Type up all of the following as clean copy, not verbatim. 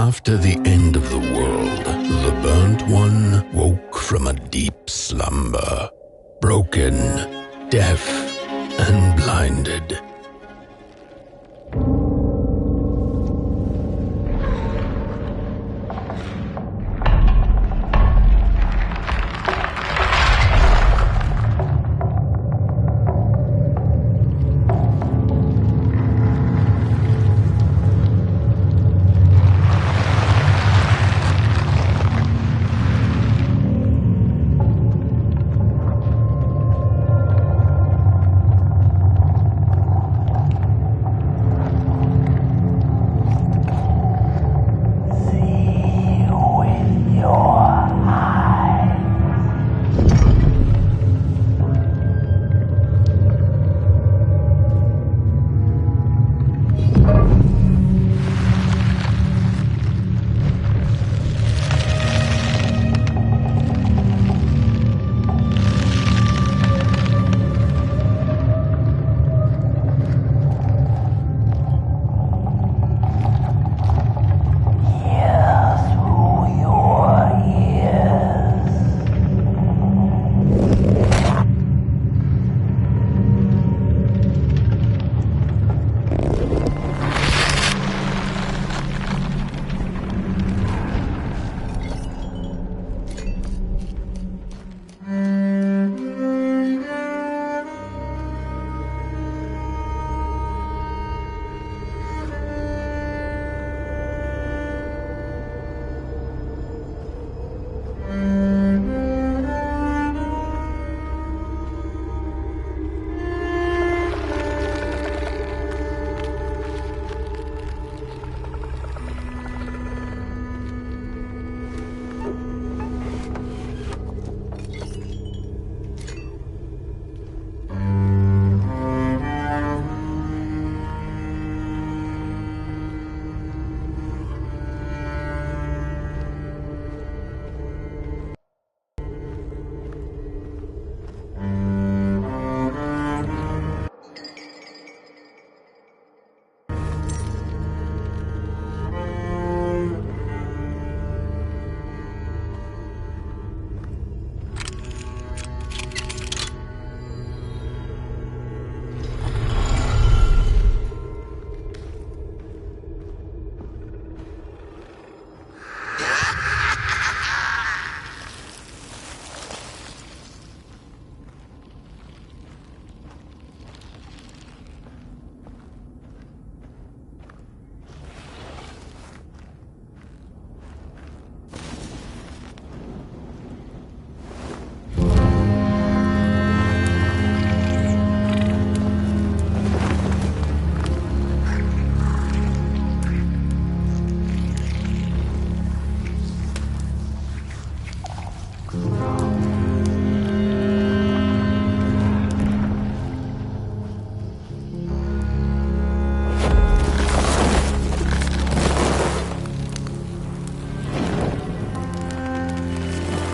After the end of the world, the Burnt One woke from a deep slumber, broken, deaf, and blinded.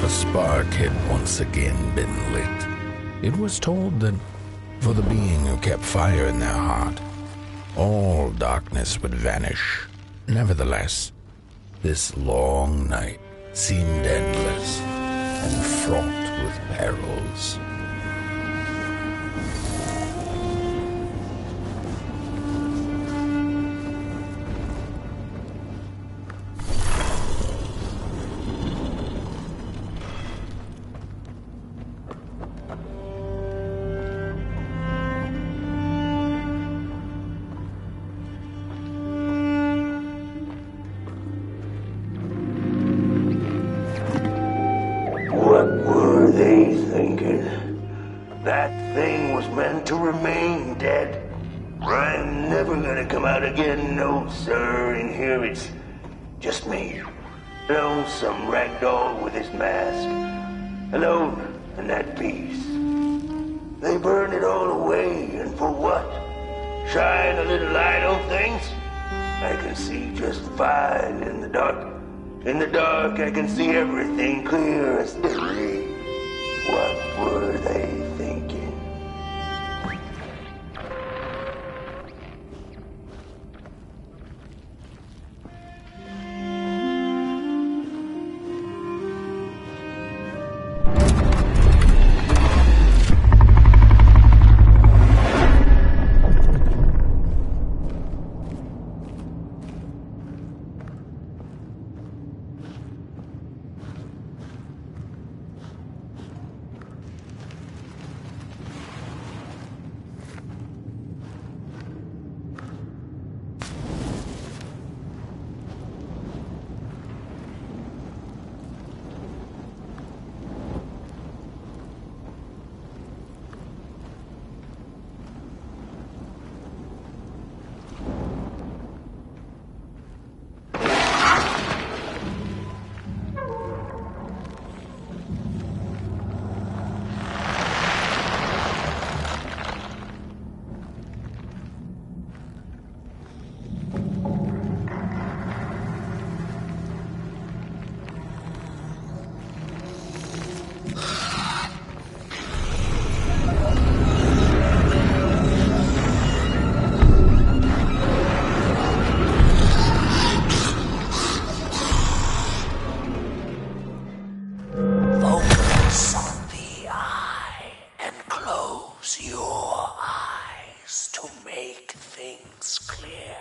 Spark had once again been lit. It was told that for the being who kept fire in their heart, all darkness would vanish. Nevertheless, this long night seemed endless and fraught with perils. What were they thinking? That thing was meant to remain dead. I'm never gonna come out again, no sir. In here it's just me. Lonesome ragdoll with his mask. Alone in that beast. They burned it all away, and for what? Shine a little light on things? I can see just fine in the dark. In the dark, I can see everything clear as day. What were they thinking? your eyes to make things clear.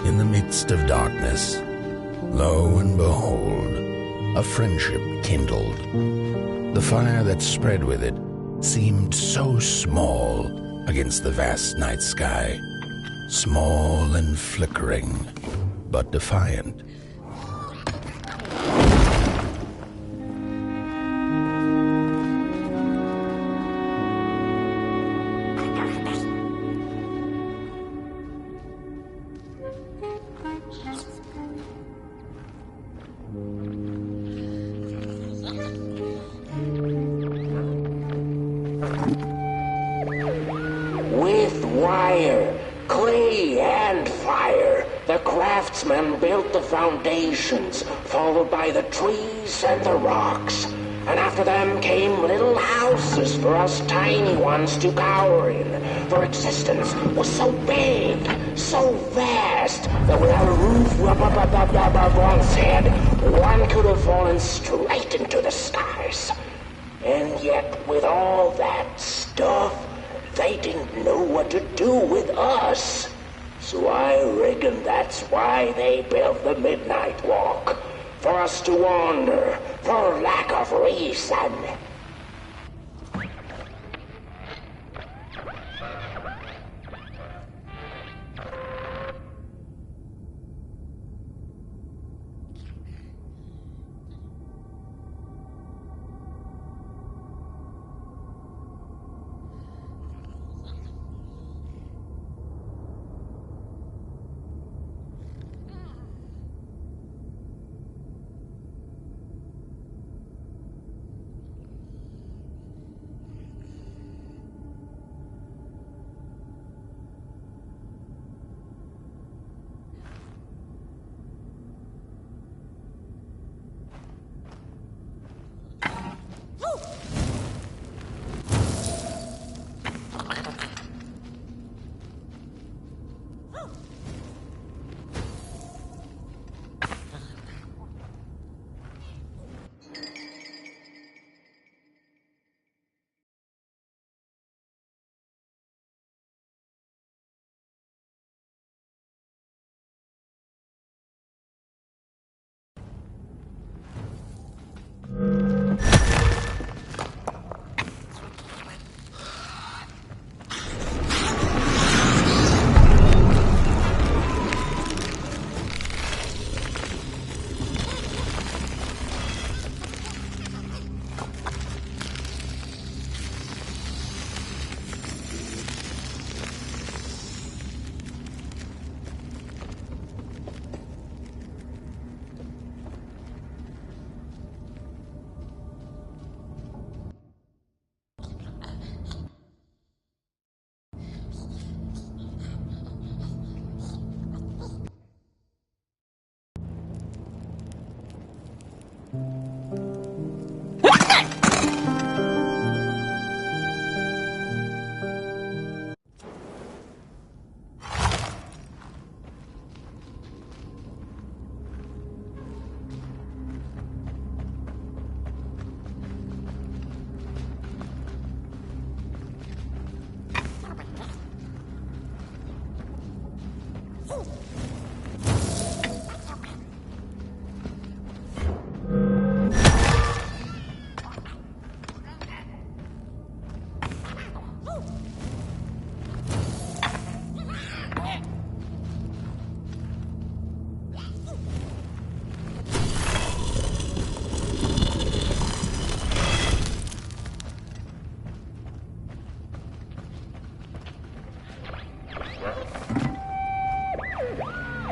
In the midst of darkness, lo and behold, a friendship kindled. The fire that spread with it seemed so small against the vast night sky, small and flickering, but defiant. With wire, clay, and fire. The craftsmen built the foundations, followed by the trees and the rocks. And after them came little houses for us tiny ones to cower in. For existence was so big, so vast, that without a roof above one's head, one could have fallen straight into the skies. And yet, with all that stuff, they didn't know what to do with us. So I reckon that's why they built the Midnight Walk. For us to wander, for lack of reason.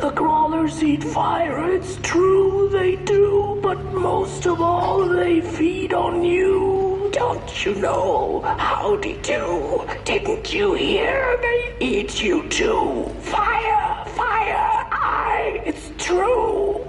The crawlers eat fire, it's true they do, but most of all they feed on you. Don't you know? Howdy do. Didn't you hear? They eat you too. Fire, fire, aye, it's true.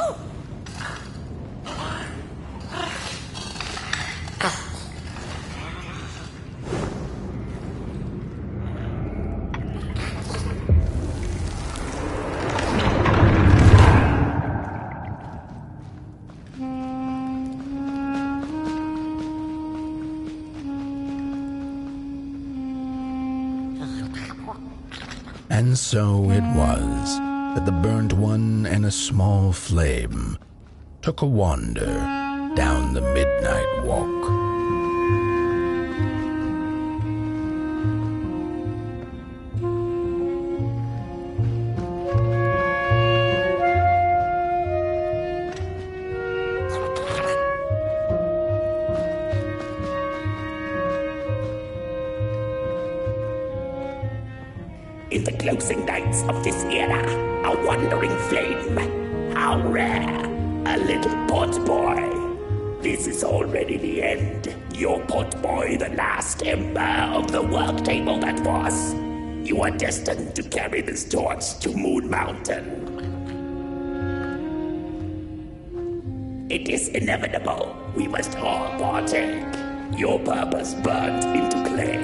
Oh! And so it was that the Burnt One and a small flame took a wander down the midnight walk. In the closing nights of this era, a wandering flame. How rare. A little pot boy. This is already the end. Your pot boy, the last ember of the work table that was. You are destined to carry this torch to Moon Mountain. It is inevitable. We must all partake. Your purpose burnt into clay.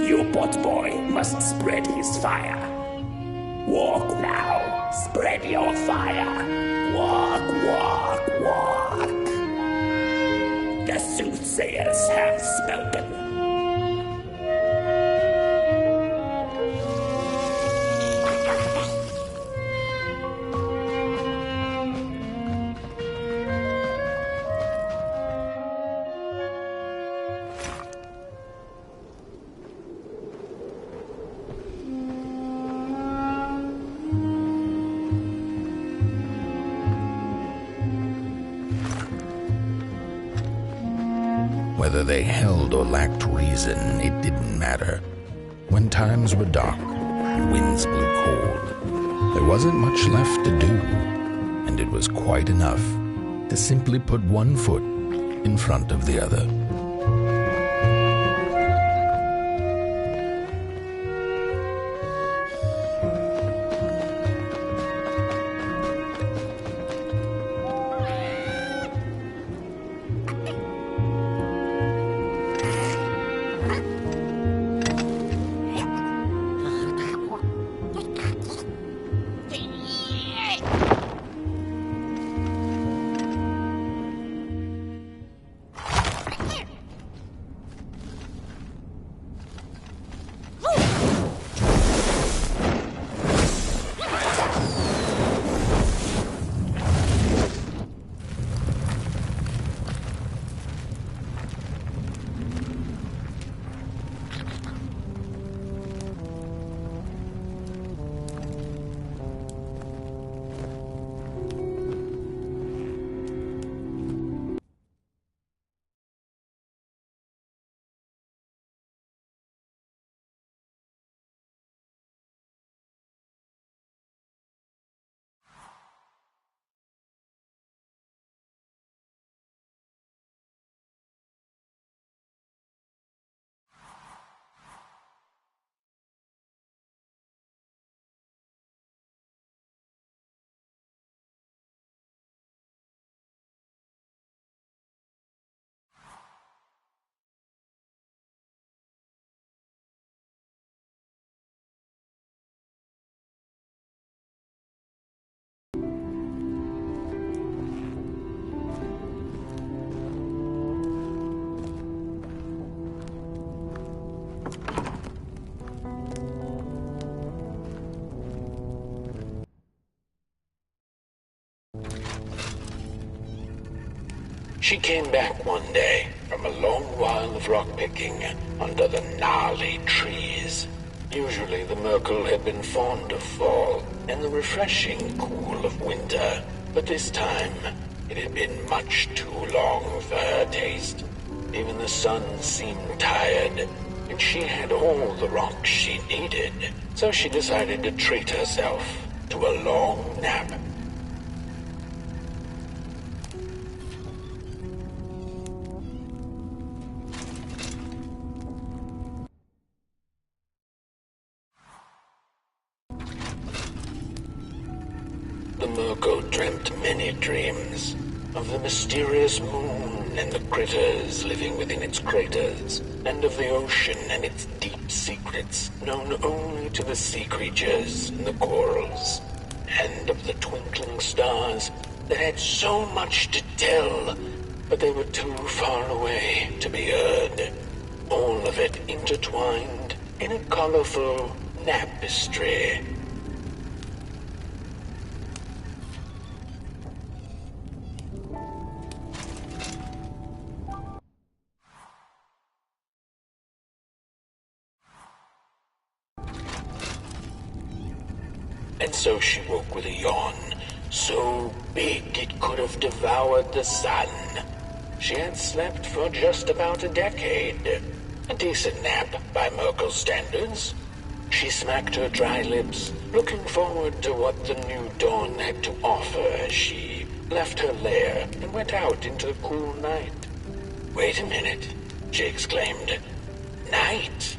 Your pot boy must spread his fire. Walk now, spread your fire. Walk, walk, walk. The soothsayers have spoken. Whether they held or lacked reason, it didn't matter. When times were dark and winds blew cold, there wasn't much left to do, and it was quite enough to simply put one foot in front of the other. She came back one day from a long while of rock-picking under the gnarly trees. Usually the Merkel had been fond of fall and the refreshing cool of winter, but this time it had been much too long for her taste. Even the sun seemed tired, and she had all the rocks she needed, so she decided to treat herself to a long nap. The Merkel dreamt many dreams of the mysterious moon and the critters living within its craters, and of the ocean and its deep secrets known only to the sea creatures and the corals, and of the twinkling stars that had so much to tell, but they were too far away to be heard. All of it intertwined in a colorful tapestry and so she woke with a yawn, so big it could have devoured the sun. She had slept for just about a decade. A decent nap by Merkel's standards. She smacked her dry lips, looking forward to what the new dawn had to offer as she left her lair and went out into the cool night. "Wait a minute," she exclaimed. "Night?"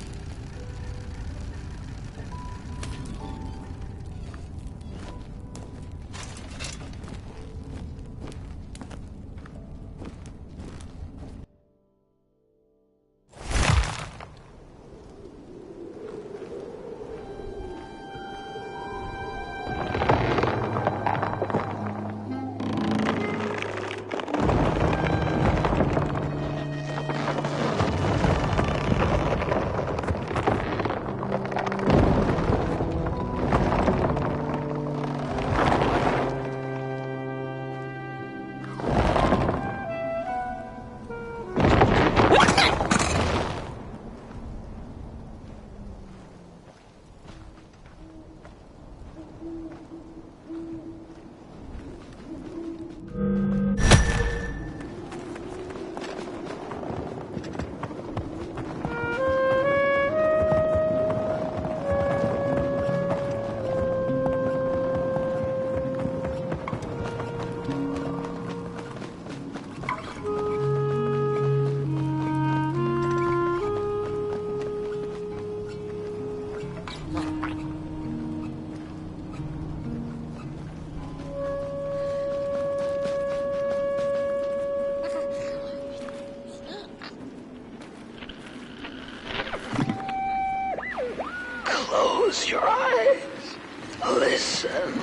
Close your eyes. Listen.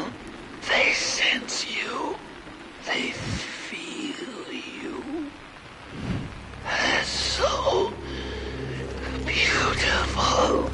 They sense you. They feel you. It's so beautiful.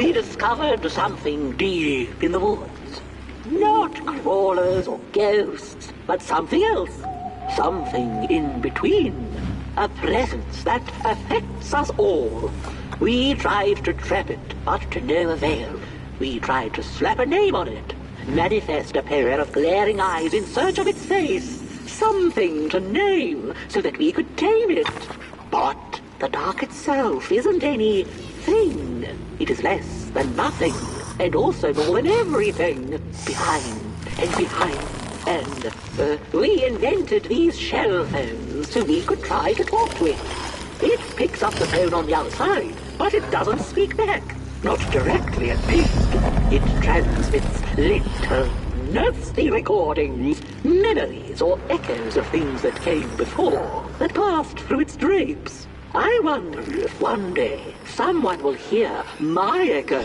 we discovered something deep in the woods. Not crawlers or ghosts, but something else. Something in between. A presence that affects us all. We tried to trap it, but to no avail. We tried to slap a name on it, manifest a pair of glaring eyes in search of its face. Something to name, so that we could tame it. But the dark itself isn't any thing. It is less than nothing, and also more than everything. Behind and behind. And we invented these shell phones so we could try to talk to it. It picks up the phone on the other side, but it doesn't speak back. Not directly at me. It transmits little, nasty recordings, memories or echoes of things that came before, that passed through its drapes. I wonder if one day someone will hear my echo.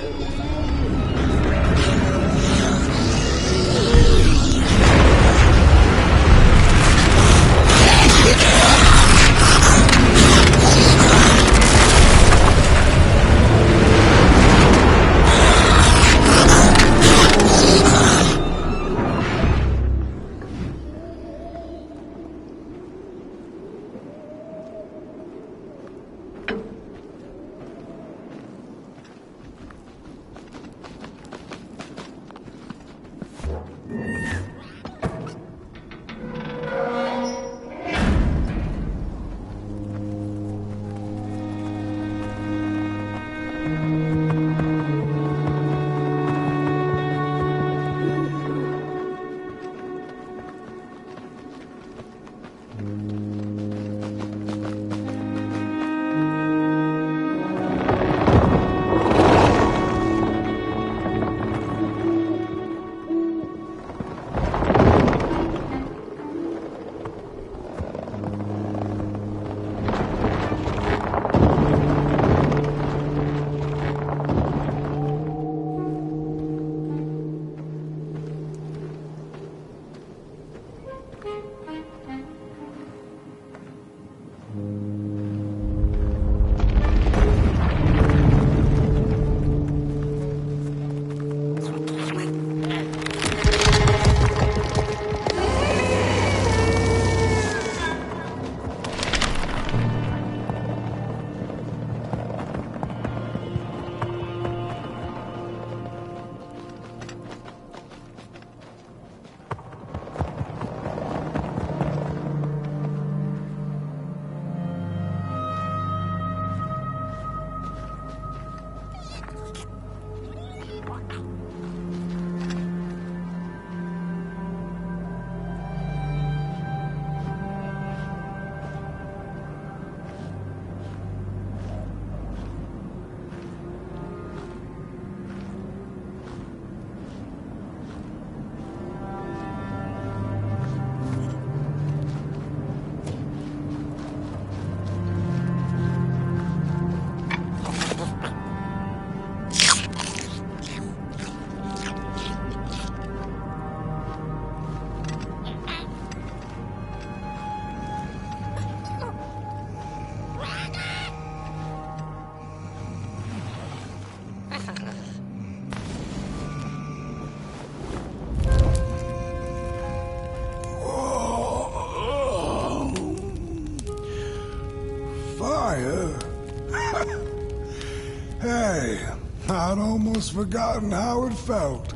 Hey, I'd almost forgotten how it felt.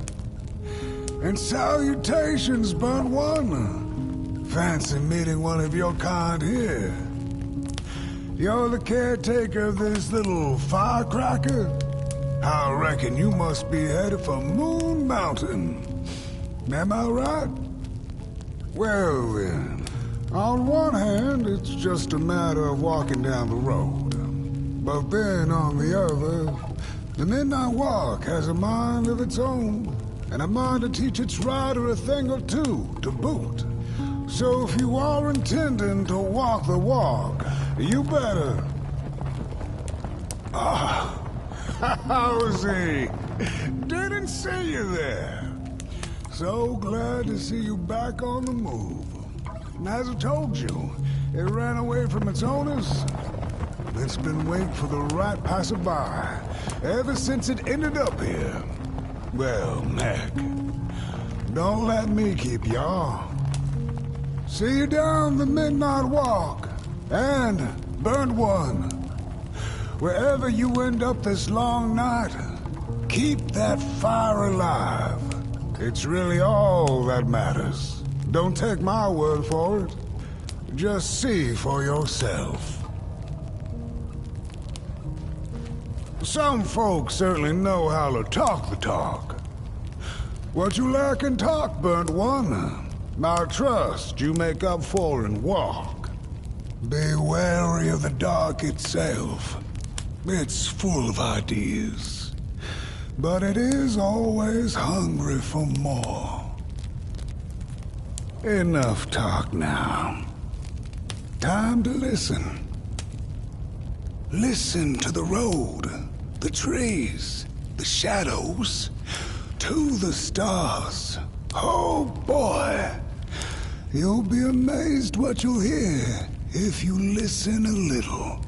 And salutations, Burnt One. Fancy meeting one of your kind here. You're the caretaker of this little firecracker? I reckon you must be headed for Moon Mountain. Am I right? Well then, on one hand, it's just a matter of walking down the road. But then, on the other, the Midnight Walk has a mind of its own, and a mind to teach its rider a thing or two to boot. So if you are intending to walk the walk, you better... How's he? Didn't see you there. So glad to see you back on the move. And as I told you, it ran away from its owners. But it's been waiting for the right passerby ever since it ended up here. Well, Mac, don't let me keep y'all. See you down the Midnight Walk, and Burnt One. Wherever you end up this long night, keep that fire alive. It's really all that matters. Don't take my word for it. Just see for yourself. Some folks certainly know how to talk the talk. What you lack in talk, Burnt One, I trust you make up for in walk. Be wary of the dark itself. It's full of ideas, but it is always hungry for more. Enough talk now. Time to listen. Listen to the road, the trees, the shadows, to the stars. Oh boy, you'll be amazed what you'll hear if you listen a little.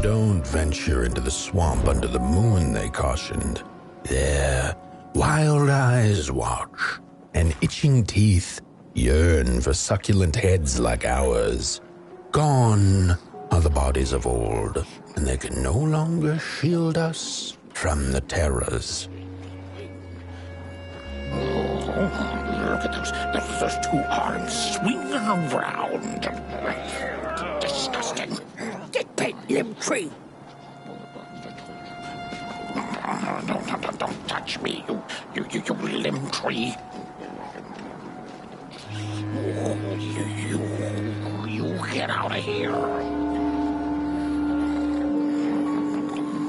Don't venture into the swamp under the moon, they cautioned. There, wild eyes watch, and itching teeth yearn for succulent heads like ours. Gone are the bodies of old, and they can no longer shield us from the terrors. Look at those two arms swinging around. Disgusting. Get back, limb tree. Don't touch me, you limb tree. You get out of here.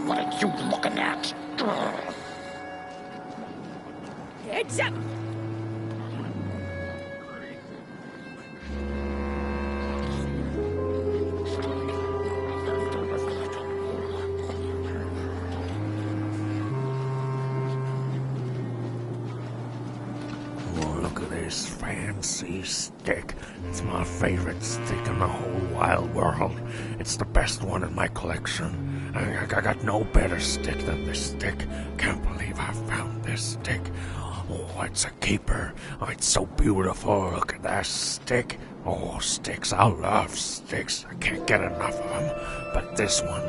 What are you looking at? Heads up! this fancy stick. It's my favorite stick in the whole wide world. It's the best one in my collection. I got no better stick than this stick. Can't believe I found this stick. Oh, it's a keeper. Oh, it's so beautiful. Look at that stick. Oh, sticks. I love sticks. I can't get enough of them. But this one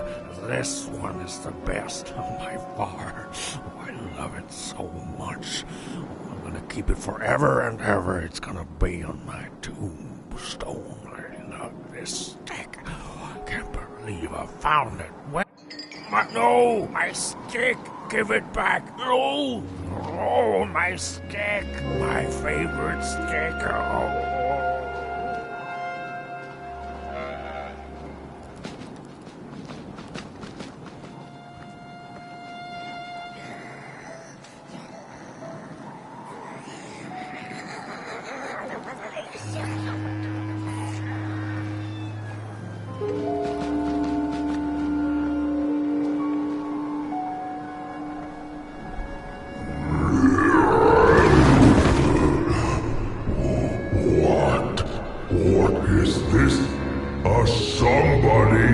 is the best by far. Oh, I love it so much. Oh, I'm gonna keep it forever and ever. It's gonna be on my tombstone. I love this stick. Oh, I can't believe I found it. No, my stick. Give it back. No. Oh, my stick. My favorite stick. Oh. What is this? A somebody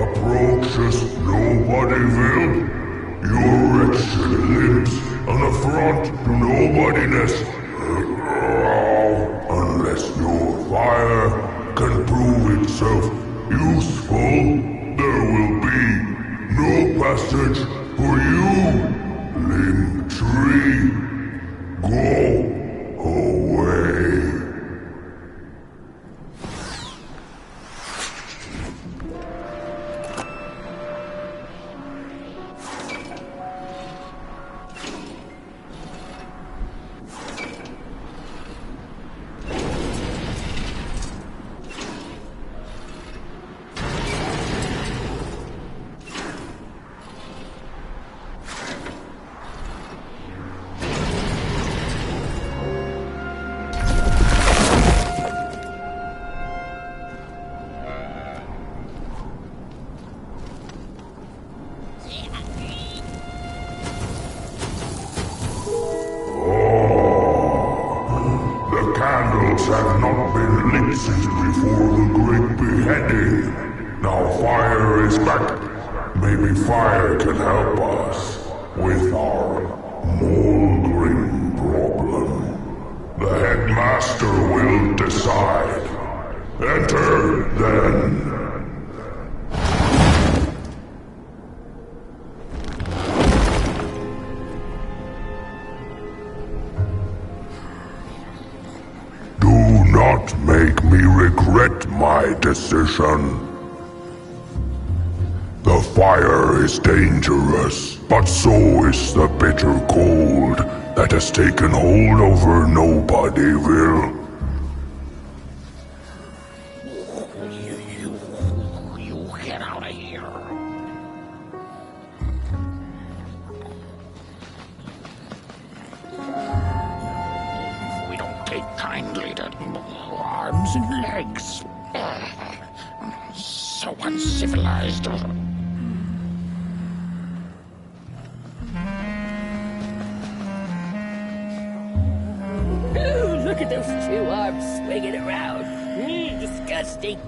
approaches Nobodyville? Your wretched limbs, an affront to nobodiness. Unless your fire can prove itself useful, there will be no passage for you, Limb Tree. Go away. Candles have not been lit since before the great beheading. Now fire is back. Maybe fire can help us with our Moldgrim problem. The headmaster will decide. Enter, then. Do not make me regret my decision. The fire is dangerous, but so is the bitter cold that has taken hold over Nobodyville. You get out of here. We don't take kindly to arms and legs. So uncivilized. Ooh, look at those two arms swinging around. Disgusting.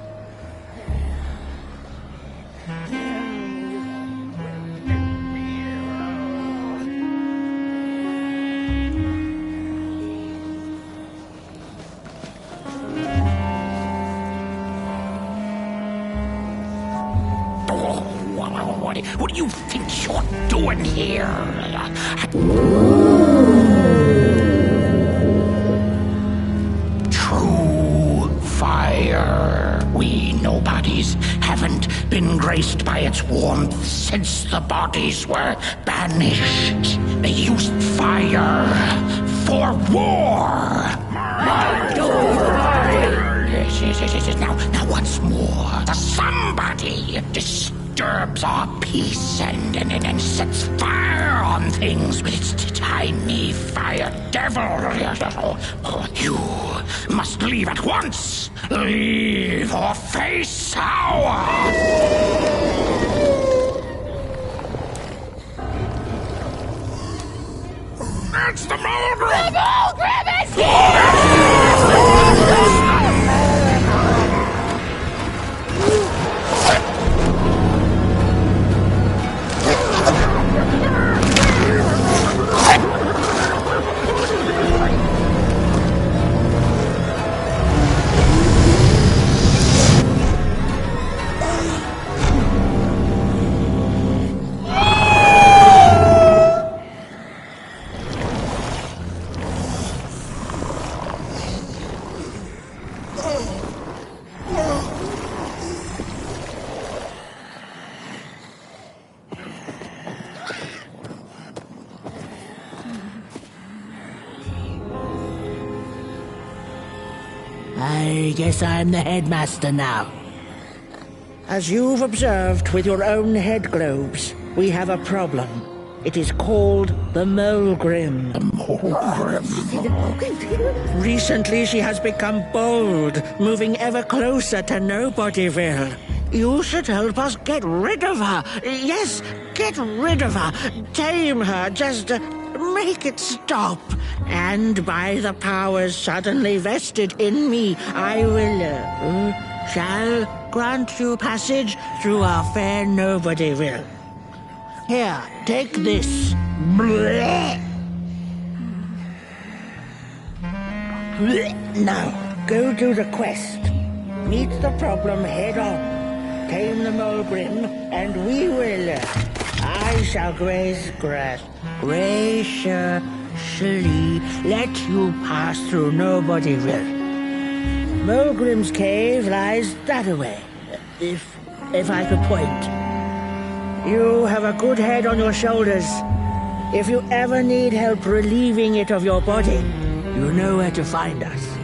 What do you think you're doing here? True fire. We nobodies haven't been graced by its warmth since the bodies were banished. They used fire for war. Yes. Now once more, somebody disturbs our peace and sets fire on things with its tiny fire devil. You must leave at once. Leave or face our... It's the Moldgrim! The Moldgrim is here! I guess I'm the headmaster now. As you've observed with your own head globes, we have a problem. It is called the Molgrim. Recently she has become bold, moving ever closer to Nobodyville. You should help us get rid of her. Yes, get rid of her. Tame her, just make it stop. And by the powers suddenly vested in me, I will, shall grant you passage through our fair Nobodyville. Here, take this. Now, go do the quest. Meet the problem head on. Tame the Molgrim, and we will. I shall graciously let you pass through Nobodyville. Molgrim's cave lies that way, if I could point. You have a good head on your shoulders. If you ever need help relieving it of your body, you know where to find us.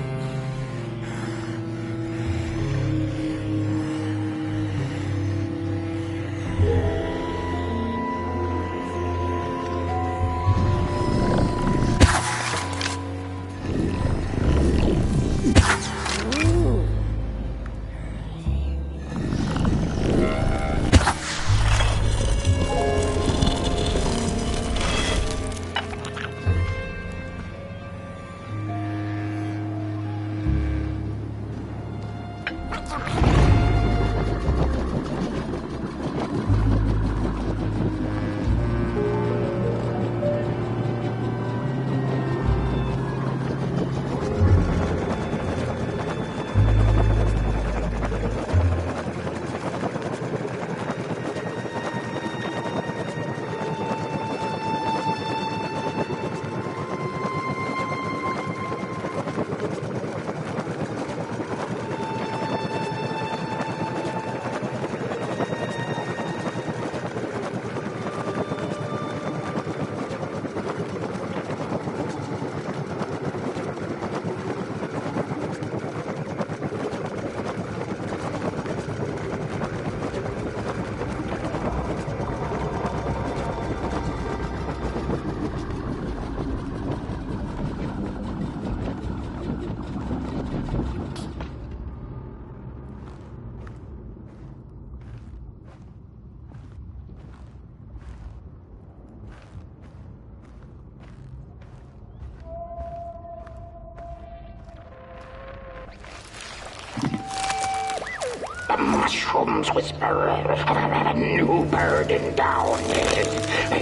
The mushrooms whisper of a new burden down.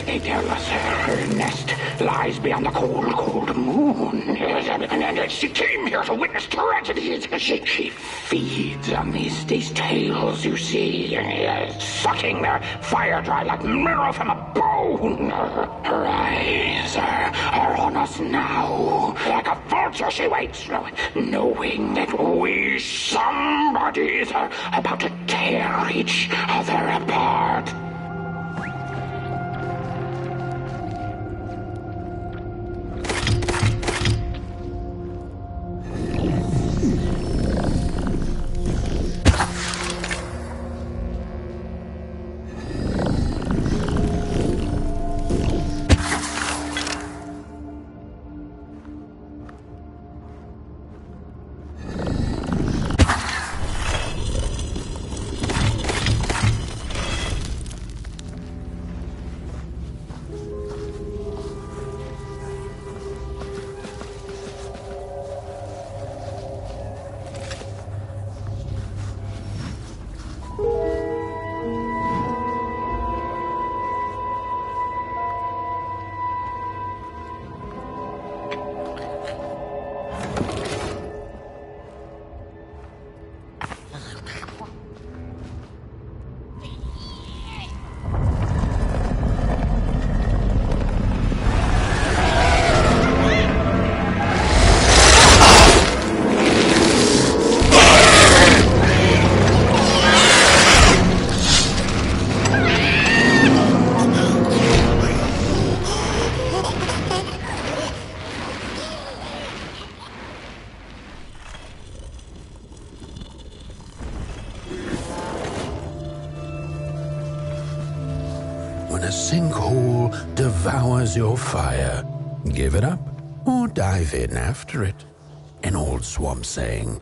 They tell us her nest lies beyond the cold, cold moon. And she came here to witness tragedies. She feeds on these tales, you see, sucking their fire dry like marrow from a bone. Her eyes are on us now. Like a vulture she waits, knowing that we somebodies are about to tear each other apart. when a sinkhole devours your fire. Give it up or dive in after it. An old swamp saying.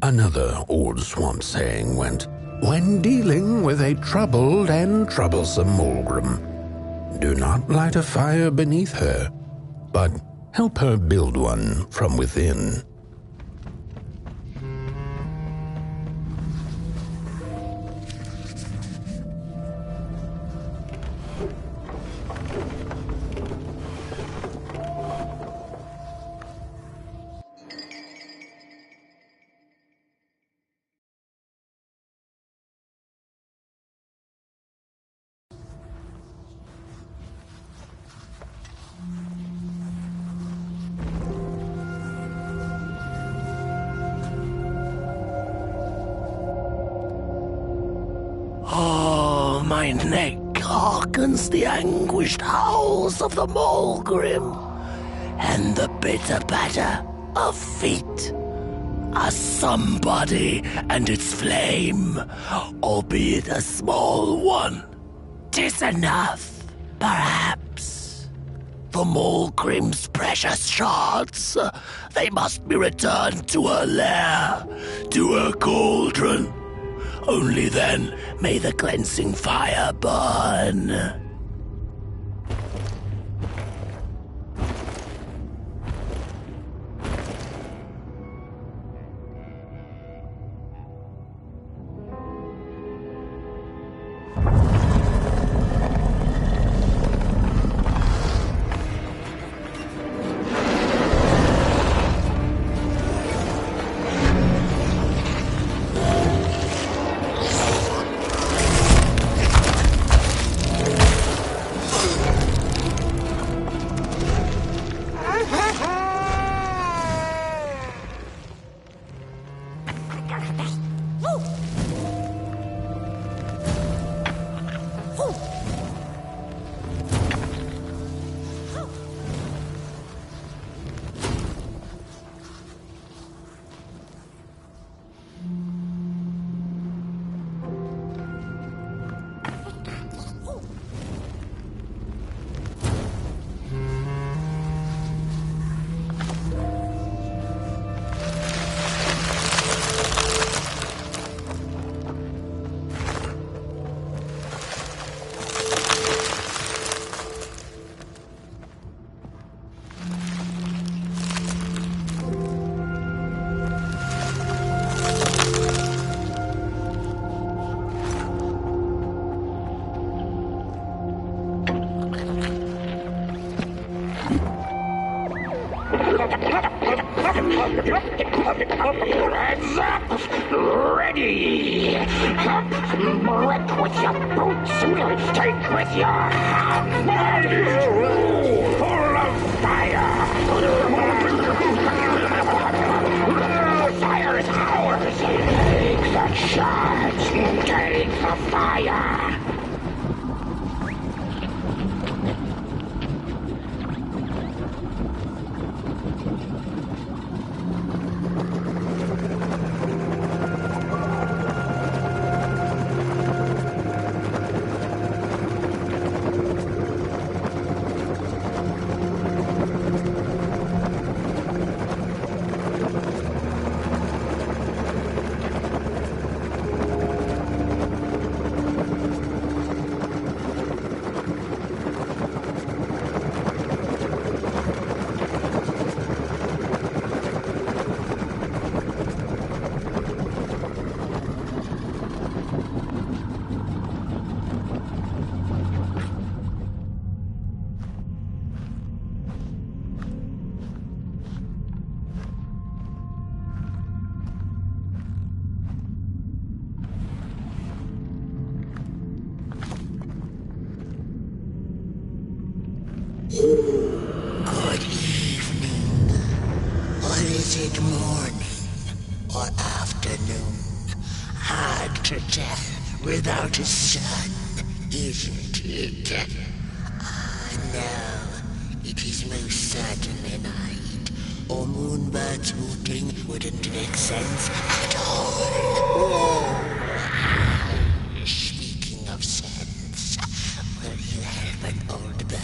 Another old swamp saying went, when dealing with a troubled and troublesome Mulgrim, do not light a fire beneath her, but help her build one from within. Oh, my neck hearkens the anguished howls of the Mulgrim, and the bitter patter of feet. A somebody and its flame, albeit a small one. 'Tis enough, perhaps. The Mulgrim's precious shards, they must be returned to her lair, to her cauldron. Only then may the cleansing fire burn. Hands up! Ready! Up! Rip with your boots! Take with your hands! Full of fire! Fire is ours! Take the shards! Take the fire! Good evening. Or is it morning or afternoon? Hard to tell without a sun, isn't it? No, it is most certainly night, or moonbirds hooting wouldn't make sense at all. Speaking of sense, will you help an old bird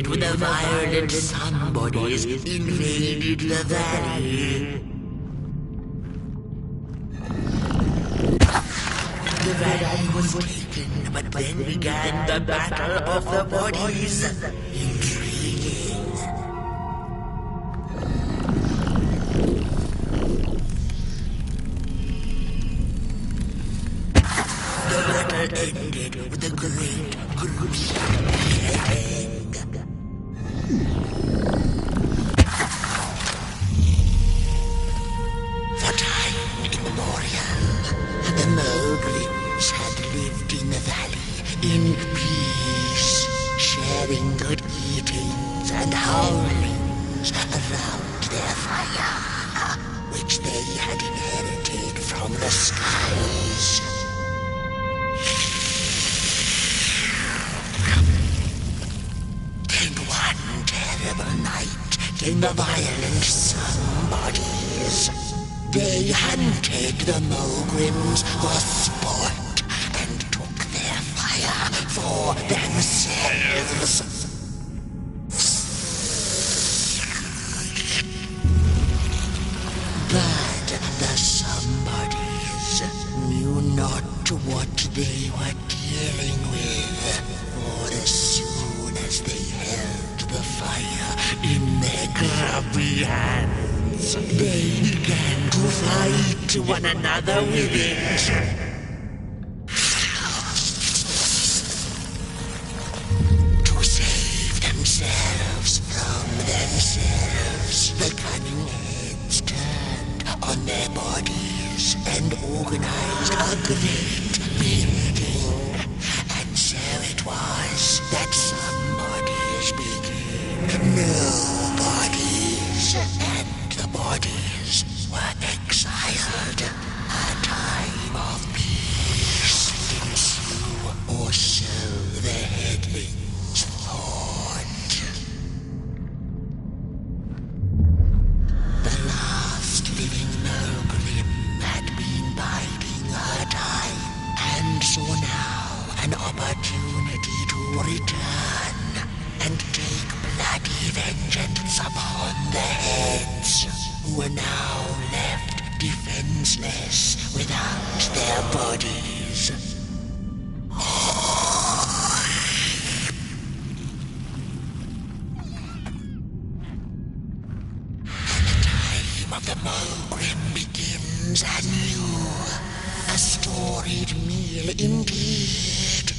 ended when the violent somebodies invaded the valley. The valley was taken, but then began the Battle of the Bodies. Intriguing. The battle ended with a great, gruesome killing. For time immemorial, the Mogrims had lived in the valley in peace, sharing good eatings and howlings around their fire, which they had inherited from the skies. Then one terrible night came the violent somebodies. They hunted the Mogrims for sport and took their fire for themselves. But the somebodies knew not what they were dealing with, for as soon as they held the fire in their grubby hands, they began to fight one another with it. To save themselves from themselves, the cunning heads turned on their bodies and organized a great building. And so it was that somebodies became nobodies, and the bodies were exiled. A time of peace would ensue, or so the headlings thought. The last living Mogrim had been biding her time, and saw now an opportunity to return and take bloody vengeance upon the heads, who were now left defenseless without their bodies. Of the Mogrim begins anew. A storied meal indeed.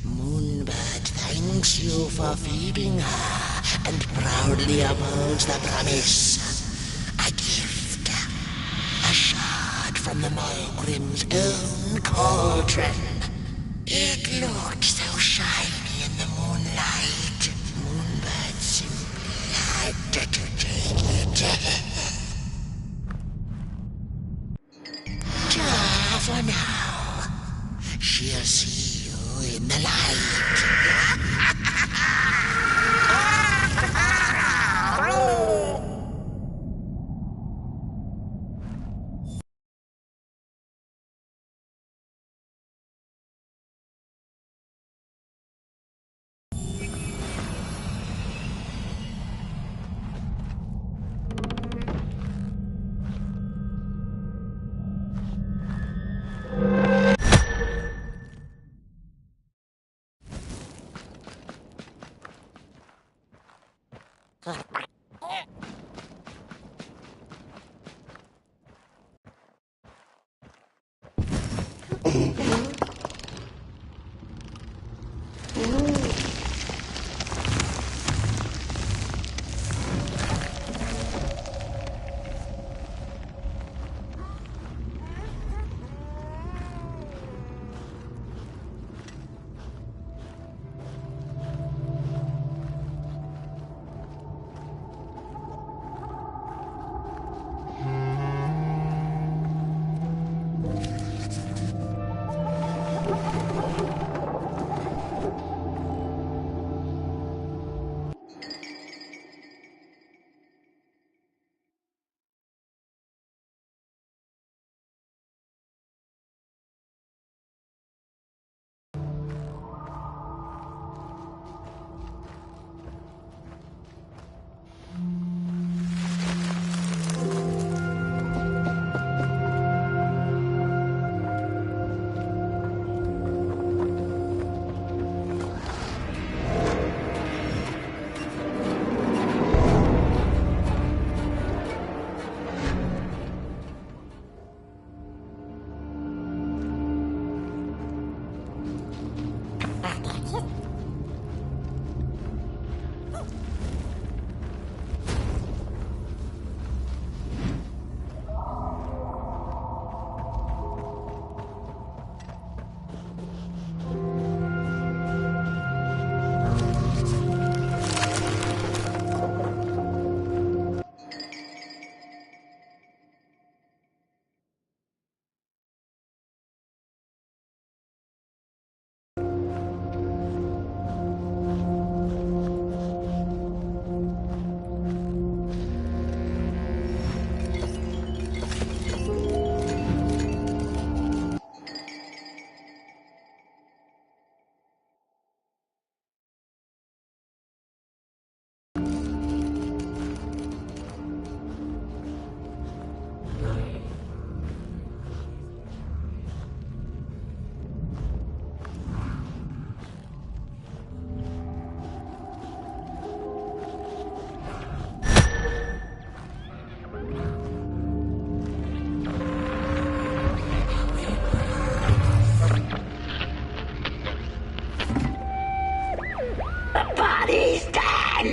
Moonbird thanks you for feeding her and proudly upholds the promise. A gift. A shard from the Mogrim's own cauldron. It looked so shiny in the moonlight. Moonbird simply had to take it. For now, she'll see you in the light.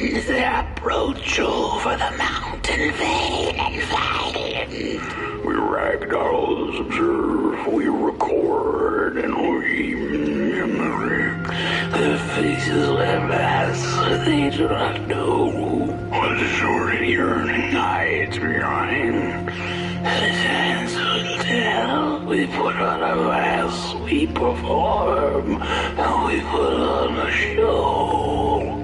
Send that brooch over the mountain vein and find him. We ragdolls observe, we record, and we mimic. Their faces laugh as they do not know what the sordid yearning hides behind. His hands will tell. We put on a mask, we perform, and we put on a show.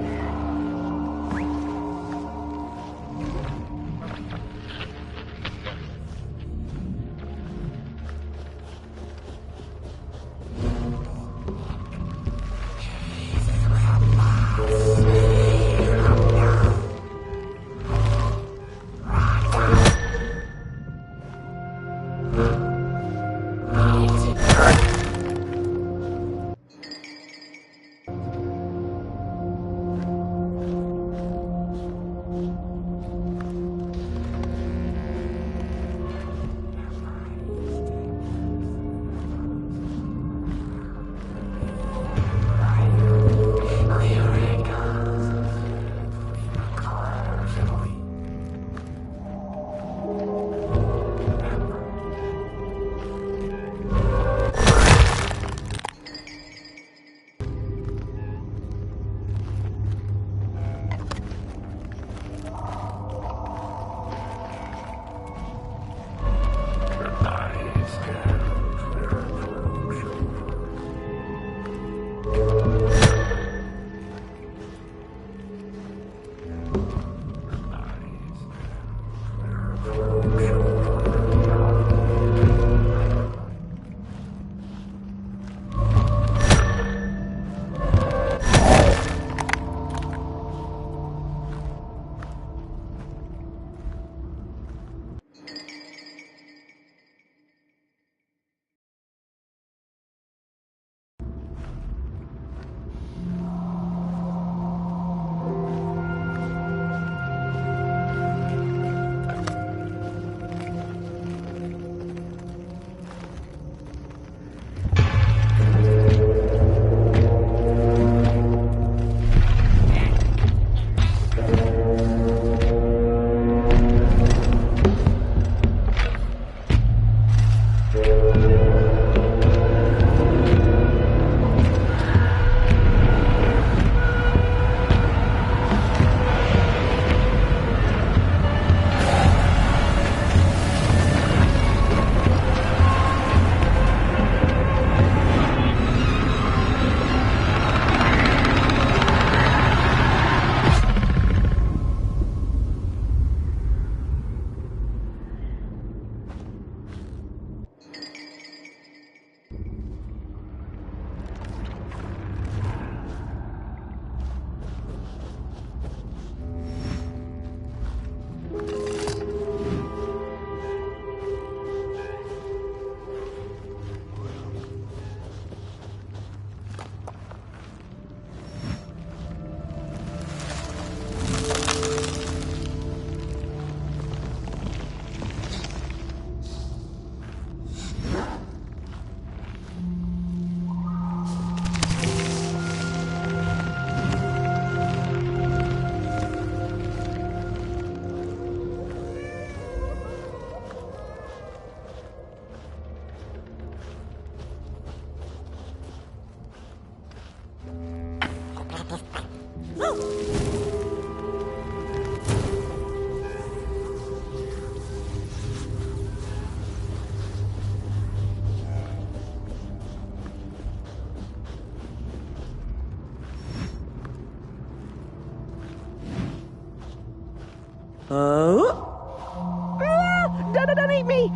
Don't eat me!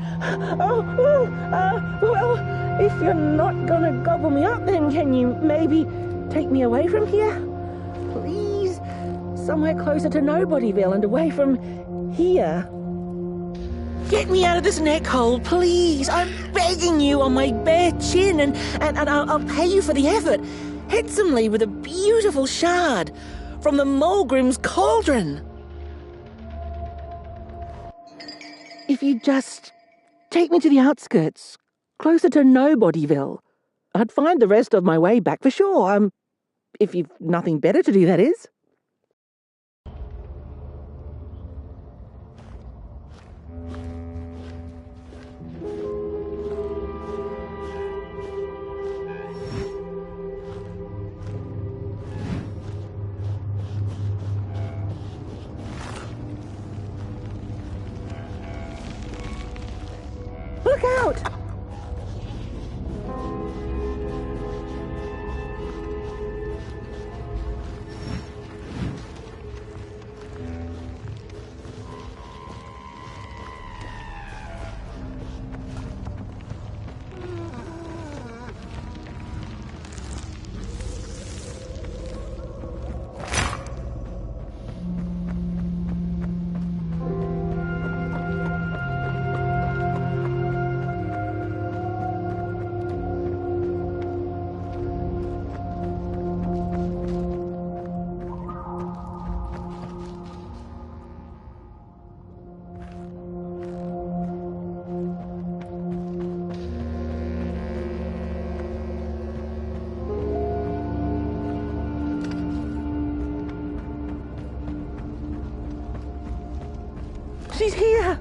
Well, if you're not gonna gobble me up, then can you maybe take me away from here? Please? Somewhere closer to Nobodyville and away from here. Get me out of this neck hole, please. I'm begging you on my bare chin, and I'll pay you for the effort. Handsomely with a beautiful shard from the Mulgrim's cauldron. If you just take me to the outskirts, closer to Nobodyville, I'd find the rest of my way back for sure. If you've nothing better to do, that is. Look out! She's here!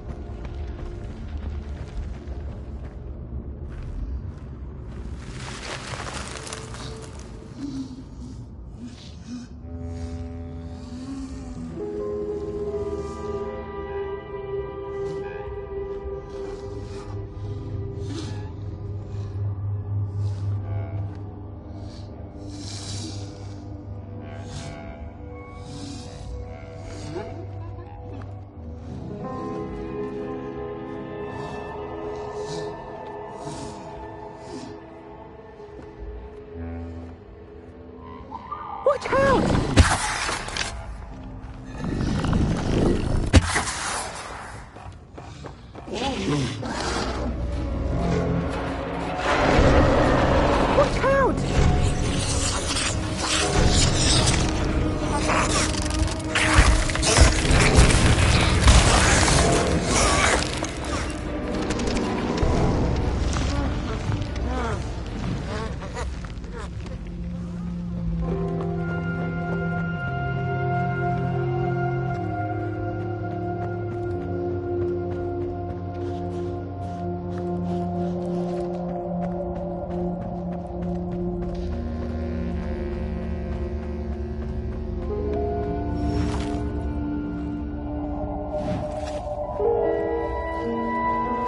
Watch out! Watch out!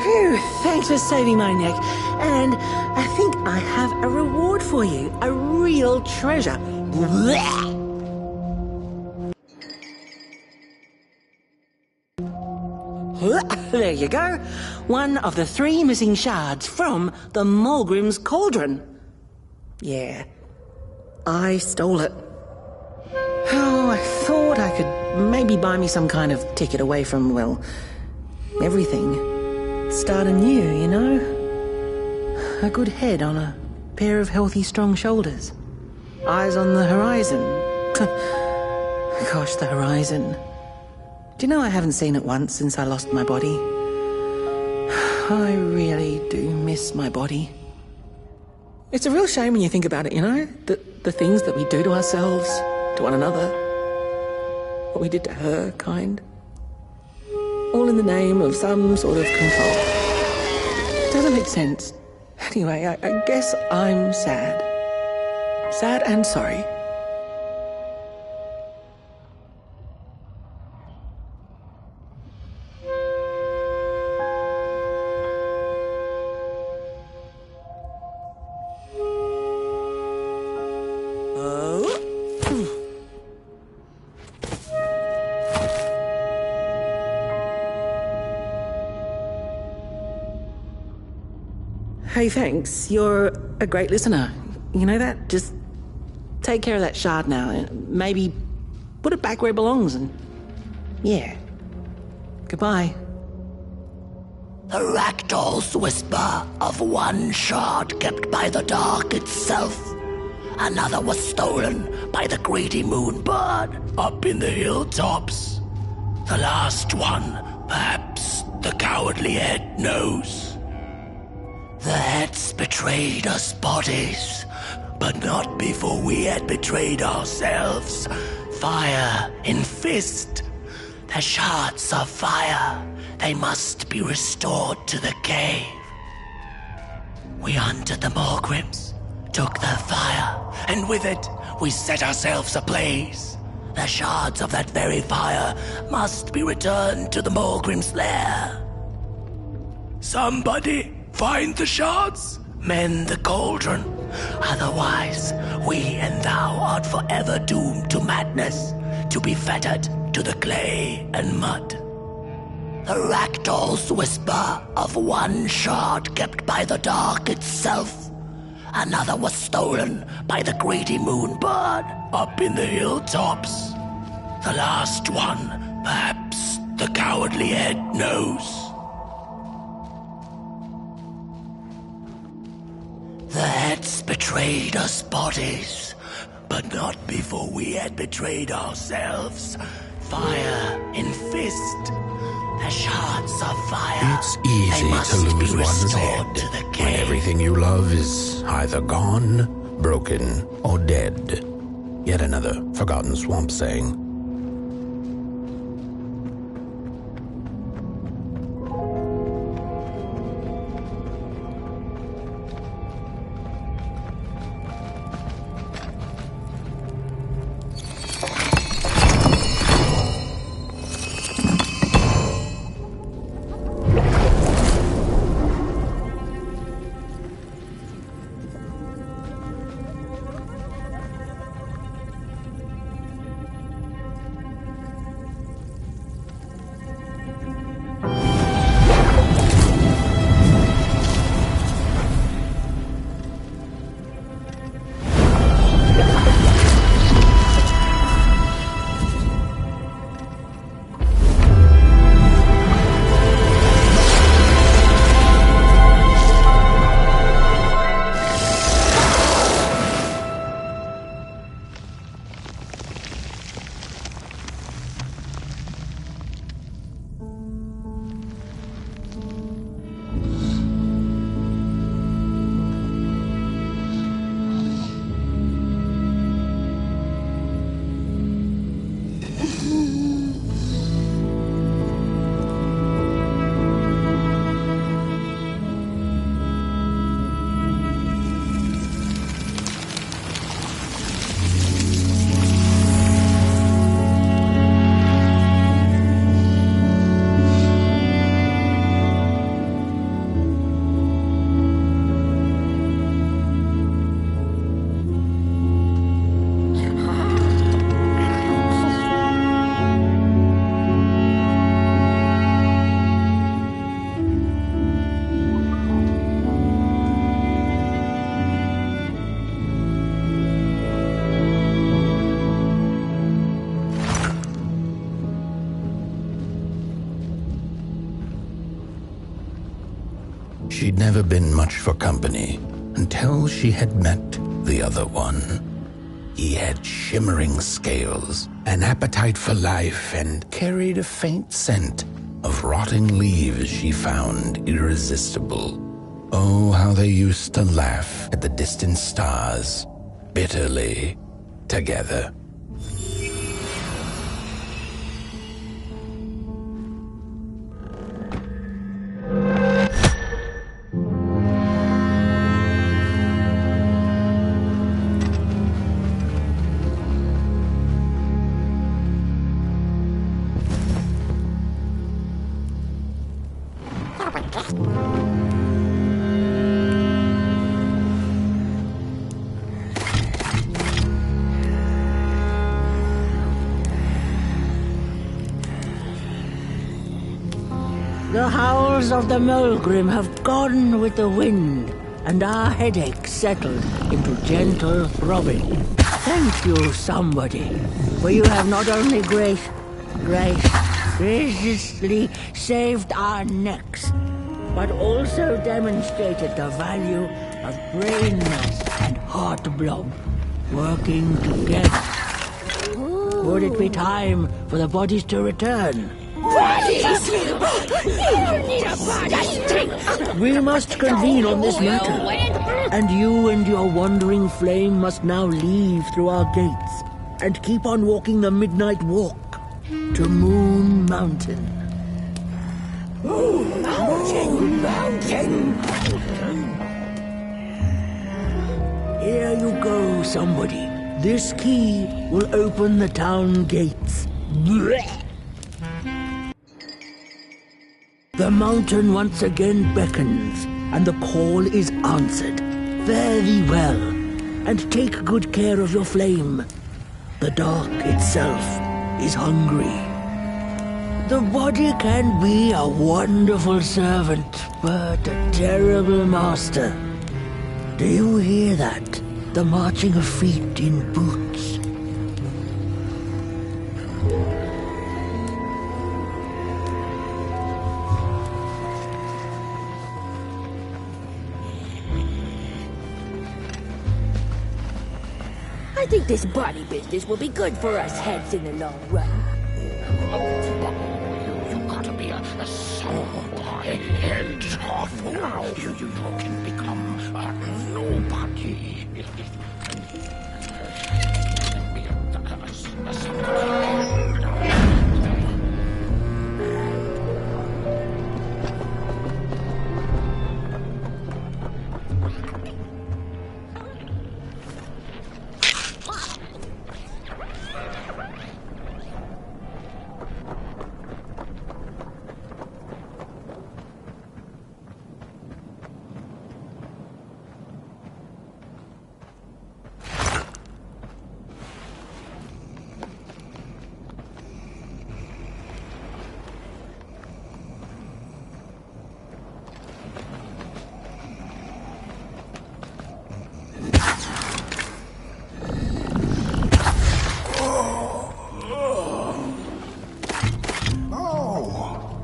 Phew, thanks for saving my neck. And I think I have a reward for you. A real treasure. There you go. One of the 3 missing shards from the Mulgrim's Cauldron. Yeah, I stole it. Oh, I thought I could maybe buy me some kind of ticket away from, well, everything. Start anew, you know? A good head on a pair of healthy, strong shoulders. Eyes on the horizon. Gosh, the horizon. Do you know I haven't seen it once since I lost my body? I really do miss my body. It's a real shame when you think about it, you know? The things that we do to ourselves, to one another. What we did to her, kind. All in the name of some sort of control. Doesn't make sense. Anyway, I guess I'm sad. Sad and sorry. Hey, thanks. You're a great listener. You know that? Just take care of that shard now and maybe put it back where it belongs and... yeah. Goodbye. The ragdoll's whisper of one shard kept by the dark itself. Another was stolen by the greedy moonbird up in the hilltops. The last one, perhaps the cowardly head knows. The heads betrayed us bodies, but not before we had betrayed ourselves. Fire in fist. The shards of fire. They must be restored to the cave. We hunted the Mulgrims, took their fire, and with it we set ourselves ablaze. The shards of that very fire must be returned to the Mulgrim's lair. Somebody find the shards, mend the cauldron. Otherwise, we and thou art forever doomed to madness, to be fettered to the clay and mud. The ragdolls whisper of one shard kept by the dark itself. Another was stolen by the greedy moonbird Up in the hilltops. The last one, perhaps the cowardly head knows. The heads betrayed us bodies, But not before we had betrayed ourselves. Fire in fist. the shards of fire. It's They easy must to lose be one's restored head to the when cave. everything you love is either gone, broken, or dead. Yet another forgotten swamp saying. She'd never been much for company until she had met the other one. He had shimmering scales, an appetite for life, and carried a faint scent of rotting leaves she found irresistible. Oh, how they used to laugh at the distant stars, bitterly, together. The howls of the Mulgrim have gone with the wind, and our headaches settled into gentle throbbing. Thank you, somebody, for you have not only graciously saved our necks, but also demonstrated the value of brain mass and heart blob working together. Would it be time for the bodies to return? We must convene on this matter, and you and your wandering flame must now leave through our gates and keep on walking the midnight walk to Moon Mountain. Moon Mountain! Here you go, somebody. This key will open the town gates. The The mountain once again beckons, and the call is answered. Very well, and take good care of your flame. The dark itself is hungry. The body can be a wonderful servant, but a terrible master. Do you hear that? The marching of feet in boots. I think this body business will be good for us heads in the long run. You gotta be a somebody. Heads off now. You can become a nobody.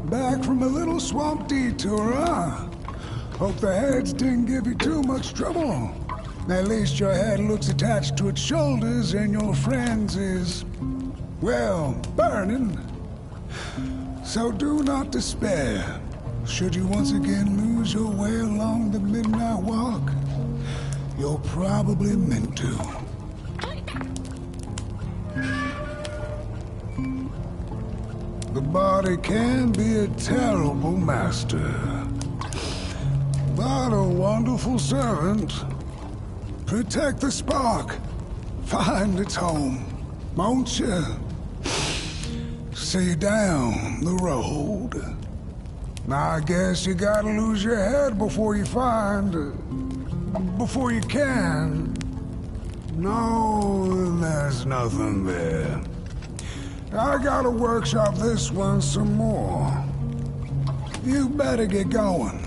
Back from a little swamp detour, huh? Hope the heads didn't give you too much trouble. At least your head looks attached to its shoulders and your friend's is, well, burning. So do not despair. Should you once again lose your way along the Midnight Walk, you're probably meant to. The body can be a terrible master, but a wonderful servant. Protect the spark. Find its home, won't you? See down the road. Now I guess you gotta lose your head before you can. No, there's nothing there. I gotta workshop this one some more. You better get going.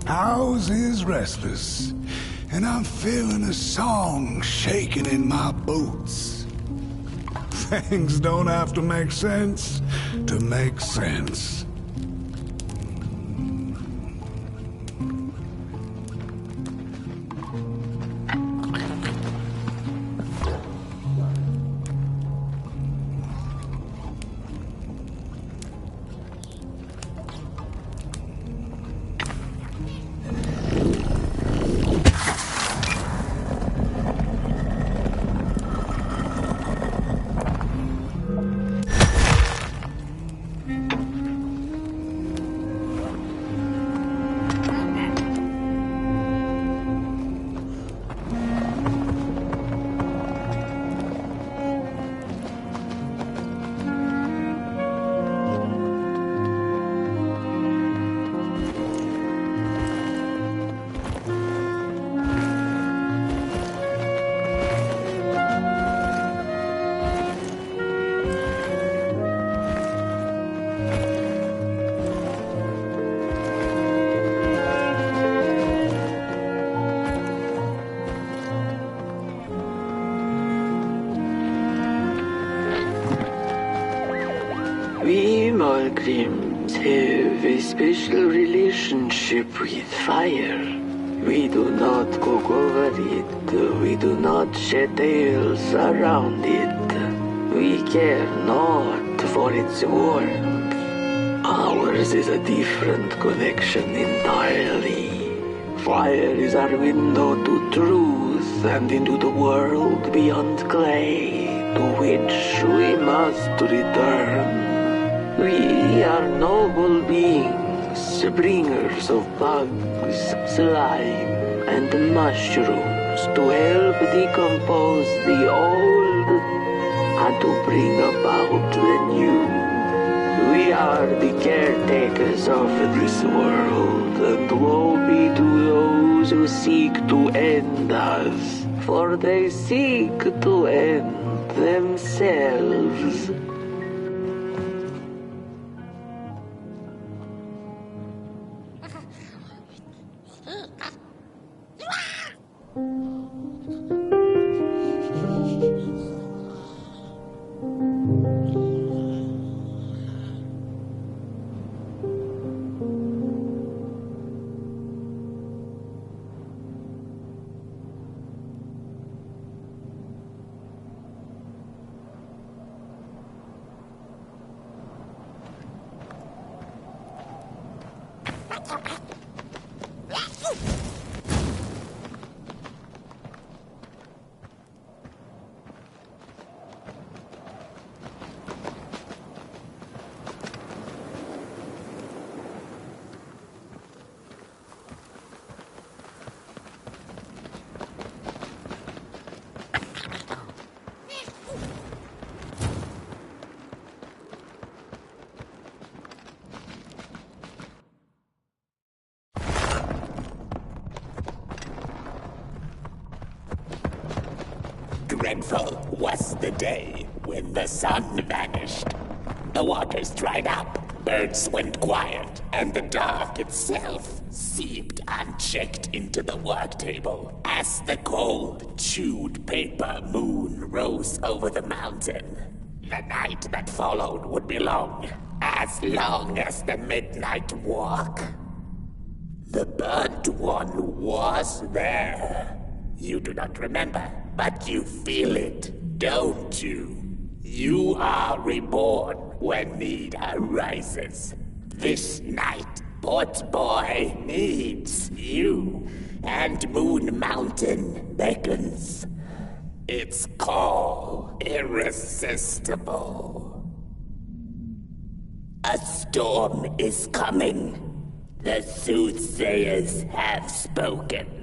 House is restless, and I'm feeling a song shaking in my boots. Things don't have to make sense to make sense. We Malgrims have a special relationship with fire. We do not cook over it. We do not shed tales around it. We care not for its warmth. Ours is a different connection entirely. Fire is our window to truth and into the world beyond clay, to which we must return. We are noble beings, bringers of bugs, slime, and mushrooms to help decompose the old and to bring about the new. We are the caretakers caretakers of this world, and woe be to those who seek to end us, for they seek to end themselves. Dreadful was the day when the sun vanished. The waters dried up, birds went quiet, and the dark itself seeped unchecked into the work table as the cold, chewed paper moon rose over the mountain. The night that followed would be long as the midnight walk. The burnt one was there. You do not remember, but you feel it, don't you? You are reborn when need arises. This night, Port Boy needs you, and Moon Mountain beckons. Its call irresistible. A storm is coming. The soothsayers have spoken.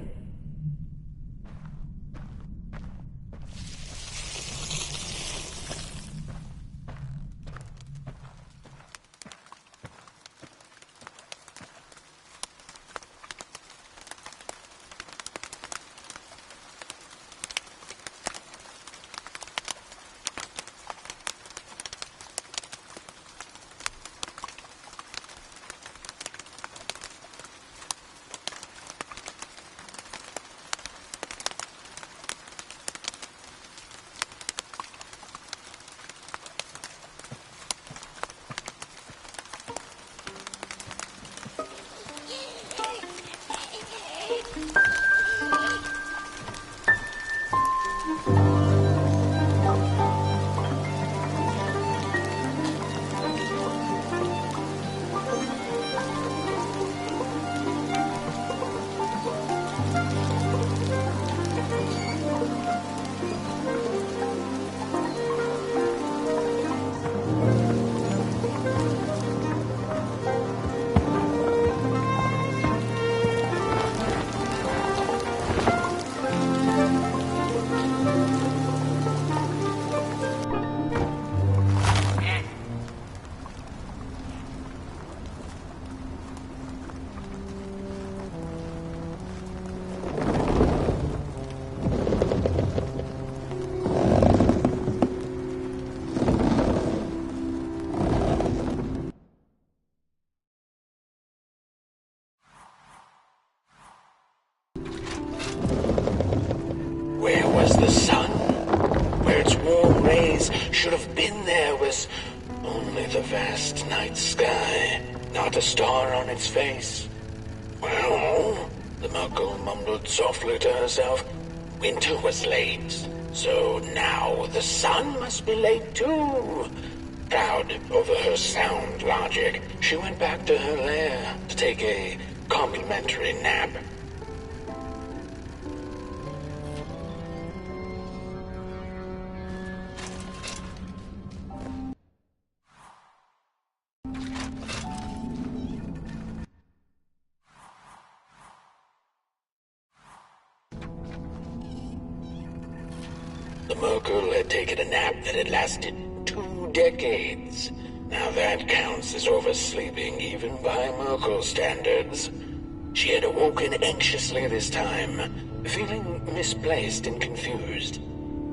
Where was the sun? Where its warm rays should have been, there was only the vast night sky, not a star on its face. Well, the Muggle mumbled softly to herself, winter was late, so now the sun must be late too. Proud over her sound logic, she went back to her lair to take a complimentary nap. The Merkle had taken a nap that had lasted 2 decades. Now that counts as oversleeping even by Merkel standards. She had awoken anxiously this time, feeling misplaced and confused.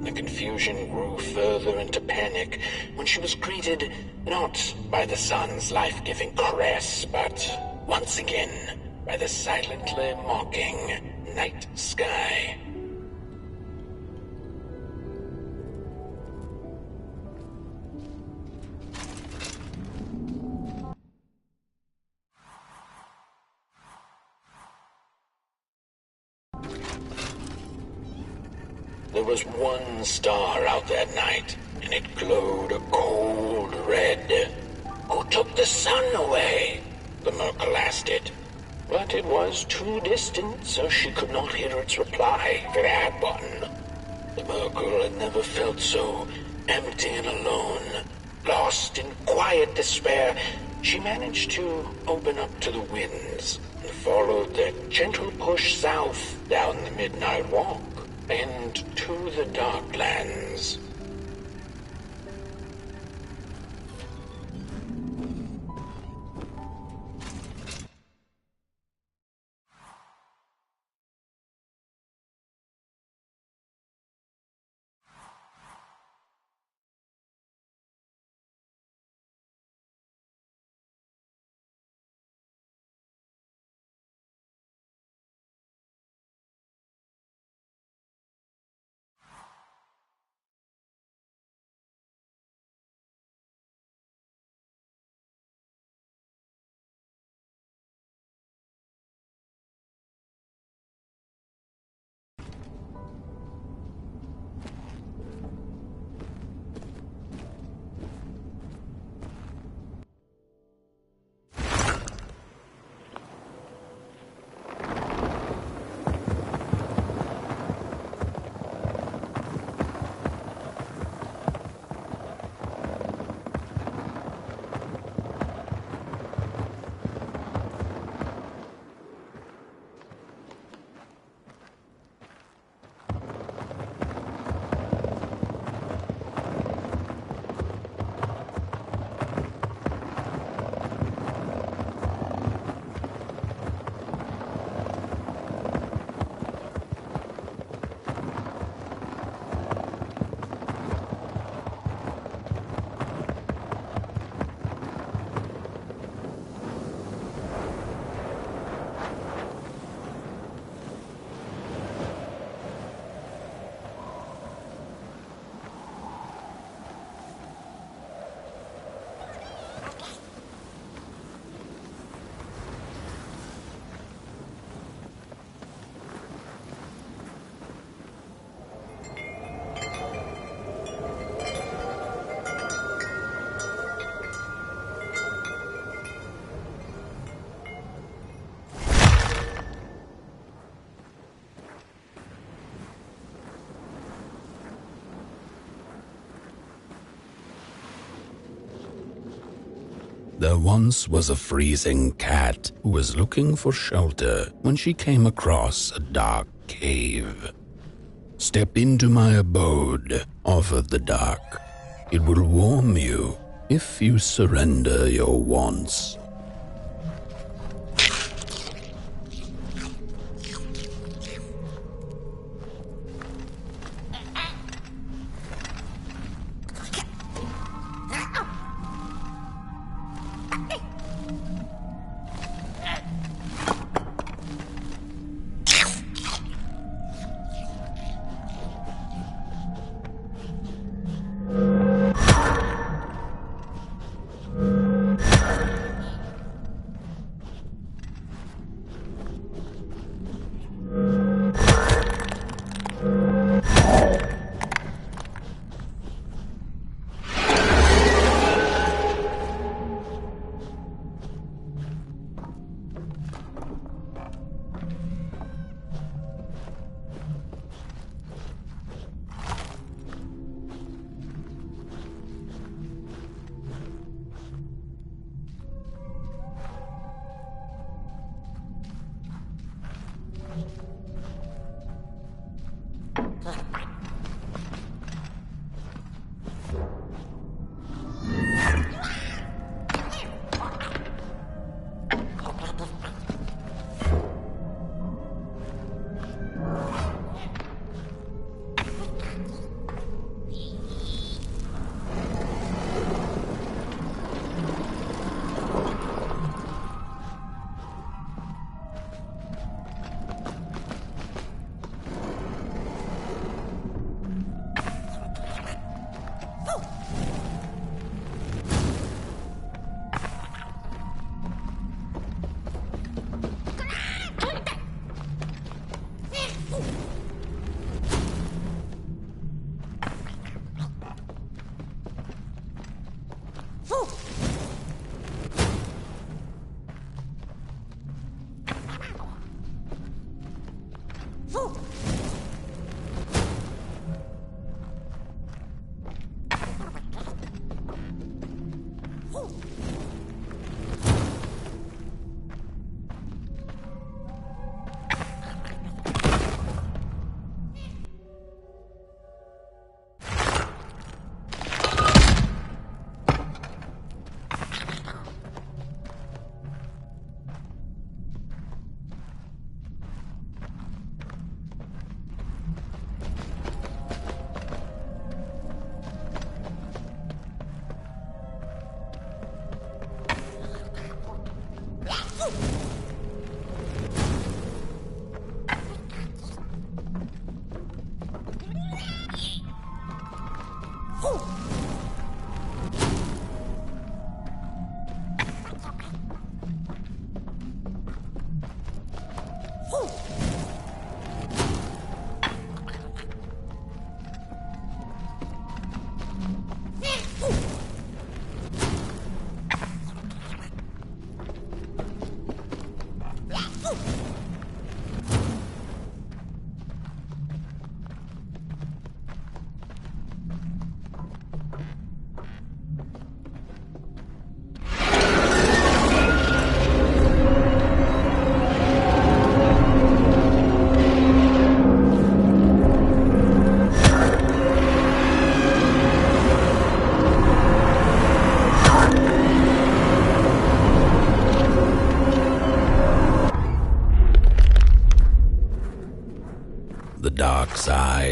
The confusion grew further into panic when she was greeted not by the sun's life-giving caress, but once again by the silently mocking night sky. There was one star out that night, and it glowed a cold red. Who took the sun away? The Merkel asked it. But it was too distant, so she could not hear its reply if it had one. The Merkel had never felt so empty and alone. Lost in quiet despair, she managed to open up to the winds and followed their gentle push south down the midnight walk and to the Darklands. There once was a freezing cat who was looking for shelter when she came across a dark cave. "Step into my abode," offered the dark. "It will warm you if you surrender your wants."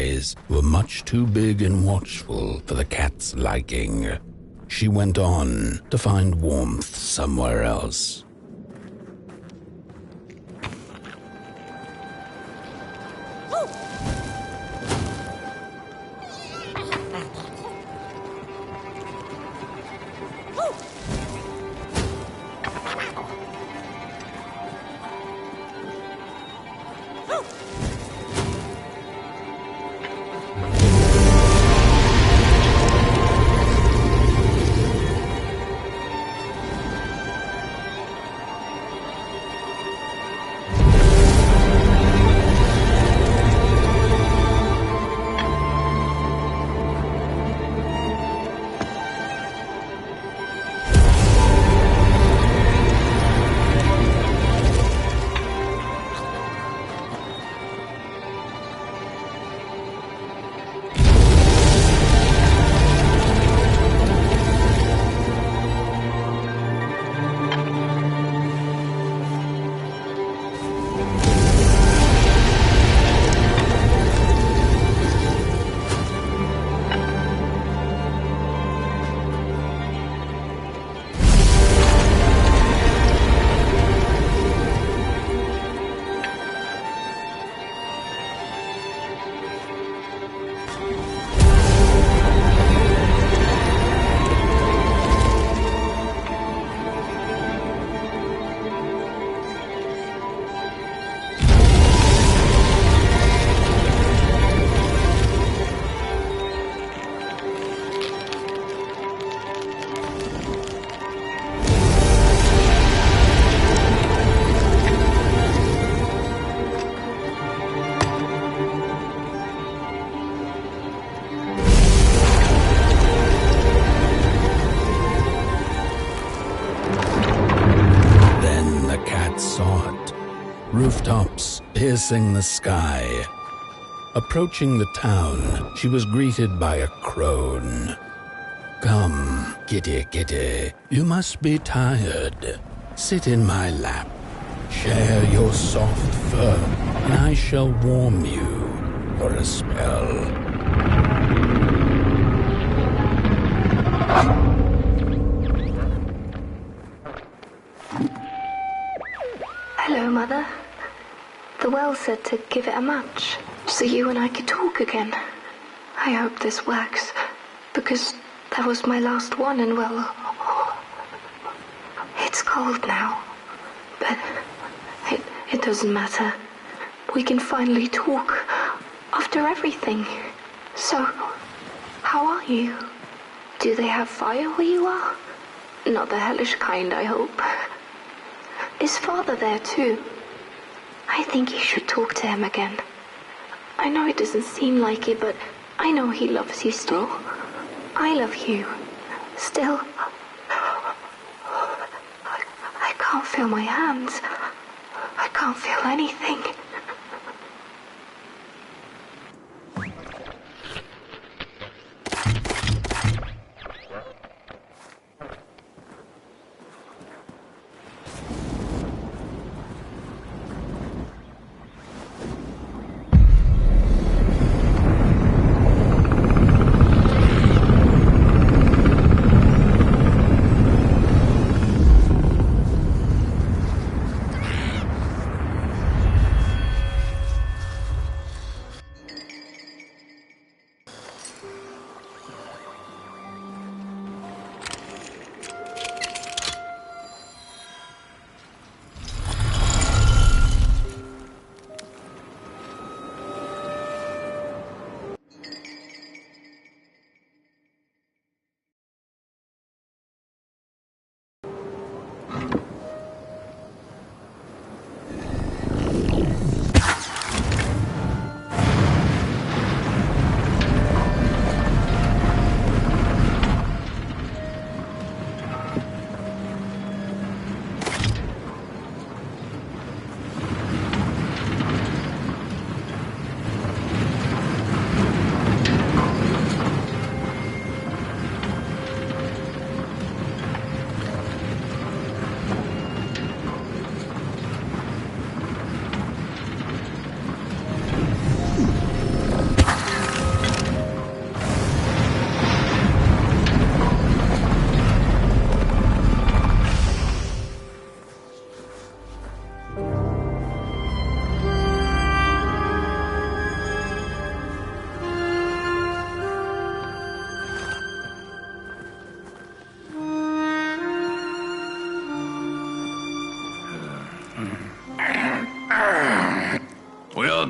eyes were much too big and watchful for the cat's liking. She went on to find warmth somewhere else. Rooftops piercing the sky. Approaching the town, she was greeted by a crone. "Come, kitty, kitty, you must be tired. Sit in my lap. Share your soft fur, and I shall warm you for a spell." Hello, Mother. The well said to give it a match, so you and I could talk again. I hope this works, because that was my last one, and well, it's cold now. But it doesn't matter. We can finally talk after everything. So, how are you? Do they have fire where you are? Not the hellish kind, I hope. Is Father there too? I think you should talk to him again. I know it doesn't seem like it, but I know he loves you still. I love you. Still. I can't feel my hands. I can't feel anything.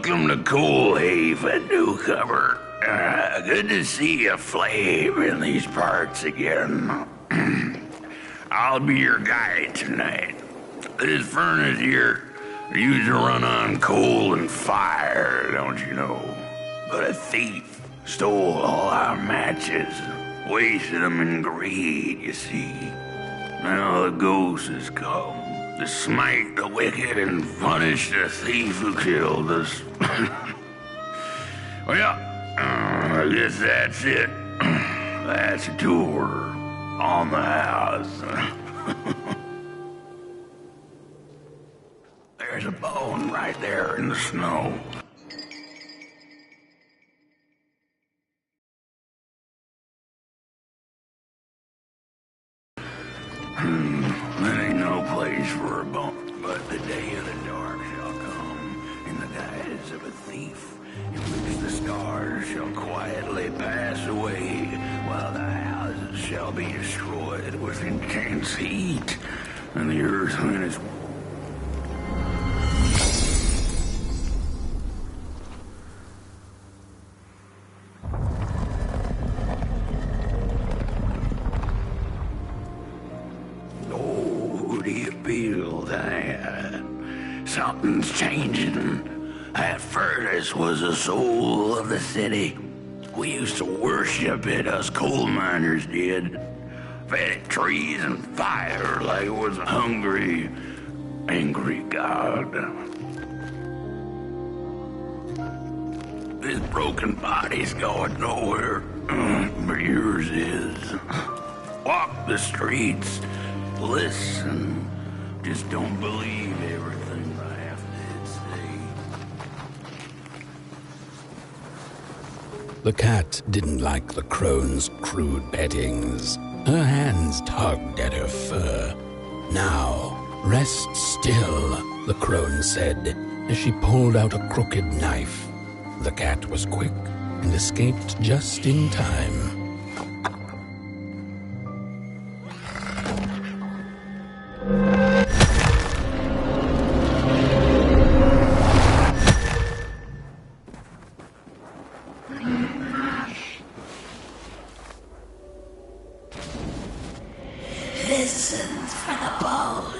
Welcome to Coalhaven, newcomer. Good to see a flame in these parts again. I'll be your guide tonight. This furnace here used to run on coal and fire, don't you know? But a thief stole all our matches, wasted them in greed, you see. Now the ghost has come to smite the wicked and punish the thief who killed us. Well, I guess that's it. That's a tour on the house. There's a bone right there in the snow. That ain't no place for a bone, but the day of the dark shall come in the guise of a thief, in which the stars shall quietly pass away, while the houses shall be destroyed with intense heat, and the earth in its something's changing. That furnace was the soul of the city. We used to worship it, us coal miners did. Fed it trees and fire like it was a hungry, angry god. This broken body's going nowhere, but yours is. Walk the streets, listen, just don't believe everything I have to say. The cat didn't like the crone's crude pettings. Her hands tugged at her fur. Now, rest still, the crone said, as she pulled out a crooked knife. The cat was quick and escaped just in time. Listen for the bone.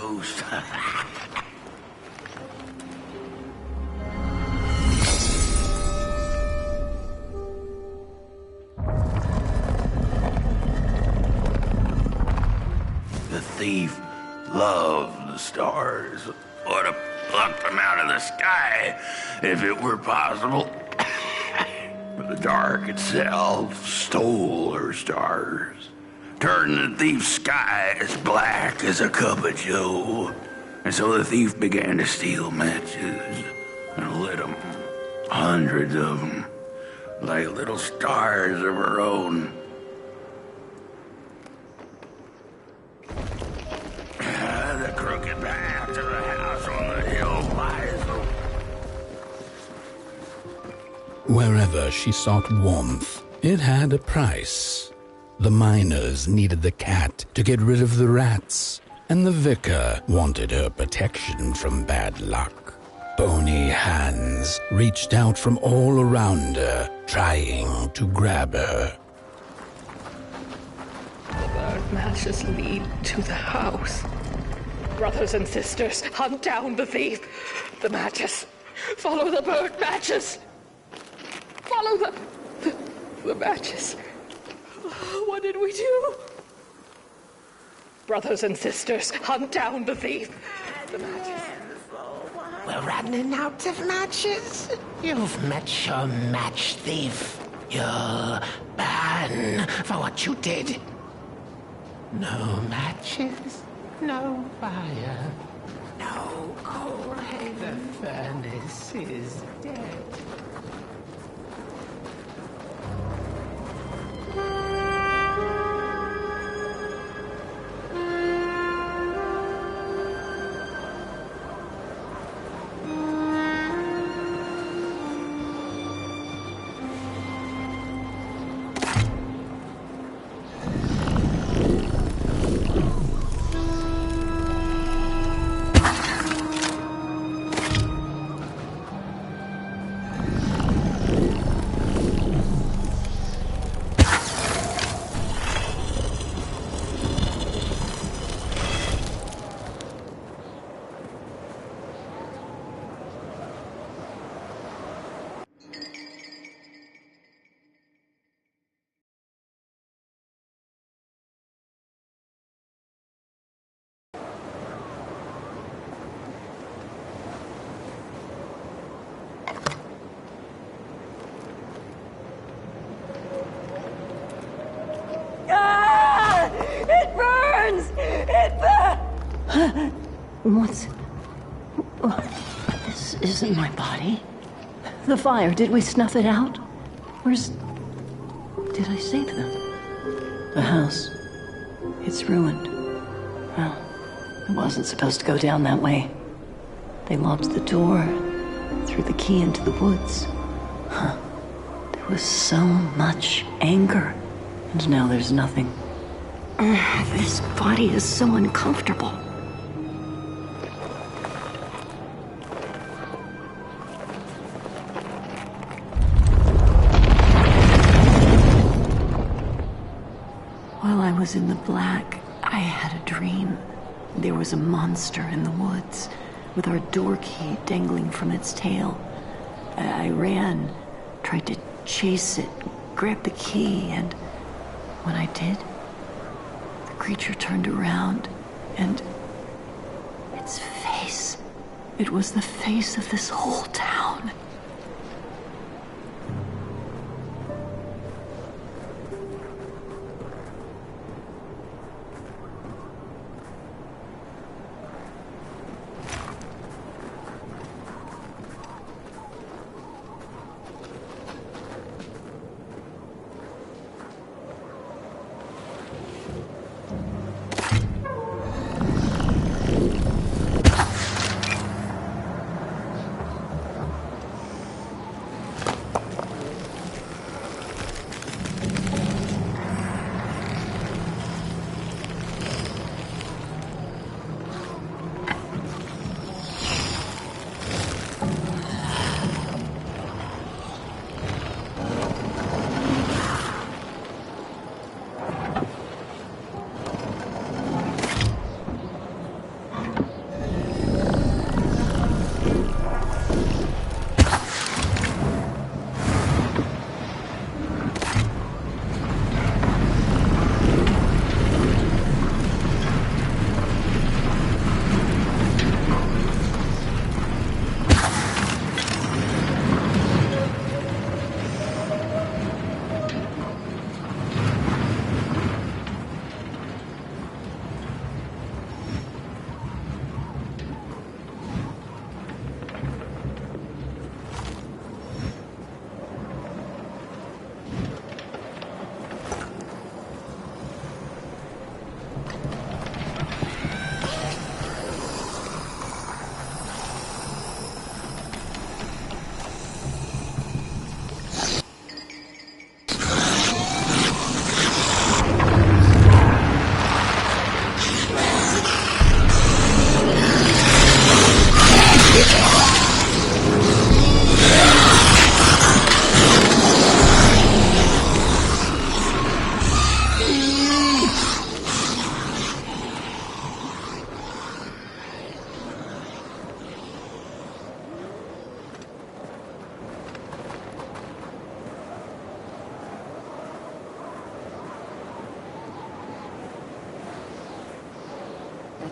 ghost. The thief loved the stars. Would have plucked them out of the sky if it were possible. But the dark itself stole her stars, turned the thief's sky as black as a cup of joe. And so the thief began to steal matches and lit them, hundreds of them, like little stars of her own. The crooked path to the house on the hill lies. Wherever she sought warmth, it had a price. The miners needed the cat to get rid of the rats, and the vicar wanted her protection from bad luck. Bony hands reached out from all around her, trying to grab her. The burnt matches lead to the house. Brothers and sisters, hunt down the thief. The matches. Follow the burnt matches. Follow the matches. What did we do? Brothers and sisters, hunt down the thief. The matches. We're running out of matches. You've met your match thief. You'll burn for what you did. No matches, no fire, no coal. The furnace is dead. It burns! It burns! What's... This isn't my body. The fire, did we snuff it out? Where's... Did I save them? The house. It's ruined. Well, it wasn't supposed to go down that way. They locked the door, threw the key into the woods. Huh. There was so much anger, and now there's nothing. This body is so uncomfortable. While I was in the black, I had a dream. There was a monster in the woods, with our door key dangling from its tail. I ran, tried to chase it, grab the key, and when I did, the creature turned around, and its face, it was the face of this whole town.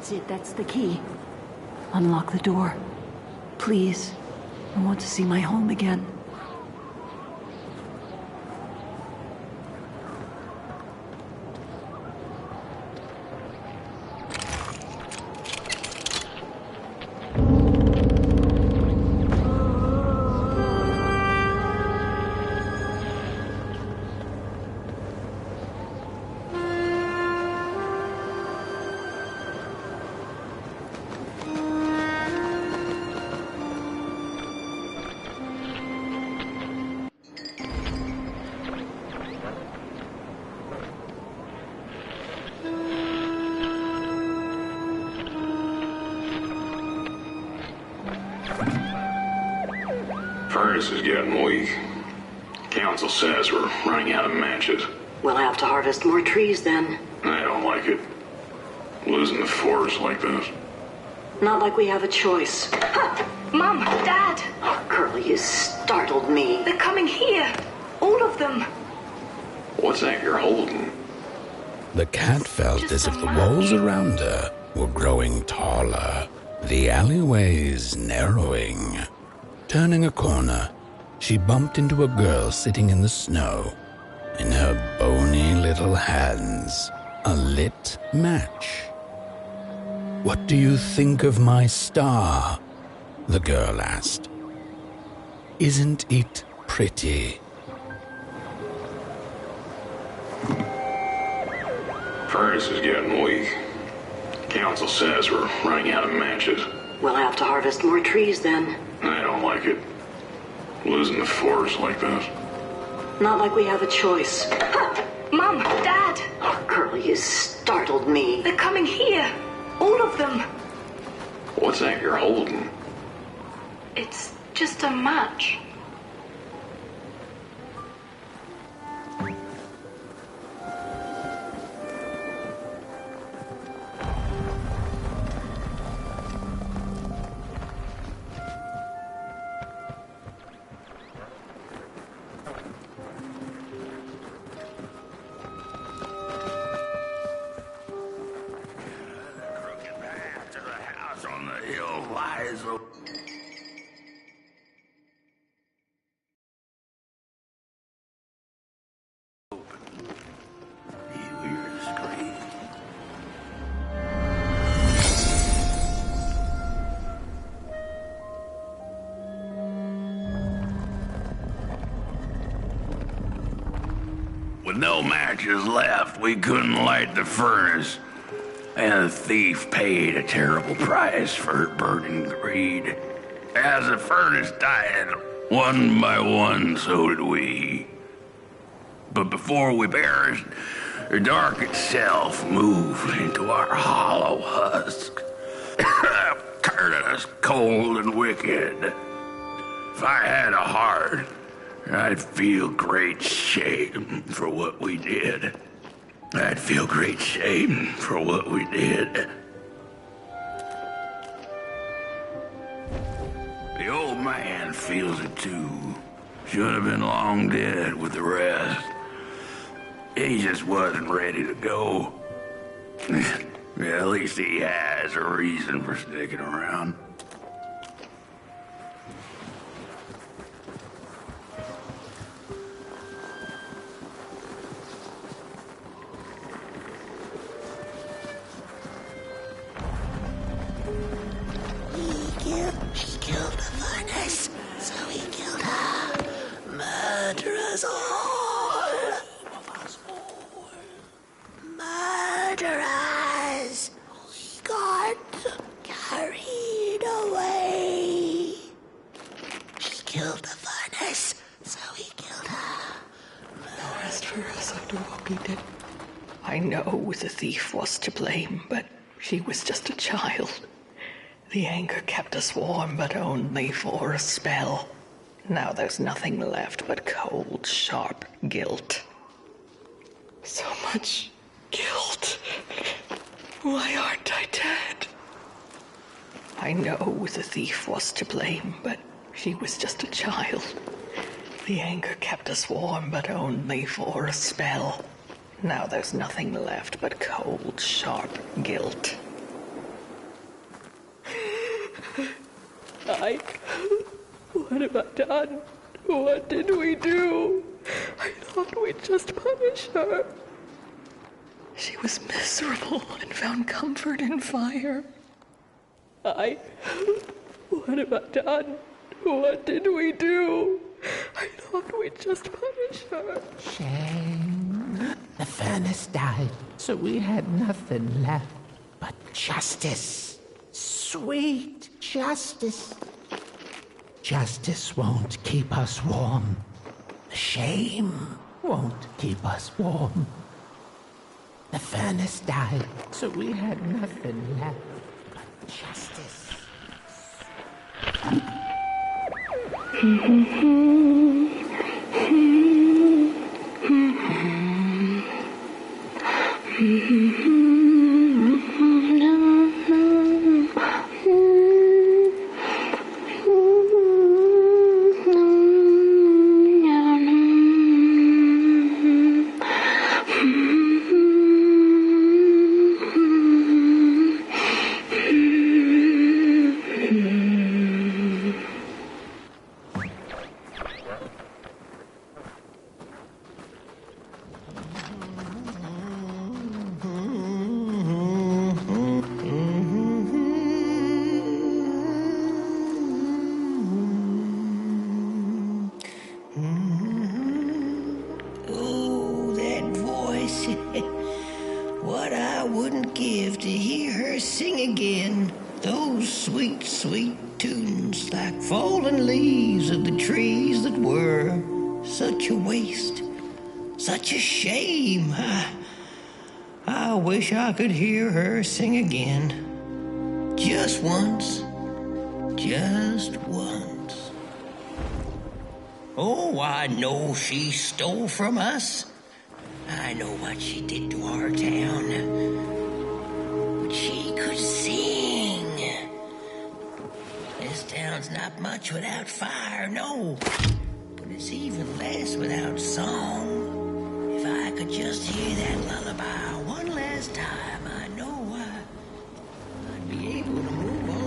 That's it, that's the key. Unlock the door. Please. I want to see my home again. Furnace is getting weak. Council says we're running out of matches. We'll have to harvest more trees then. I don't like it. Losing the forest like this. Not like we have a choice. Mom, Dad! Oh, Curly, you startled me. They're coming here. All of them. What's that you're holding? The cat felt as if the walls around her were growing taller, the alleyways narrowing. Turning a corner, she bumped into a girl sitting in the snow. In her bony little hands, a lit match. "What do you think of my star?" the girl asked. "Isn't it pretty?" Furnace is getting weak. Council says we're running out of matches. We'll have to harvest more trees then. I don't like it. Losing the forest like this. Not like we have a choice. Mom, Dad! Oh, Curly, you startled me. They're coming here. All of them. What's that you're holding? It's just a match. With no matches left, we couldn't light the furnace. And the thief paid a terrible price for her burning greed. As the furnace died, one by one, so did we. But before we perished, the dark itself moved into our hollow husk, turning us cold and wicked. If I had a heart, I'd feel great shame for what we did. I'd feel great shame for what we did. The old man feels it too. Should have been long dead with the rest. He just wasn't ready to go. At least he has a reason for sticking around. She killed the furnace, so he killed her. Murder us all. Murder us. She got carried away. She killed the furnace, so he killed her. As for us, I do what we did. I know the thief was to blame, but she was just a child. The anger kept us warm, but only for a spell. Now there's nothing left but cold, sharp guilt. So much guilt. Why aren't I dead? I know the thief was to blame, but she was just a child. The anger kept us warm, but only for a spell. Now there's nothing left but cold, sharp guilt. What have I done? What did we do? I thought we'd just punish her. She was miserable and found comfort in fire. What have I done? What did we do? I thought we'd just punish her. Shame. The furnace died, so we had nothing left but justice. Sweet justice. Justice won't keep us warm. The shame won't keep us warm. The furnace died, so we had nothing left but justice. What I wouldn't give to hear her sing again. Those sweet, sweet tunes, like fallen leaves of the trees that were. Such a waste, such a shame. I wish I could hear her sing again. Just once, just once. Oh, I know she stole from us. I know what she did to our town. But she could sing. This town's not much without fire, no. But it's even less without song. If I could just hear that lullaby one last time, I know I'd be able to move on.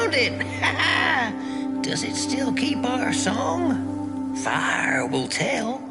found it! Does it still keep our song? Fire will tell.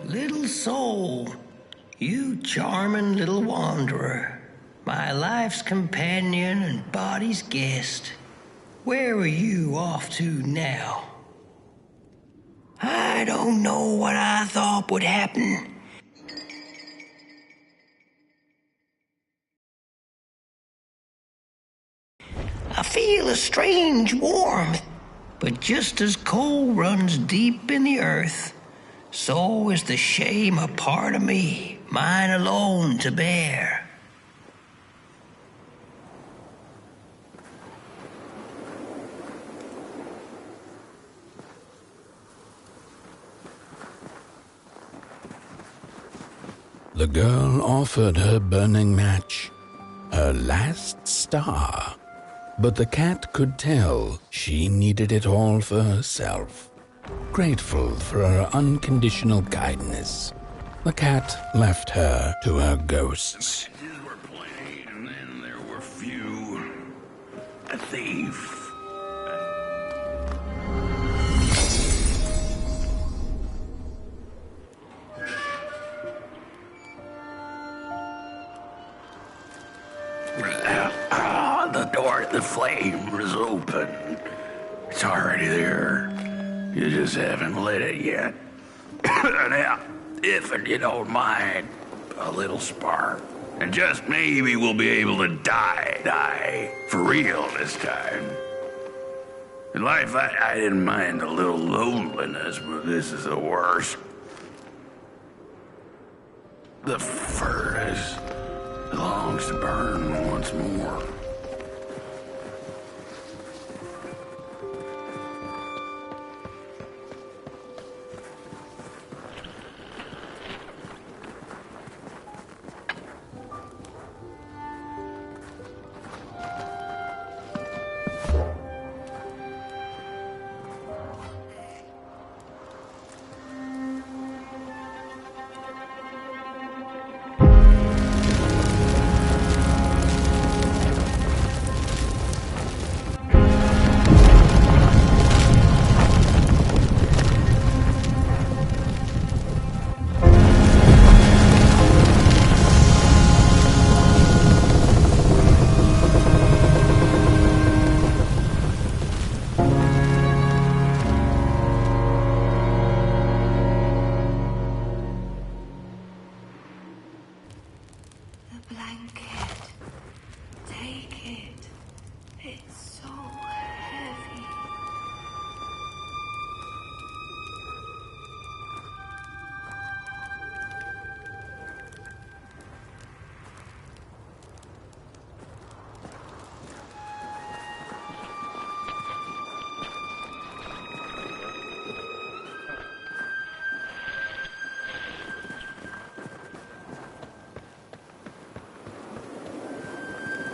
Little soul, you charming little wanderer, my life's companion and body's guest. Where are you off to now? I don't know what I thought would happen. I feel a strange warmth, but just as coal runs deep in the earth, so is the shame a part of me, mine alone to bear. The girl offered her burning match, her last star, but the cat could tell she needed it all for herself. Grateful for her unconditional kindness, the cat left her to her ghosts. Matches were plenty, and then there were few. A thief. The door at the flame was open. It's already there. You just haven't lit it yet. Now, if you don't mind, a little spark. And just maybe we'll be able to die for real this time. In life, I didn't mind a little loneliness, but this is the worst. The furnace longs to burn once more.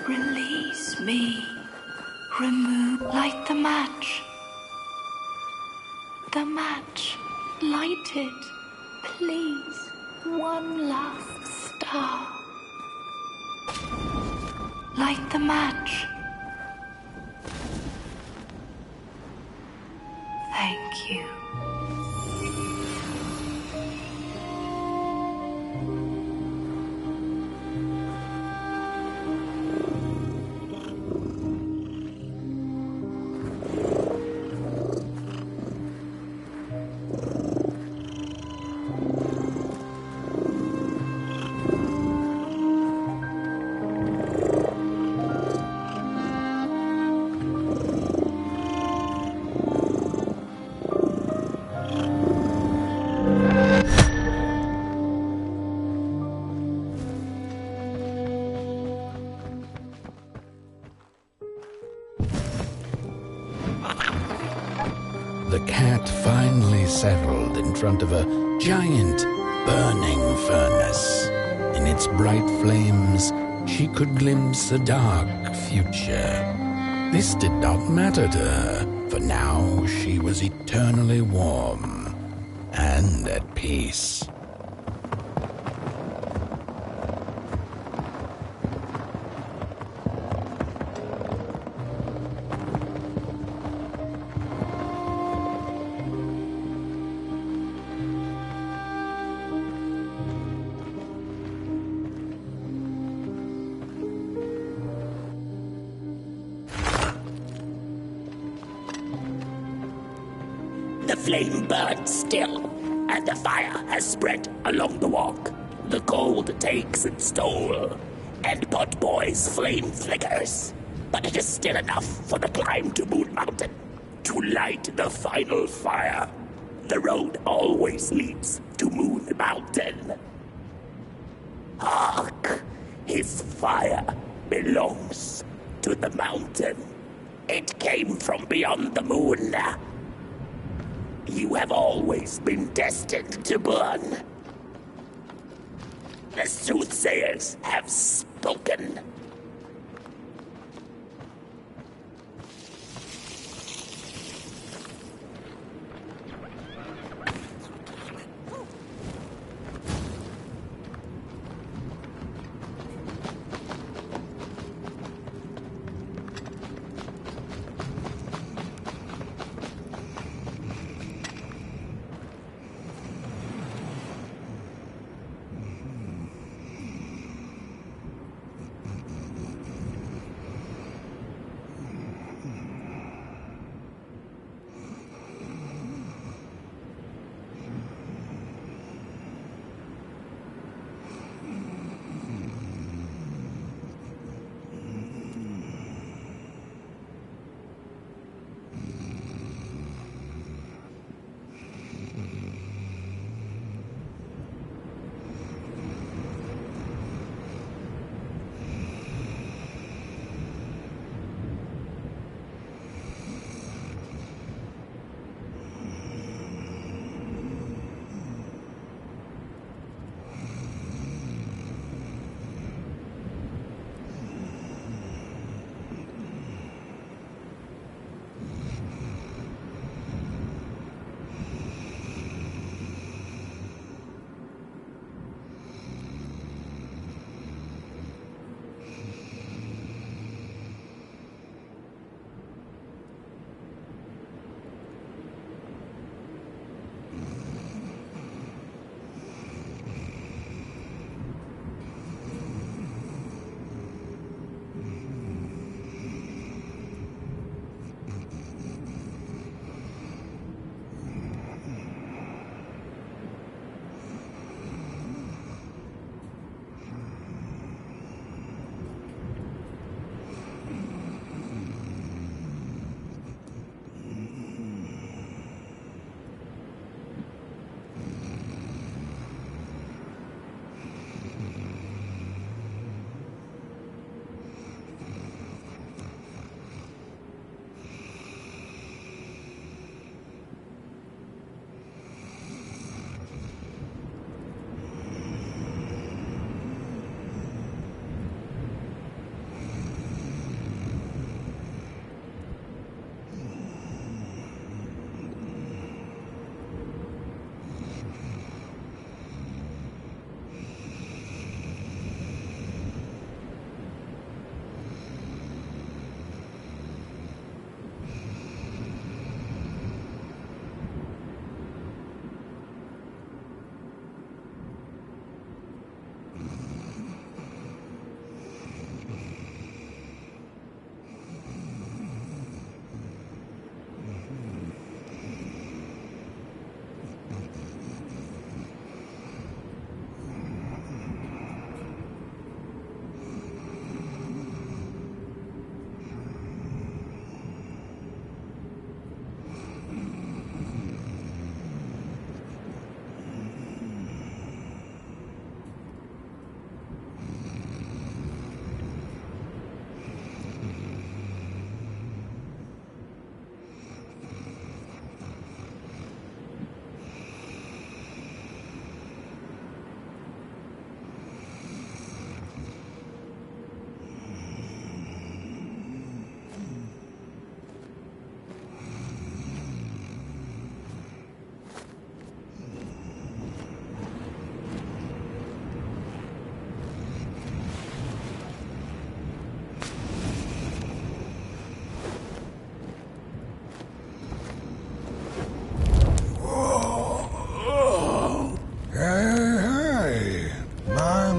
Release me. Light the match. The match. Light it. Please. One last star. Light the match. Thank you. the cat finally settled in front of a giant burning furnace. In its bright flames, she could glimpse a dark future. This did not matter to her, for now she was eternally warm and at peace. The flame burns still, and the fire has spread along the walk. The cold takes its toll, and Potboy's flame flickers. But it is still enough for the climb to Moon Mountain, to light the final fire. The road always leads to Moon Mountain. Hark! His fire belongs to the mountain. It came from beyond the moon. You have always been destined to burn. The soothsayers have spoken.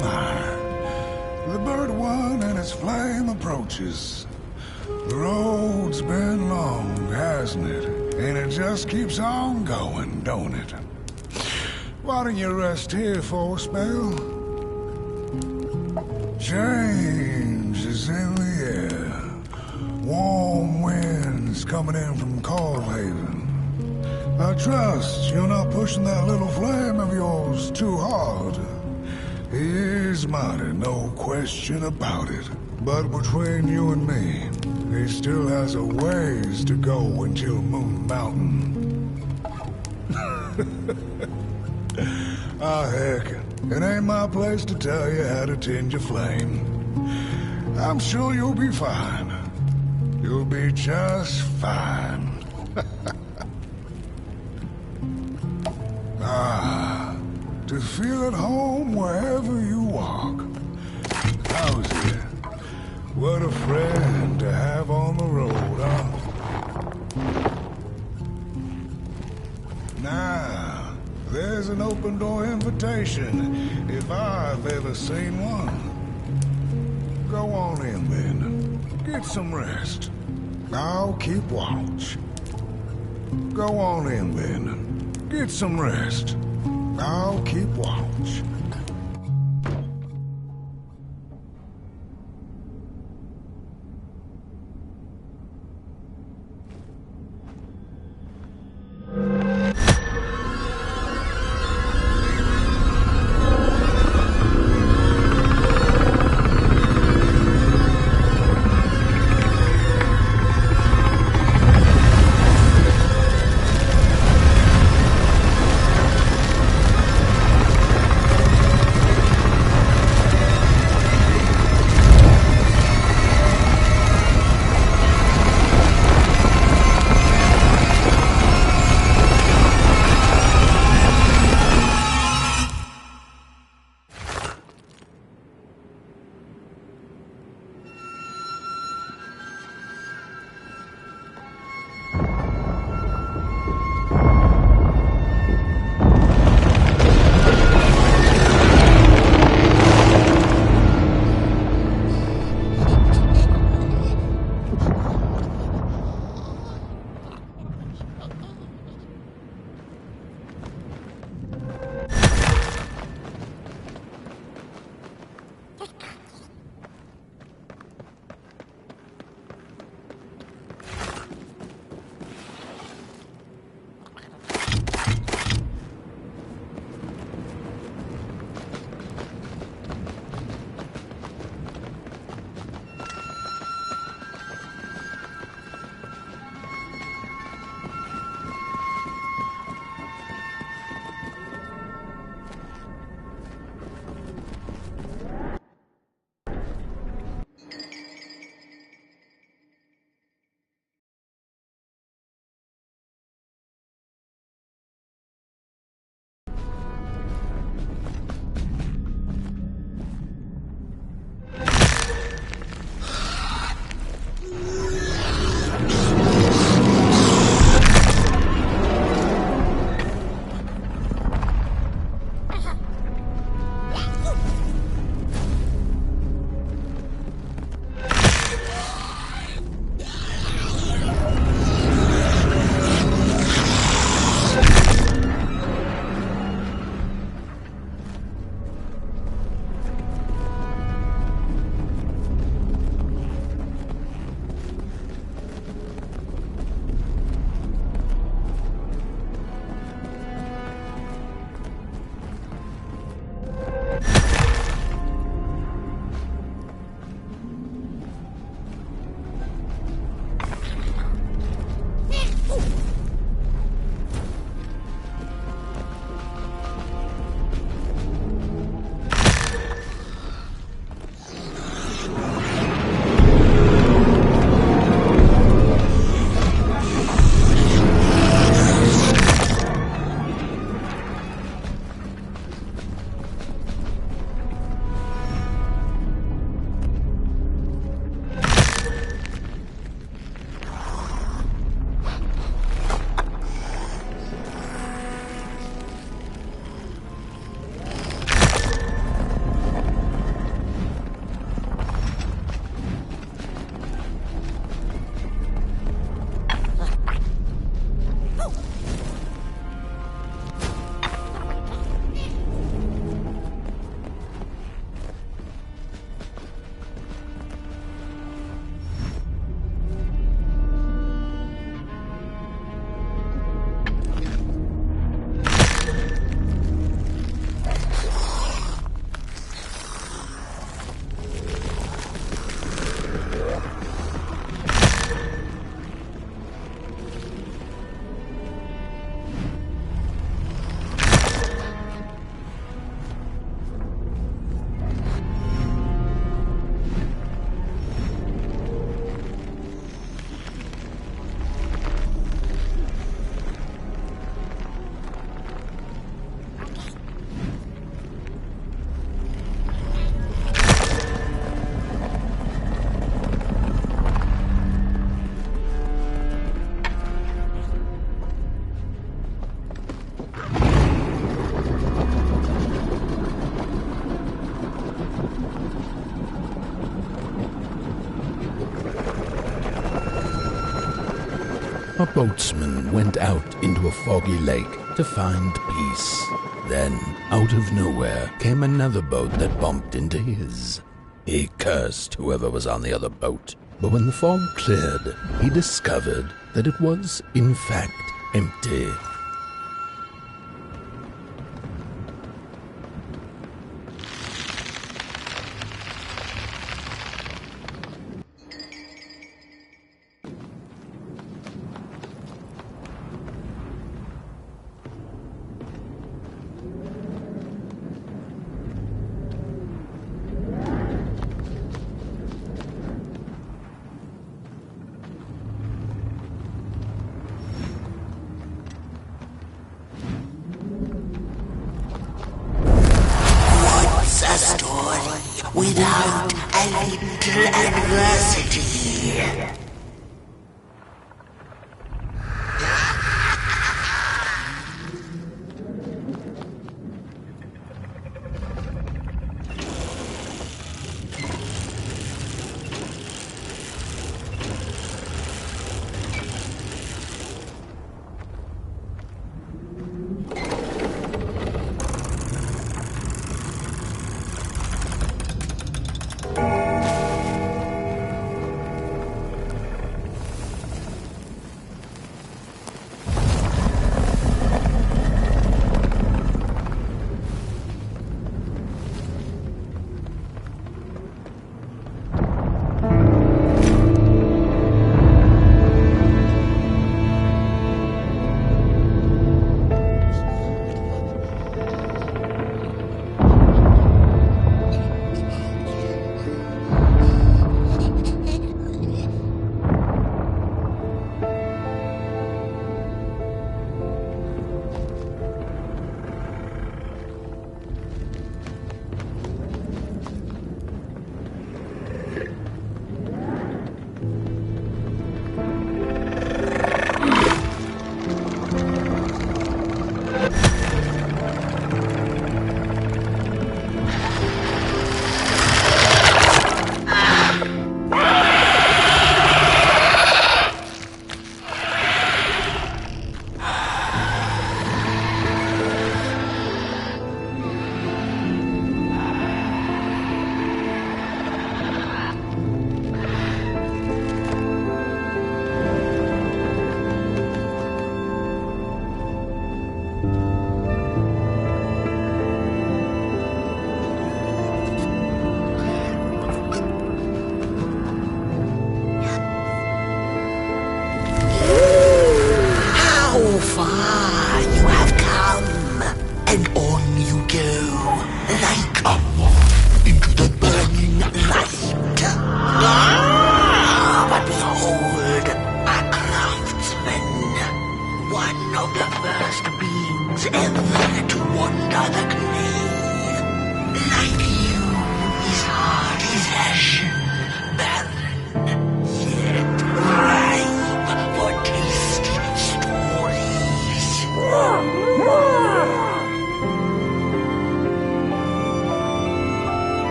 my. The bird won and its flame approaches. The road's been long, hasn't it? And it just keeps on going, don't it? Why don't you rest here for a spell? Change is in the air. Warm winds coming in from Coldhaven. I trust you're not pushing that little flame of yours too hard. He is mighty, no question about it. But between you and me, he still has a ways to go until Moon Mountain. Ah, heck, it ain't my place to tell you how to tend your flame. I'm sure you'll be fine. You'll be just fine. Ah, to feel at home wherever you walk. How's it? What a friend to have on the road, huh? Now, there's an open door invitation, if I've ever seen one. Go on in, then. Get some rest. I'll keep watch. Go on in, then. Get some rest. I'll keep watch. a boatsman went out into a foggy lake to find peace. Then, out of nowhere, came another boat that bumped into his. He cursed whoever was on the other boat, but when the fog cleared, he discovered that it was, in fact, empty. Without a little adversity.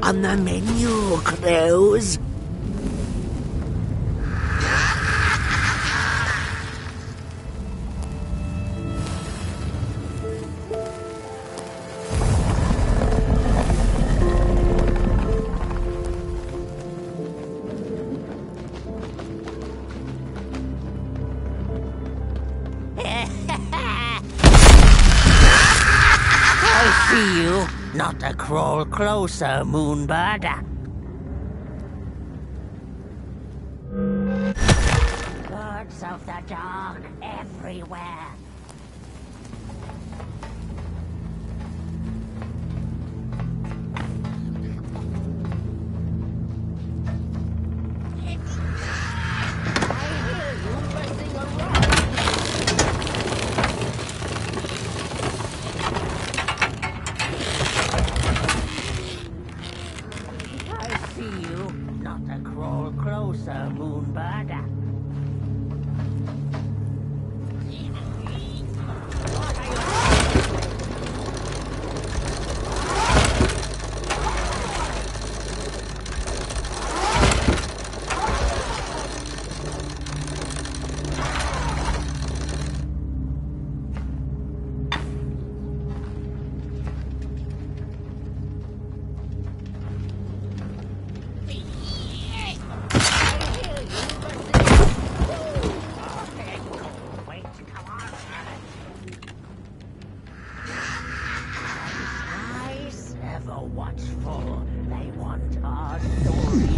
on the menu, Close. I see you. Not to crawl closer, Moonbird. Birds of the dark everywhere. Closer, Moonbird. Watchful, they want our story.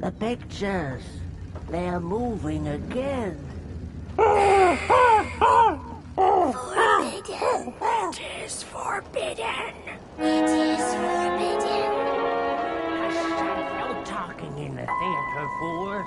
The pictures, they're moving again. Forbidden. It is forbidden. It is forbidden. No talking in the theater, fools.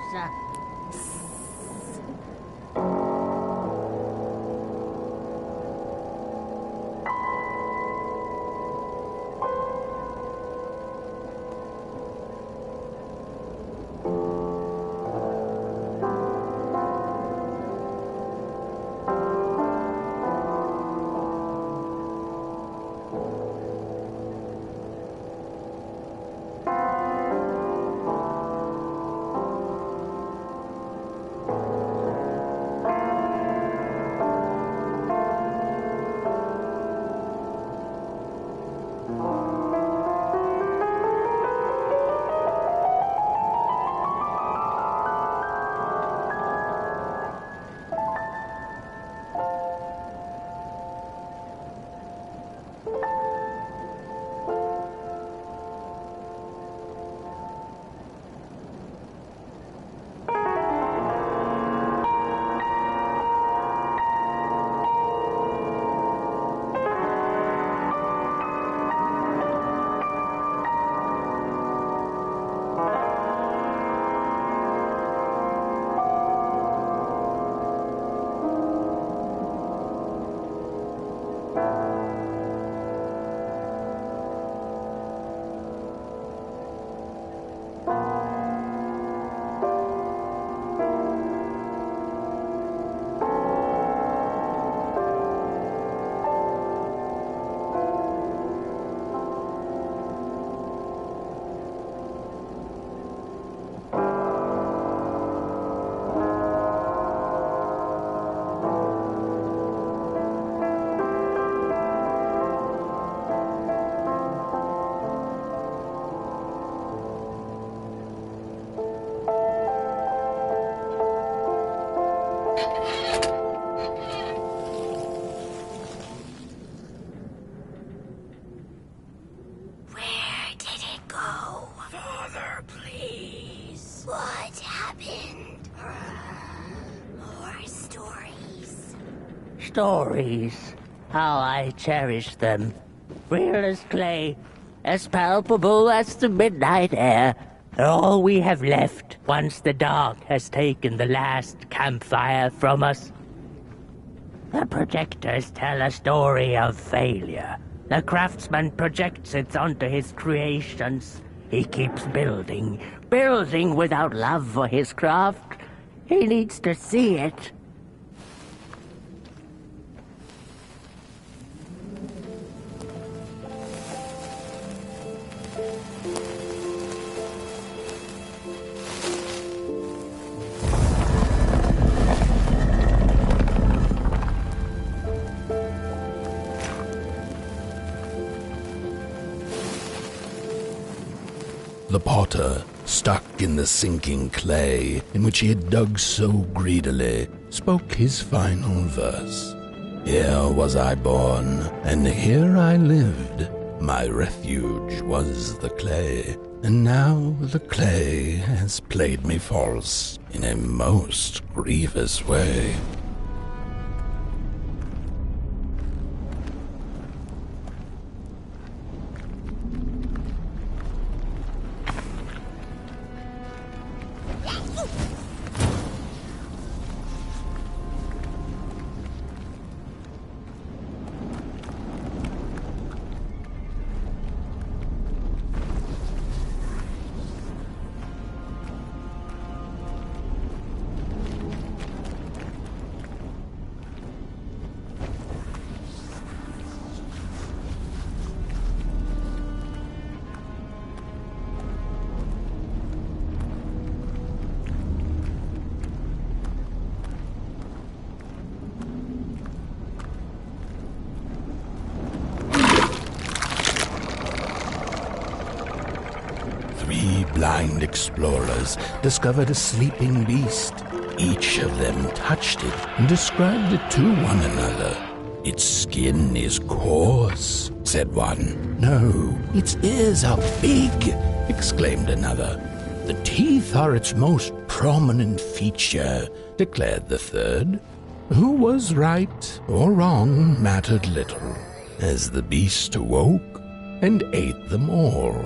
Stories. How I cherish them. Real as clay, as palpable as the midnight air. All we have left once the dark has taken the last campfire from us. The projectors tell a story of failure. The craftsman projects it onto his creations. He keeps building without love for his craft. He needs to see it. The potter, stuck in the sinking clay in which he had dug so greedily, spoke his final verse. Here was I born, and here I lived. My refuge was the clay, and now the clay has played me false in a most grievous way. Blind explorers discovered a sleeping beast. Each of them touched it and described it to one another. Its skin is coarse, said one. No, its ears are big, exclaimed another. The teeth are its most prominent feature, declared the third. Who was right or wrong mattered little, as the beast awoke and ate them all.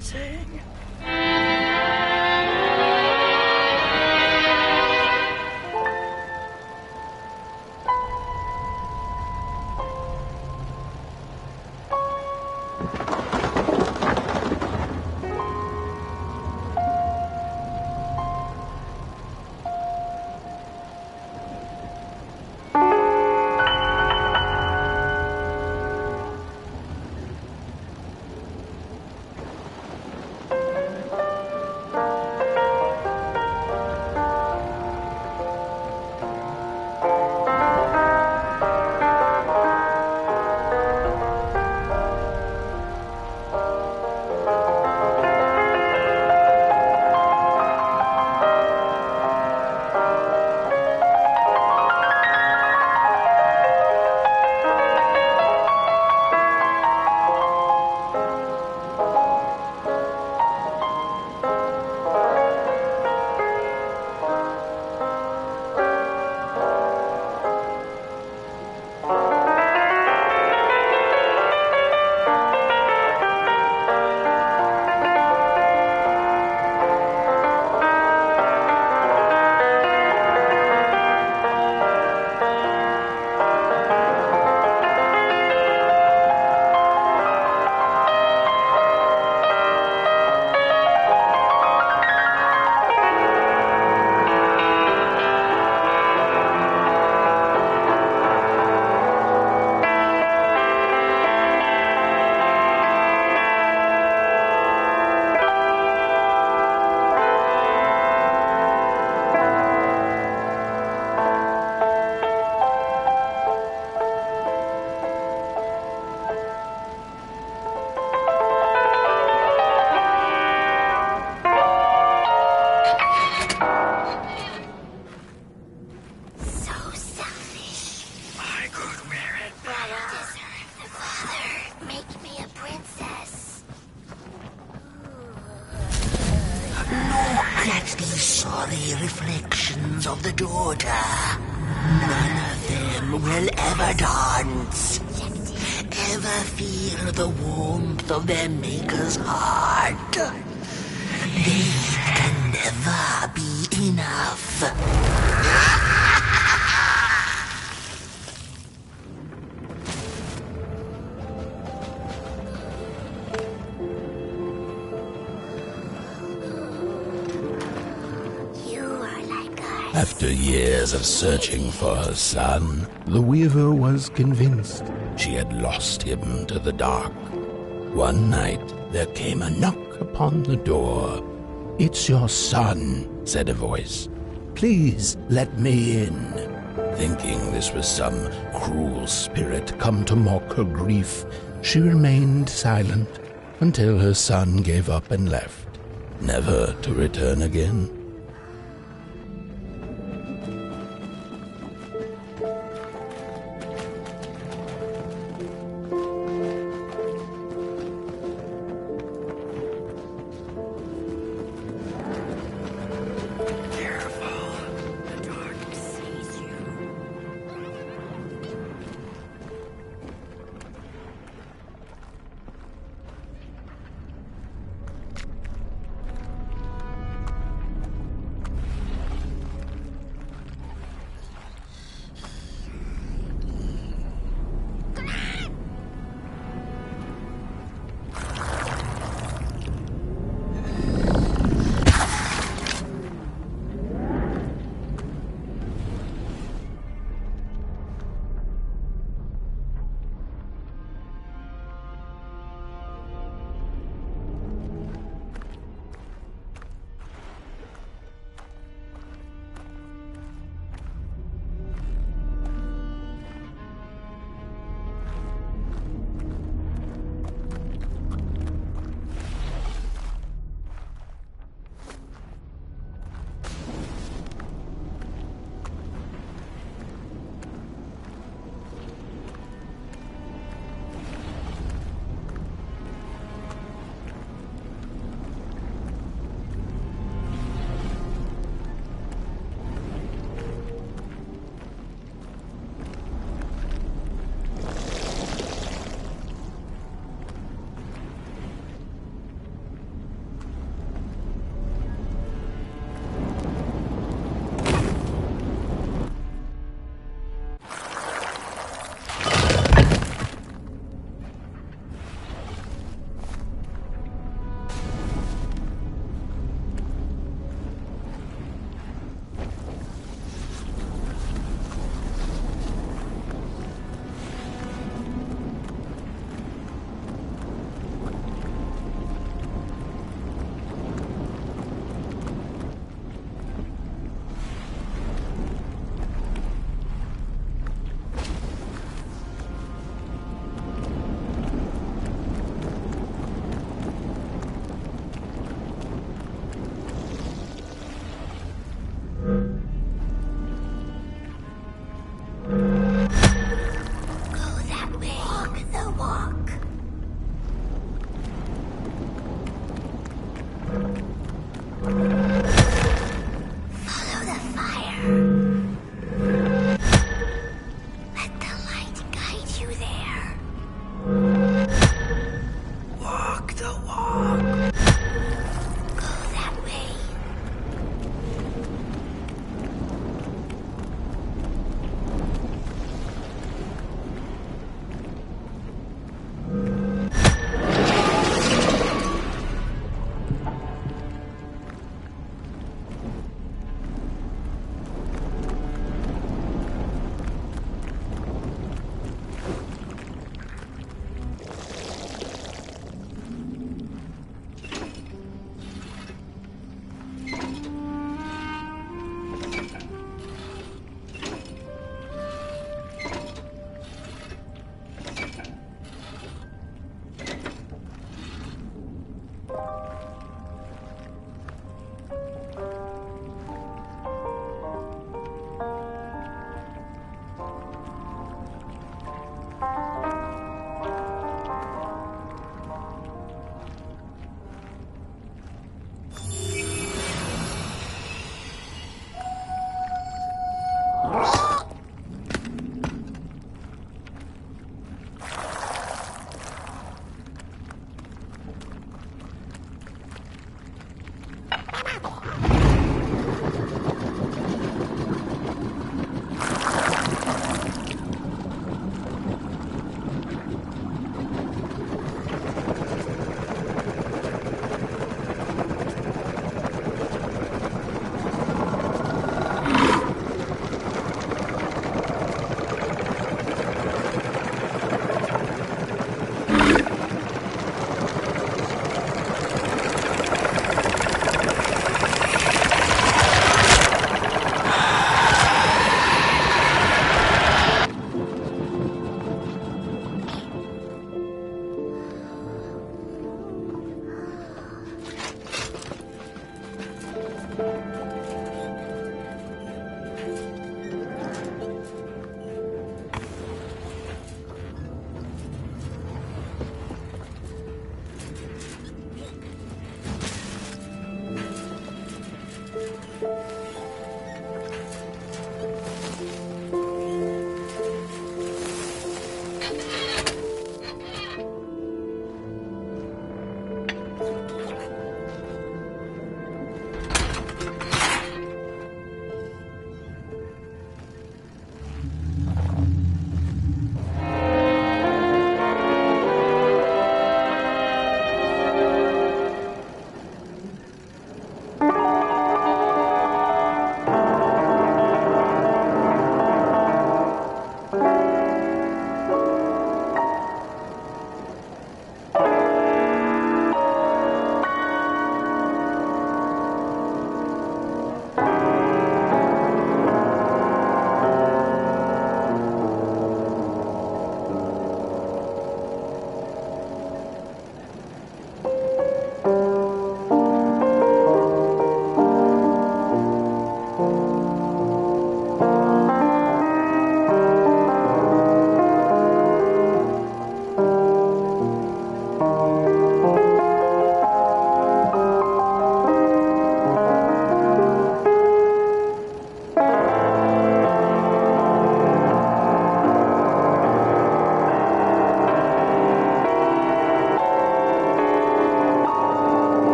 starting. Reflections of the daughter. None of them will ever dance. Ever feel the warmth of their maker's heart. They can never be enough. After years of searching for her son, the Weaver was convinced she had lost him to the dark. One night, there came a knock upon the door. "It's your son," said a voice. "Please let me in." Thinking this was some cruel spirit come to mock her grief, she remained silent until her son gave up and left, never to return again. Follow the fire. Let the light guide you there. Walk the walk. Go that way.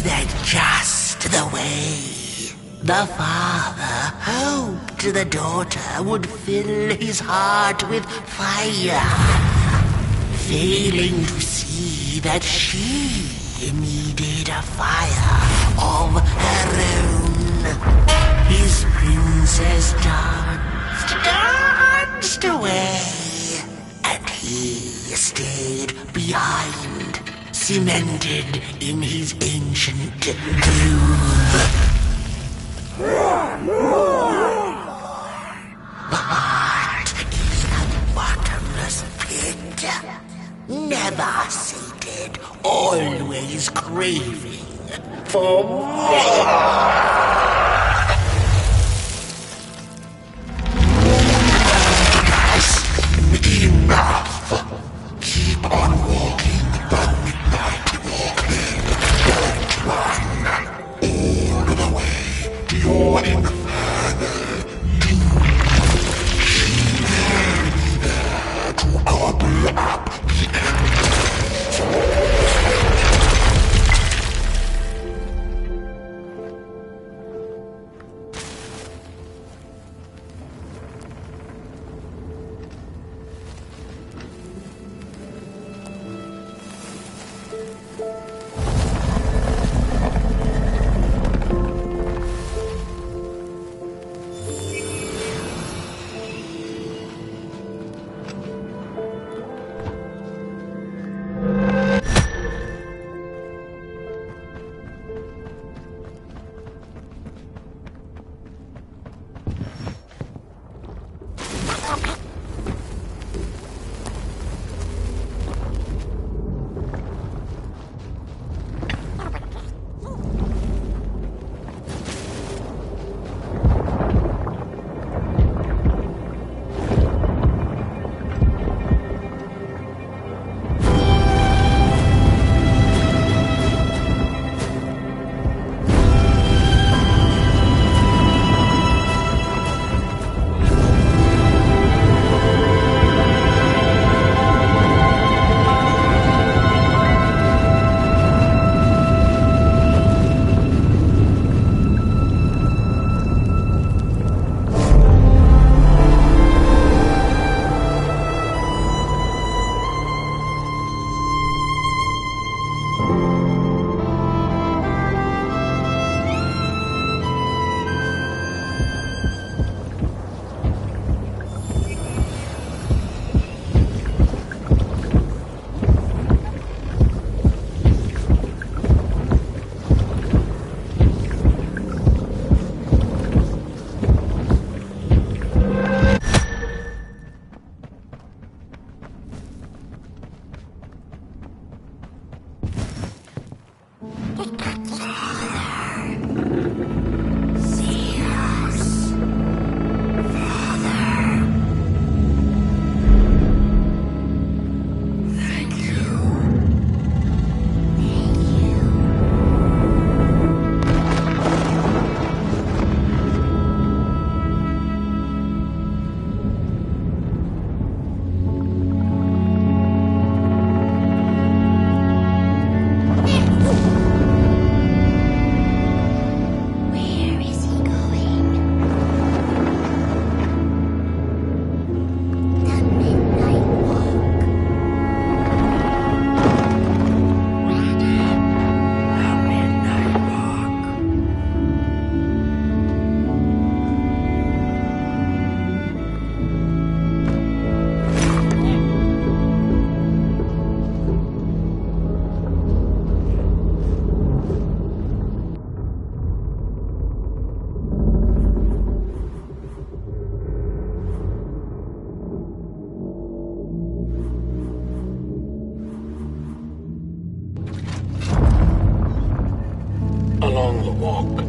that just the way? The father hoped the daughter would fill his heart with fire, failing to see that she needed a fire of her own. His forces danced away, and he stayed behind, cemented in his ancient groove. The heart is a bottomless pit, never sated, always craving for more. Enough! Keep on walking the midnight walking. Don't run all the way to your infernal doom. She will be there to gobble up the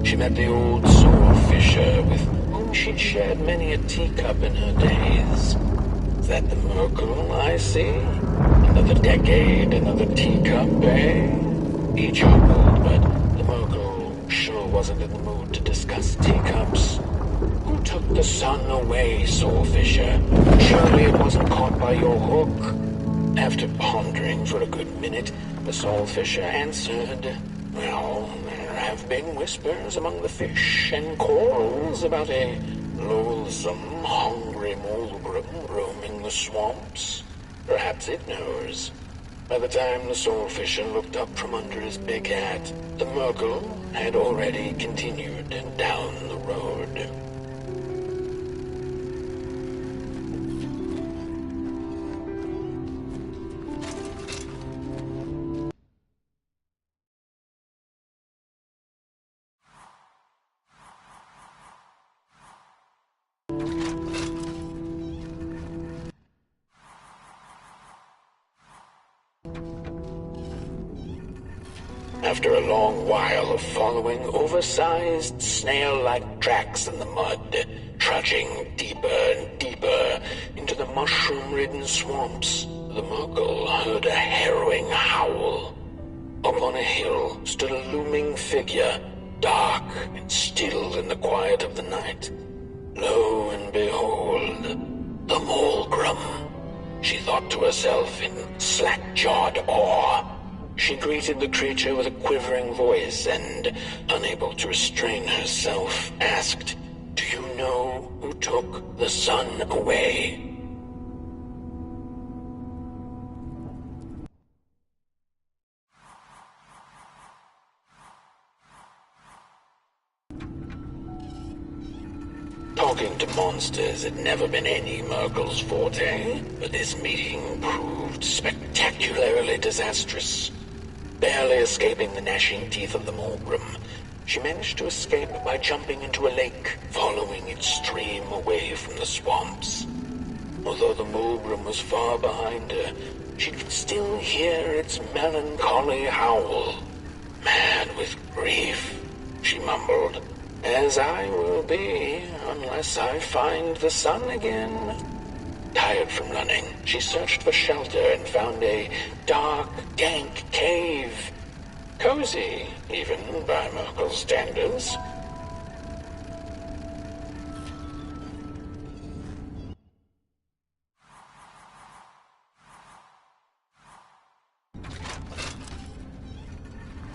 She met the old sword fisher with whom she'd shared many a teacup in her days. Is that the Merkel I see? Another decade, another teacup, eh? He chuckled, but the Merkel sure wasn't in the mood to discuss teacups. Who took the sun away, Swordfisher? Surely it wasn't caught by your hook. After pondering for a good minute, the Swordfisher answered, well, there have been whispers among the fish and corals about a loathsome, hungry Mulgrim roaming the swamps. Perhaps it knows. By the time the Swordfisher looked up from under his big hat, the Merkel had already continued down the road. After a long while of following oversized snail-like tracks in the mud, trudging deeper and deeper into the mushroom-ridden swamps, the Murkle heard a harrowing howl. Up on a hill stood a looming figure, dark and still in the quiet of the night. Lo and behold, the Mulgrim, she thought to herself in slack-jawed awe. She greeted the creature with a quivering voice and, unable to restrain herself, asked, "Do you know who took the sun away?" Talking to monsters had never been any Murkle's forte, but this meeting proved spectacularly disastrous. Barely escaping the gnashing teeth of the Mulgrim, she managed to escape by jumping into a lake, following its stream away from the swamps. Although the Mulgrim was far behind her, she could still hear its melancholy howl. "Mad with grief," she mumbled, "as I will be unless I find the sun again." Tired from running, she searched for shelter and found a dark, dank cave. Cozy, even by Murkle standards.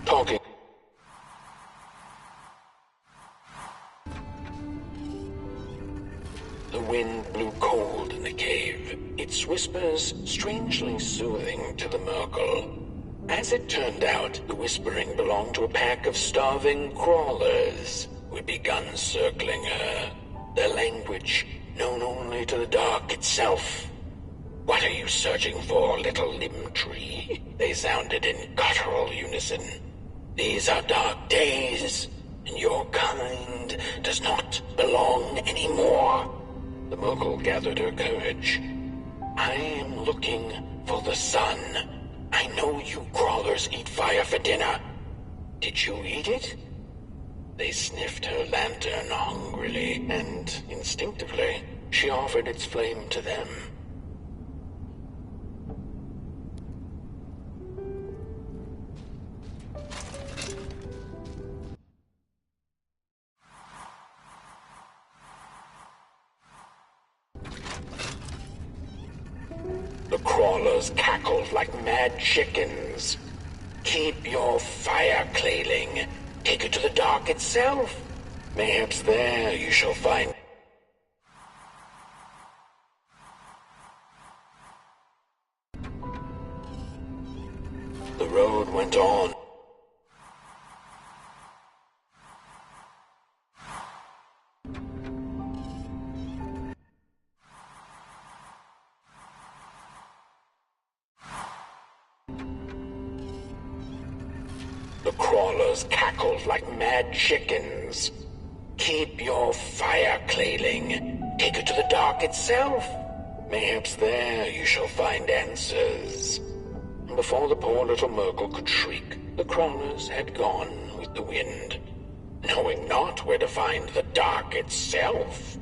Talking. The wind blew cold in the cave, its whispers strangely soothing to the Murkle. As it turned out, the whispering belonged to a pack of starving crawlers who had begun circling her, their language known only to the dark itself. "What are you searching for, little limb tree?" they sounded in guttural unison. "These are dark days, and your kind does not belong anymore." The Murkle gathered her courage. "I am looking for the sun. I know you crawlers eat fire for dinner. Did you eat it?" They sniffed her lantern hungrily, and instinctively, she offered its flame to them. The crawlers cackled like mad chickens. "Keep your fire clailing. Take it to the dark itself. Mayhaps there you shall find..." The road went on. The crawlers cackled like mad chickens. "Keep your fire clailing. Take it to the dark itself. Mayhaps there you shall find answers." And before the poor little Murkle could shriek, the crawlers had gone with the wind. Knowing not where to find the dark itself,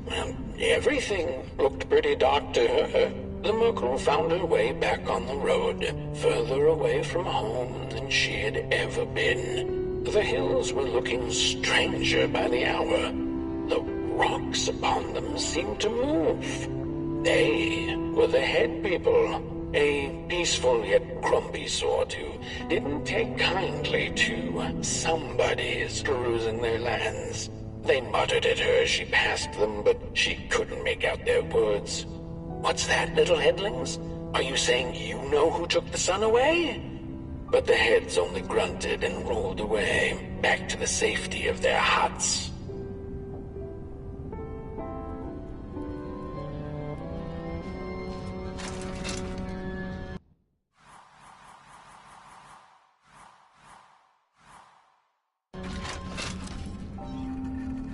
everything looked pretty dark to her. The Murkle found her way back on the road, further away from home than she had ever been. The hills were looking stranger by the hour. The rocks upon them seemed to move. They were the head people, a peaceful yet grumpy sort who didn't take kindly to somebody's perusing their lands. They muttered at her as she passed them, but she couldn't make out their words. "What's that, little headlings? Are you saying you know who took the sun away?" But the heads only grunted and rolled away, back to the safety of their huts.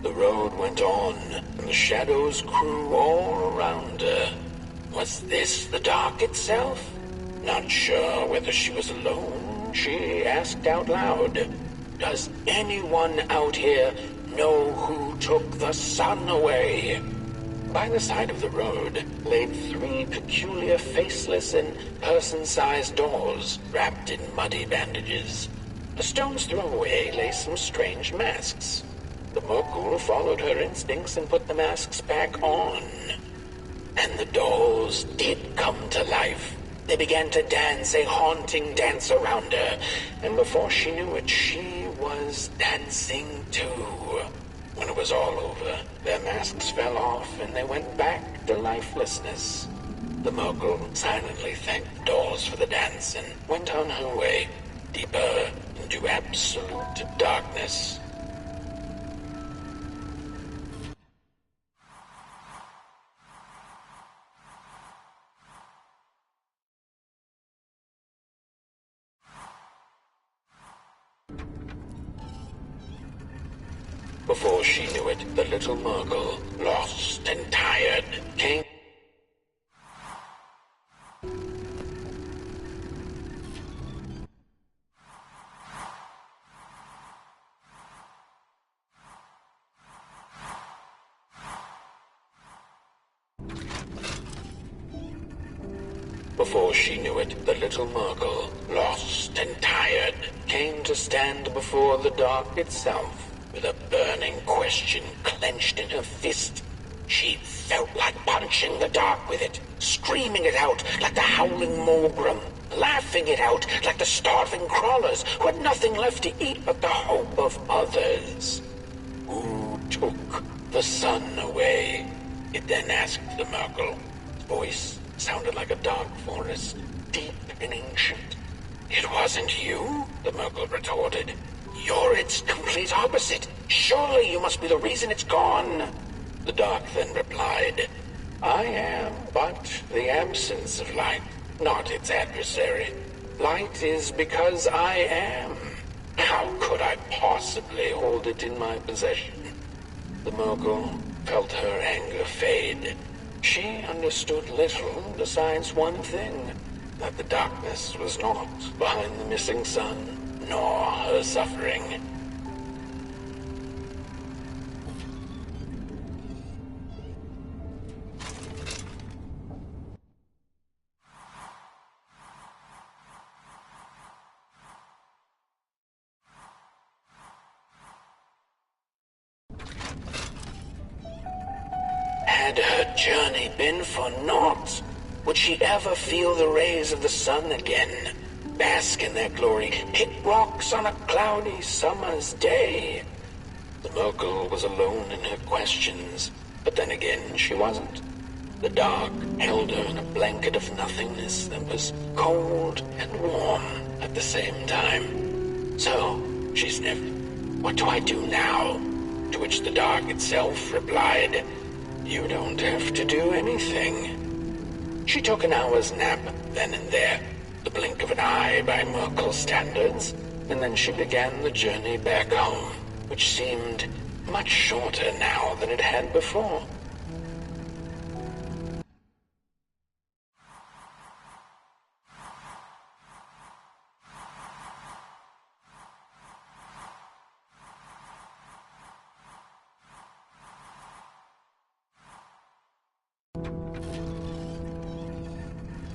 The road went on, and the shadows grew all around her. Was this the dark itself? Not sure whether she was alone she asked out loud, "Does anyone out here know who took the sun away?" By the side of the road laid 3 peculiar faceless and person-sized dolls wrapped in muddy bandages. A stone's throw away lay some strange masks. The Merkul followed her instincts and put the masks back on. And the dolls did come to life. They began to dance a haunting dance around her, and before she knew it, she was dancing too. When it was all over, their masks fell off and they went back to lifelessness. The Merkul silently thanked the dolls for the dance and went on her way, deeper into absolute darkness. Before she knew it, the little Merkul, lost and tired, came. Before she knew it, the little Merkul, lost and tired, came to stand before the dark itself. With a burning question clenched in her fist, she felt like punching the dark with it, screaming it out like the howling Morgrim, laughing it out like the starving crawlers who had nothing left to eat but the hope of others. Who took the sun away? It then asked the Merkul. Its voice sounded like a dark forest, deep and ancient. "It wasn't you," the Merkul retorted. "You're its complete opposite. Surely you must be the reason it's gone." The dark then replied, "I am but the absence of light, not its adversary. Light is because I am. How could I possibly hold it in my possession?" The Merkul felt her anger fade. She understood little besides one thing, that the darkness was not behind the missing sun, nor her suffering. Had her journey been for naught? Would she ever feel the rays of the sun again? Bask in their glory, hit rocks on a cloudy summer's day? The Merkul was alone in her questions, but then again she wasn't. The dark held her in a blanket of nothingness that was cold and warm at the same time. So, she sniffed, "What do I do now?" To which the dark itself replied, "You don't have to do anything." She took an hour's nap then and there, the blink of an eye by Merkul standards, and then she began the journey back home, which seemed much shorter now than it had before.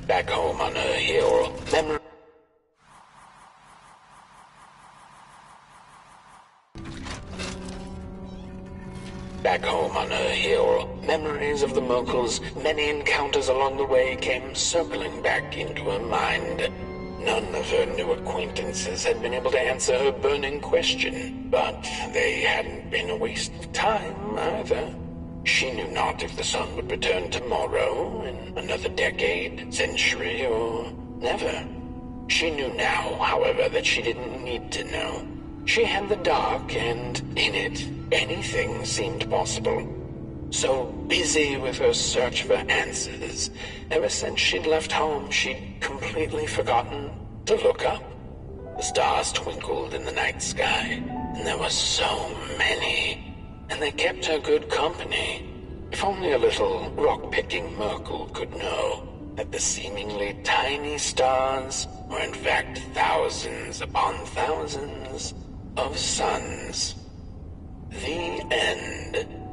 Back home on her hill, memories of the Merkul's many encounters along the way came circling back into her mind. None of her new acquaintances had been able to answer her burning question, but they hadn't been a waste of time either. She knew not if the sun would return tomorrow, in another decade, century, or never. She knew now, however, that she didn't need to know. She had the dark, and in it, anything seemed possible. So busy with her search for answers, ever since she'd left home, she'd completely forgotten to look up. The stars twinkled in the night sky, and there were so many. And they kept her good company. If only a little rock-picking Merkul could know. that the seemingly tiny stars are in fact thousands upon thousands of suns. The end.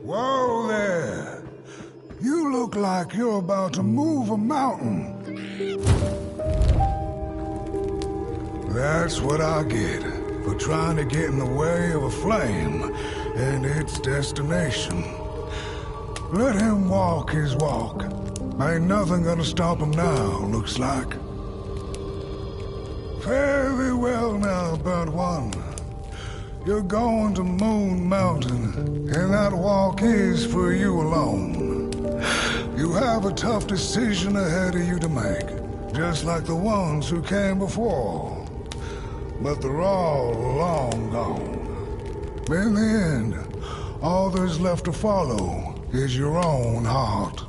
Whoa there! You look like you're about to move a mountain. That's what I get for trying to get in the way of a flame and its destination. Let him walk his walk. Ain't nothing gonna stop him now, looks like. Fare thee well now, Burnt One. You're going to Moon Mountain, and that walk is for you alone. You have a tough decision ahead of you to make, just like the ones who came before. But they're all long gone. In the end, all there's left to follow is your own heart.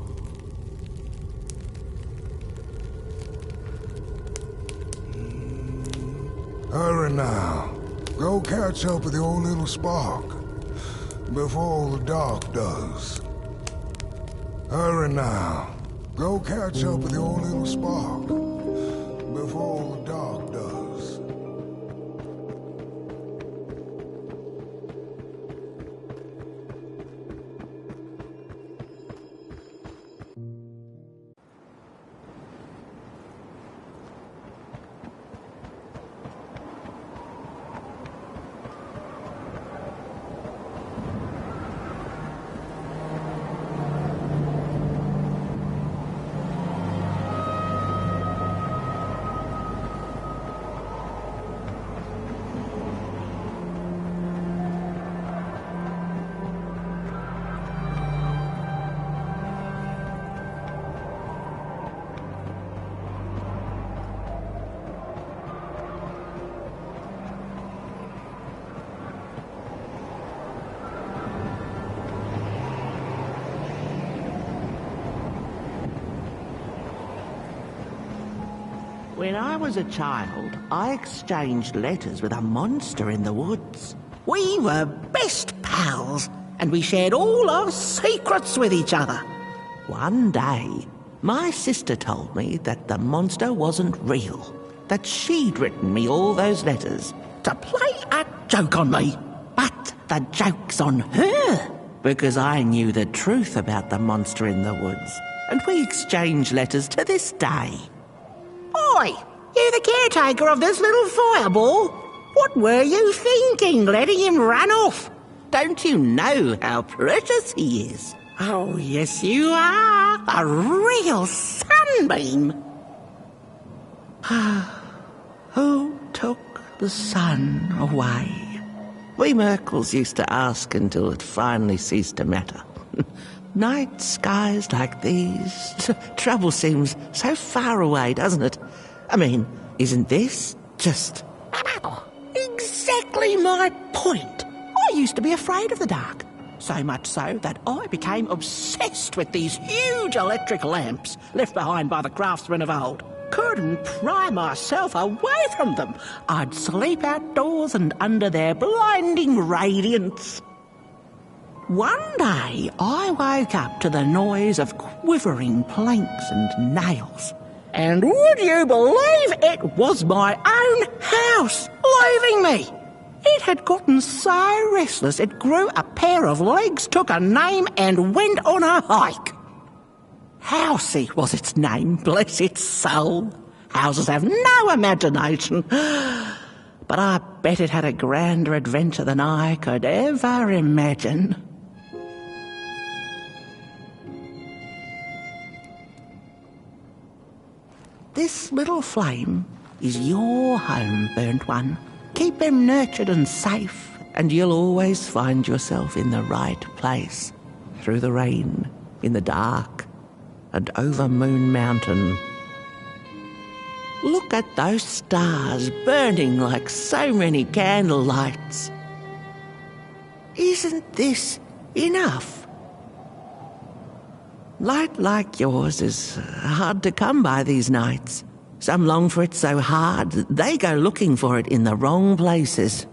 Hurry now. Go catch up with your little spark before the dark does. Hurry now. Go catch up with your little spark before the dark does. When I was a child, I exchanged letters with a monster in the woods. We were best pals, and we shared all our secrets with each other. One day, my sister told me that the monster wasn't real, that she'd written me all those letters to play a joke on me. But the joke's on her, because I knew the truth about the monster in the woods, and we exchange letters to this day. Oi, you the caretaker of this little fireball? What were you thinking, letting him run off? Don't you know how precious he is? Oh, yes you are, a real sunbeam. Who took the sun away? We Merkles used to ask until it finally ceased to matter. Night skies like these, trouble seems so far away, doesn't it? I mean, isn't this just exactly my point? I used to be afraid of the dark, so much so that I became obsessed with these huge electric lamps left behind by the craftsmen of old. Couldn't pry myself away from them. I'd sleep outdoors and under their blinding radiance. One day, I woke up to the noise of quivering planks and nails. And would you believe it was my own house leaving me? It had gotten so restless it grew a pair of legs, took a name and went on a hike. Housey was its name, bless its soul. Houses have no imagination. But I bet it had a grander adventure than I could ever imagine. This little flame is your home, Burnt One. Keep him nurtured and safe, and you'll always find yourself in the right place. Through the rain, in the dark, and over Moon Mountain. Look at those stars burning like so many candle lights. Isn't this enough? Light like yours is hard to come by these nights. Some long for it so hard, they go looking for it in the wrong places.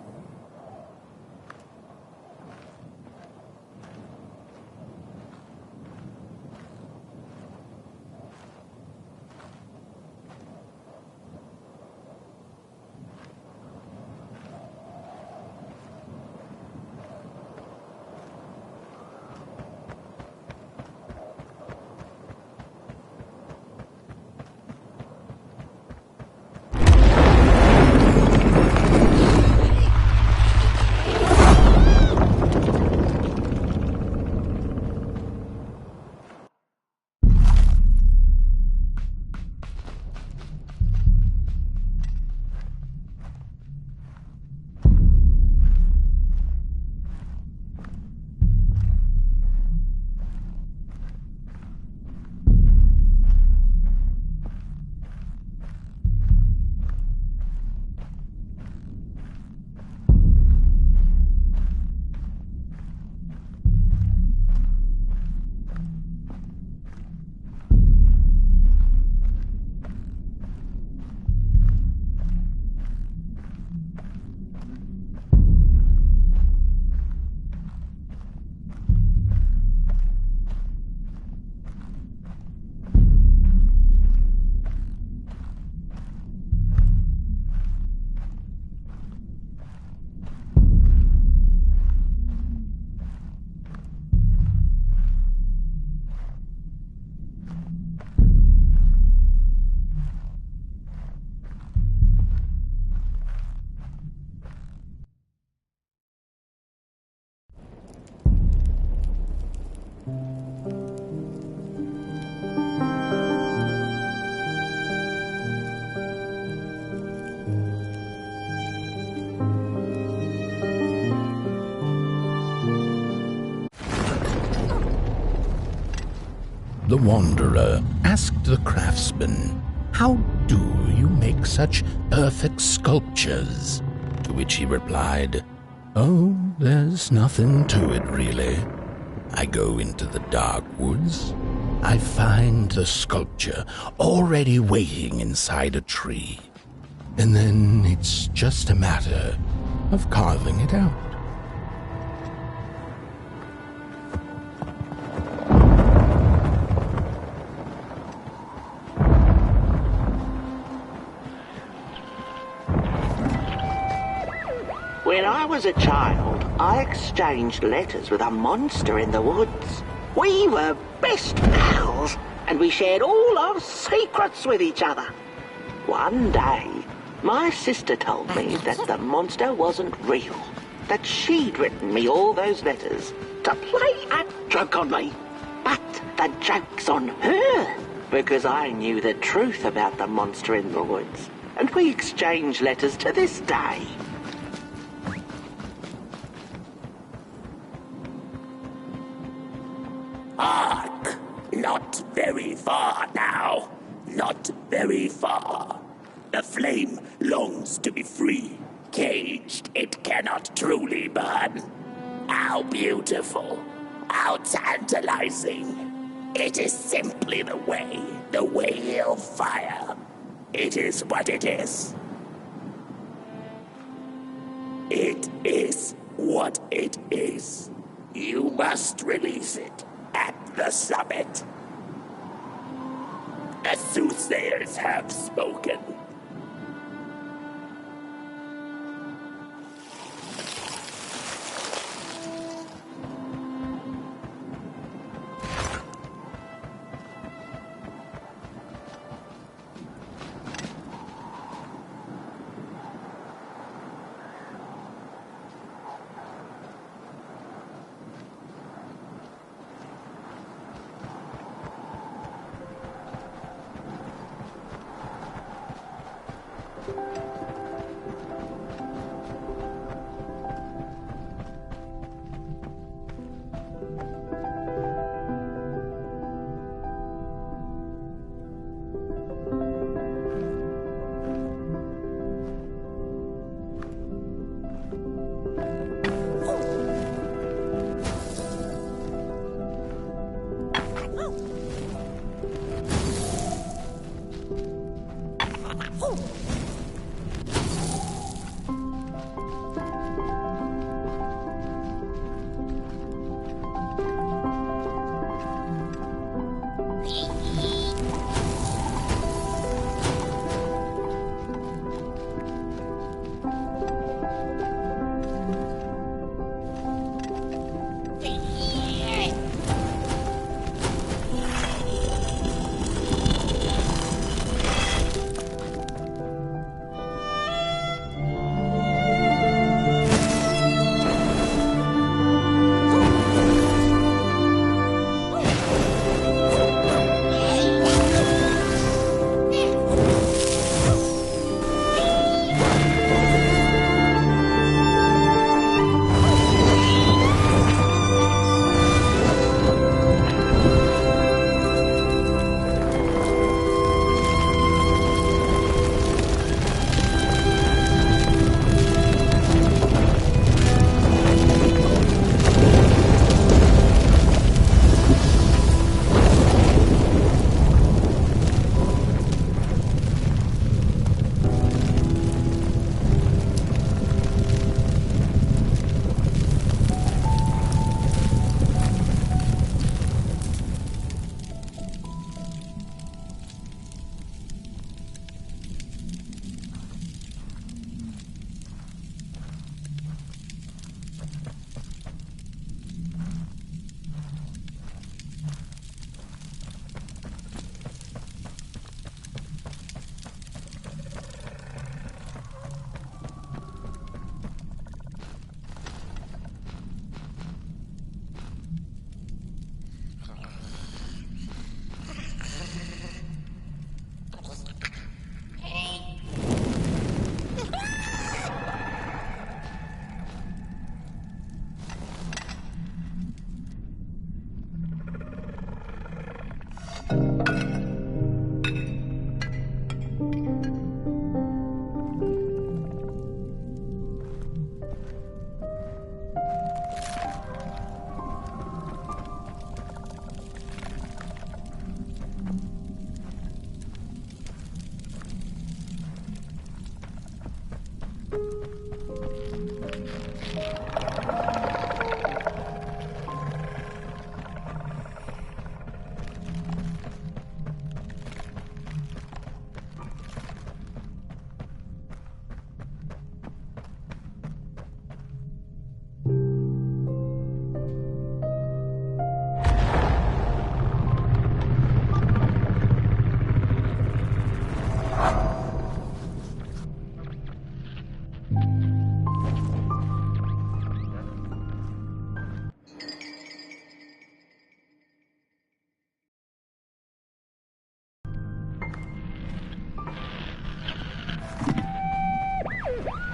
The Wanderer asked the craftsman, "How do you make such perfect sculptures?" To which he replied, "Oh, there's nothing to it really. I go into the dark woods, I find the sculpture already waiting inside a tree. And then it's just a matter of carving it out. When I was a child, I exchanged letters with a monster in the woods. We were best pals, and we shared all our secrets with each other. One day, my sister told me that the monster wasn't real, that she'd written me all those letters to play a joke on me. But the joke's on her, because I knew the truth about the monster in the woods, and we exchange letters to this day. Hark! Not very far now. Not very far. The flame longs to be free. Caged, it cannot truly burn. How beautiful. How tantalizing. It is simply the way of fire. It is what it is. It is what it is. You must release it at the summit. The soothsayers have spoken.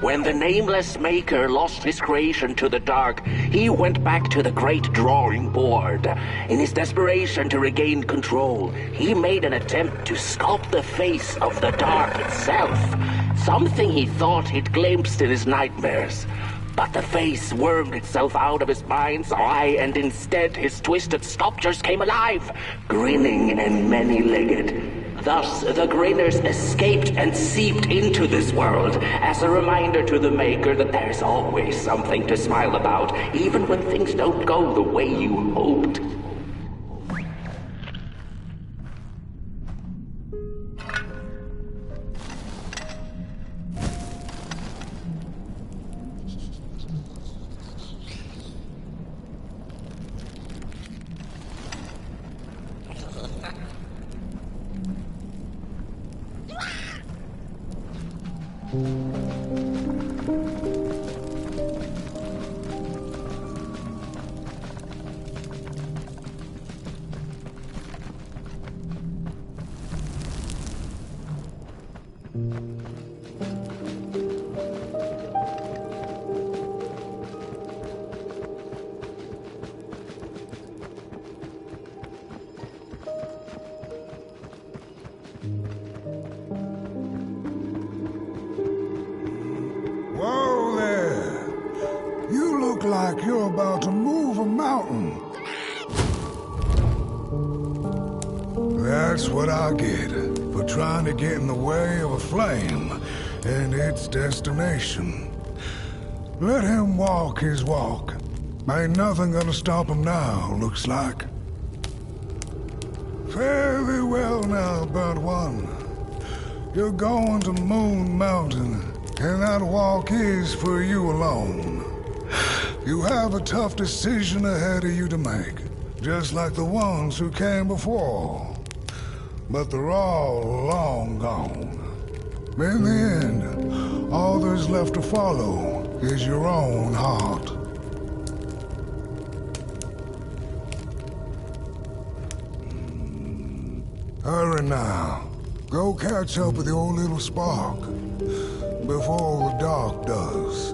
When the nameless maker lost his creation to the dark, he went back to the great drawing board. In his desperation to regain control, he made an attempt to sculpt the face of the dark itself, something he thought he'd glimpsed in his nightmares. But the face wormed itself out of his mind's eye, and instead his twisted sculptures came alive, grinning and many-legged. Thus, the Grinners escaped and seeped into this world as a reminder to the Maker that there's always something to smile about, even when things don't go the way you hoped. Whoa there! You look like you're about to move a mountain. That's what I get for trying to get in the way of a flame and its destination. Let him walk his walk. Ain't nothing gonna stop him now, looks like. Fare thee well now, Burnt One. You're going to Moon Mountain, and that walk is for you alone. You have a tough decision ahead of you to make, just like the ones who came before. But they're all long gone. In the end, all there's left to follow is your own heart. Hurry now. Go catch up with your little spark before the dark does.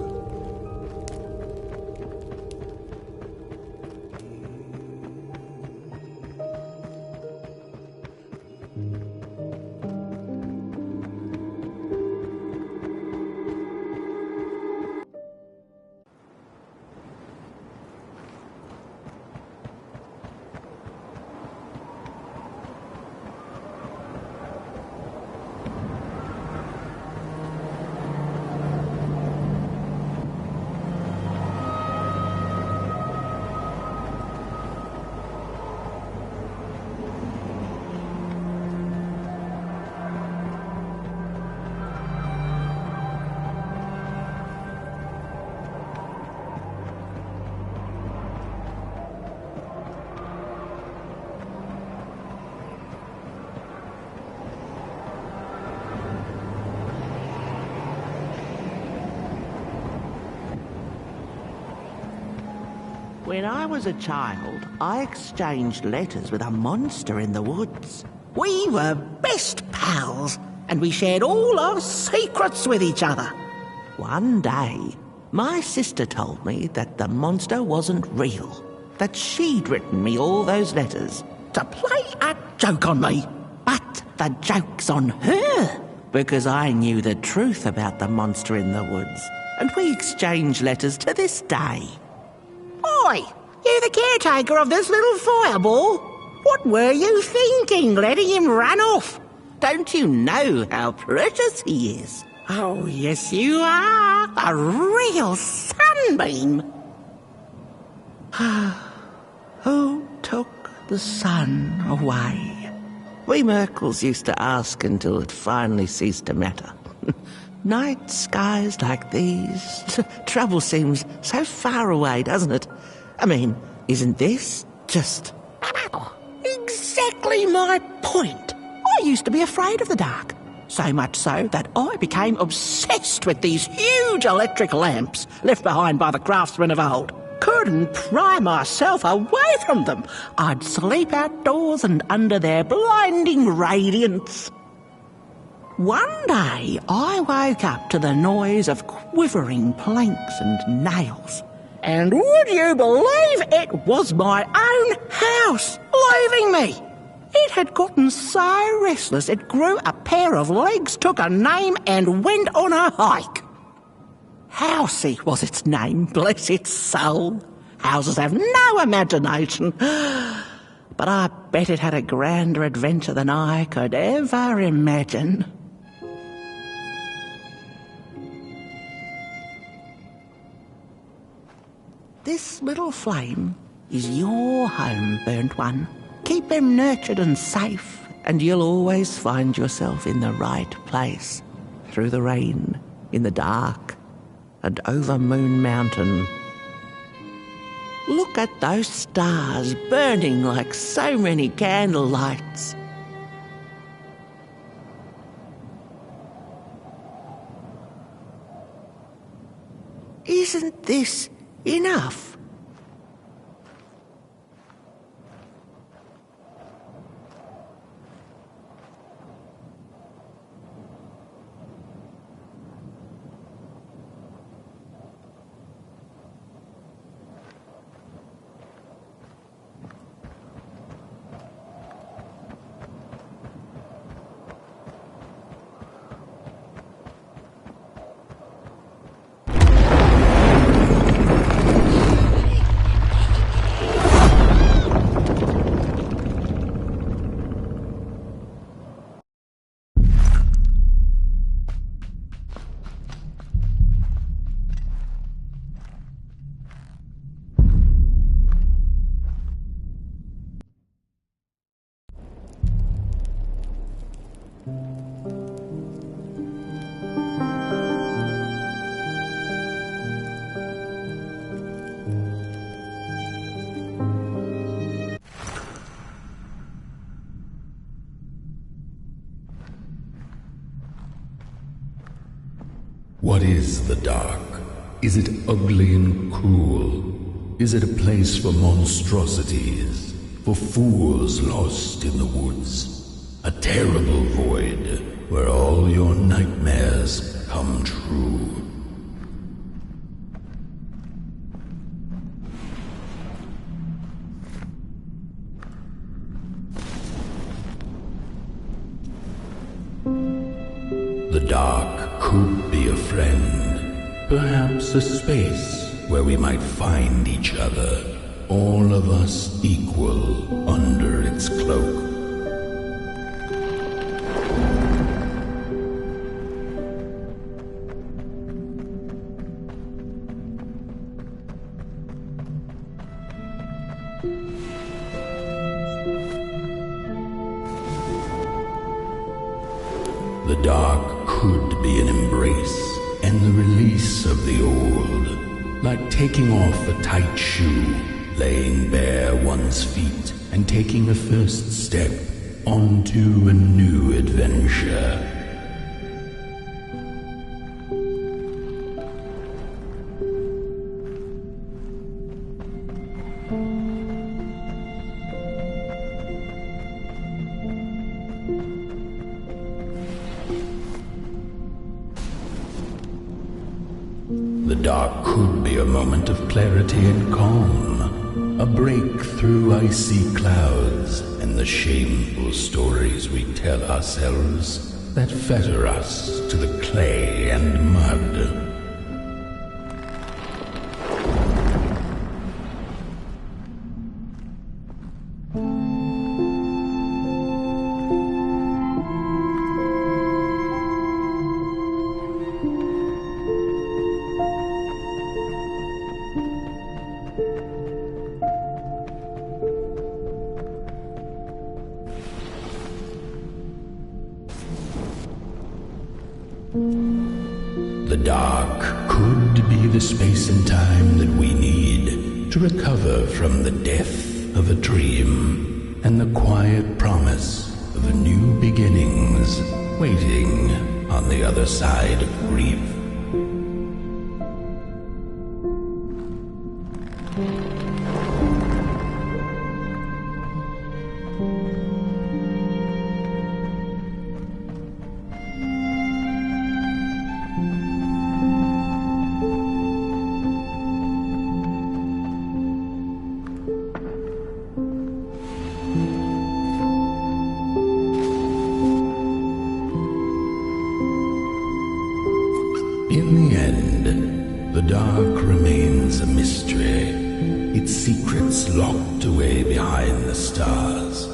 When I was a child, I exchanged letters with a monster in the woods. We were best pals, and we shared all our secrets with each other. One day, my sister told me that the monster wasn't real, that she'd written me all those letters to play a joke on me. But the joke's on her, because I knew the truth about the monster in the woods, and we exchange letters to this day. Oi! You the caretaker of this little fireball? What were you thinking, letting him run off? Don't you know how precious he is? Oh, yes you are. A real sunbeam. Who took the sun away? We Merkles used to ask until it finally ceased to matter. Night skies like these. Trouble seems so far away, doesn't it? I mean, isn't this just... Exactly my point. I used to be afraid of the dark. So much so that I became obsessed with these huge electric lamps left behind by the craftsmen of old. Couldn't pry myself away from them. I'd sleep outdoors and under their blinding radiance. One day, I woke up to the noise of quivering planks and nails. And would you believe it was my own house leaving me? It had gotten so restless it grew a pair of legs, took a name and went on a hike. Housey was its name, bless its soul. Houses have no imagination. But I bet it had a grander adventure than I could ever imagine. This little flame is your home, Burnt One. Keep them nurtured and safe, and you'll always find yourself in the right place. Through the rain, in the dark, and over Moon Mountain. Look at those stars burning like so many candle lights. Isn't this enough? What is the dark? Is it ugly and cruel? Is it a place for monstrosities, for fools lost in the woods? A terrible void where all your nightmares come true. The dark could be a friend, perhaps a space where we might find each other, all of us equal under its cloak. The dark could be an embrace and the release of the old, like taking off a tight shoe, laying bare one's feet, and taking a first step onto a new adventure. The dark could be a moment of clarity and calm, a break through icy clouds and the shameful stories we tell ourselves that fetter us to the clay and mud. The dark could be the space and time that we need to recover from the death of a dream and the quiet promise of new beginnings waiting on the other side of grief. locked away behind the stars.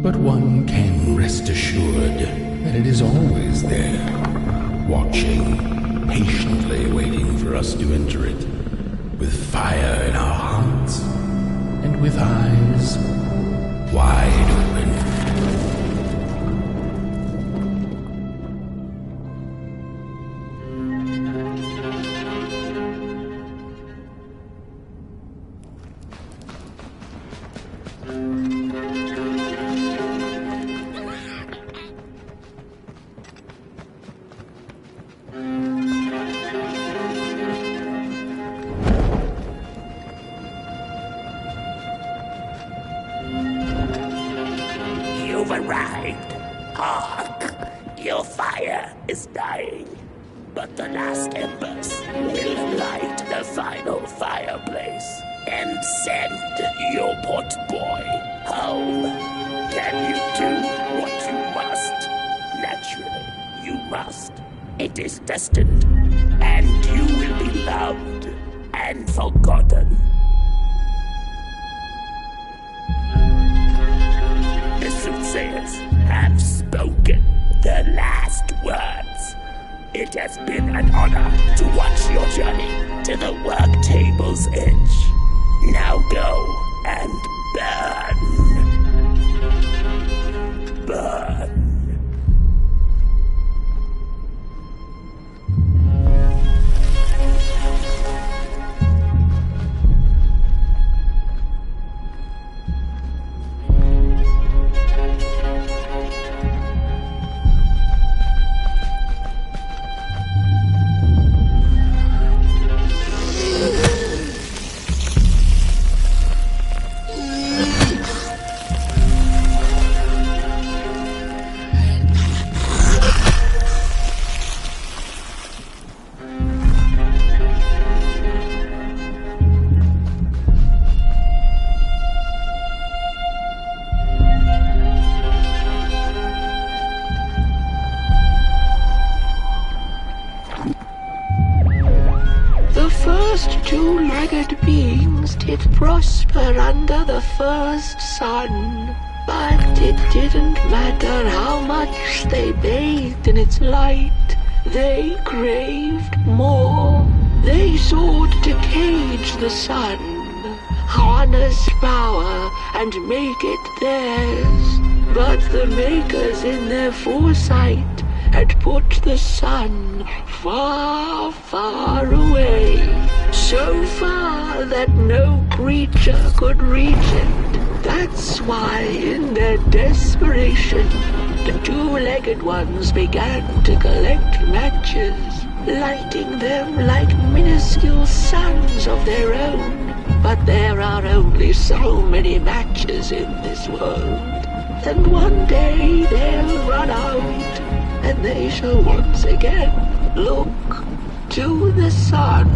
But one can rest assured that it is always there, watching, patiently waiting for us to enter it, with fire in our hearts and with eyes wide open. You've arrived. Hark! Your fire is dying, but the last embers will light the final fireplace and send your pot boy home. Can you do what you must? Naturally, you must. It is destined, and you will be loved and forgotten. The soothsayers have spoken the last words. It has been an honor to watch your journey to the work table's edge. Now go and burn. Burn. Two-legged beings did prosper under the first sun, but it didn't matter how much they bathed in its light. They craved more. They sought to cage the sun, harness power, and make it theirs. But the makers in their foresight had put the sun far, far away, so far that no creature could reach it. That's why, in their desperation, the two-legged ones began to collect matches, lighting them like minuscule suns of their own. But there are only so many matches in this world, and one day they'll run out, and they shall once again look to the sun.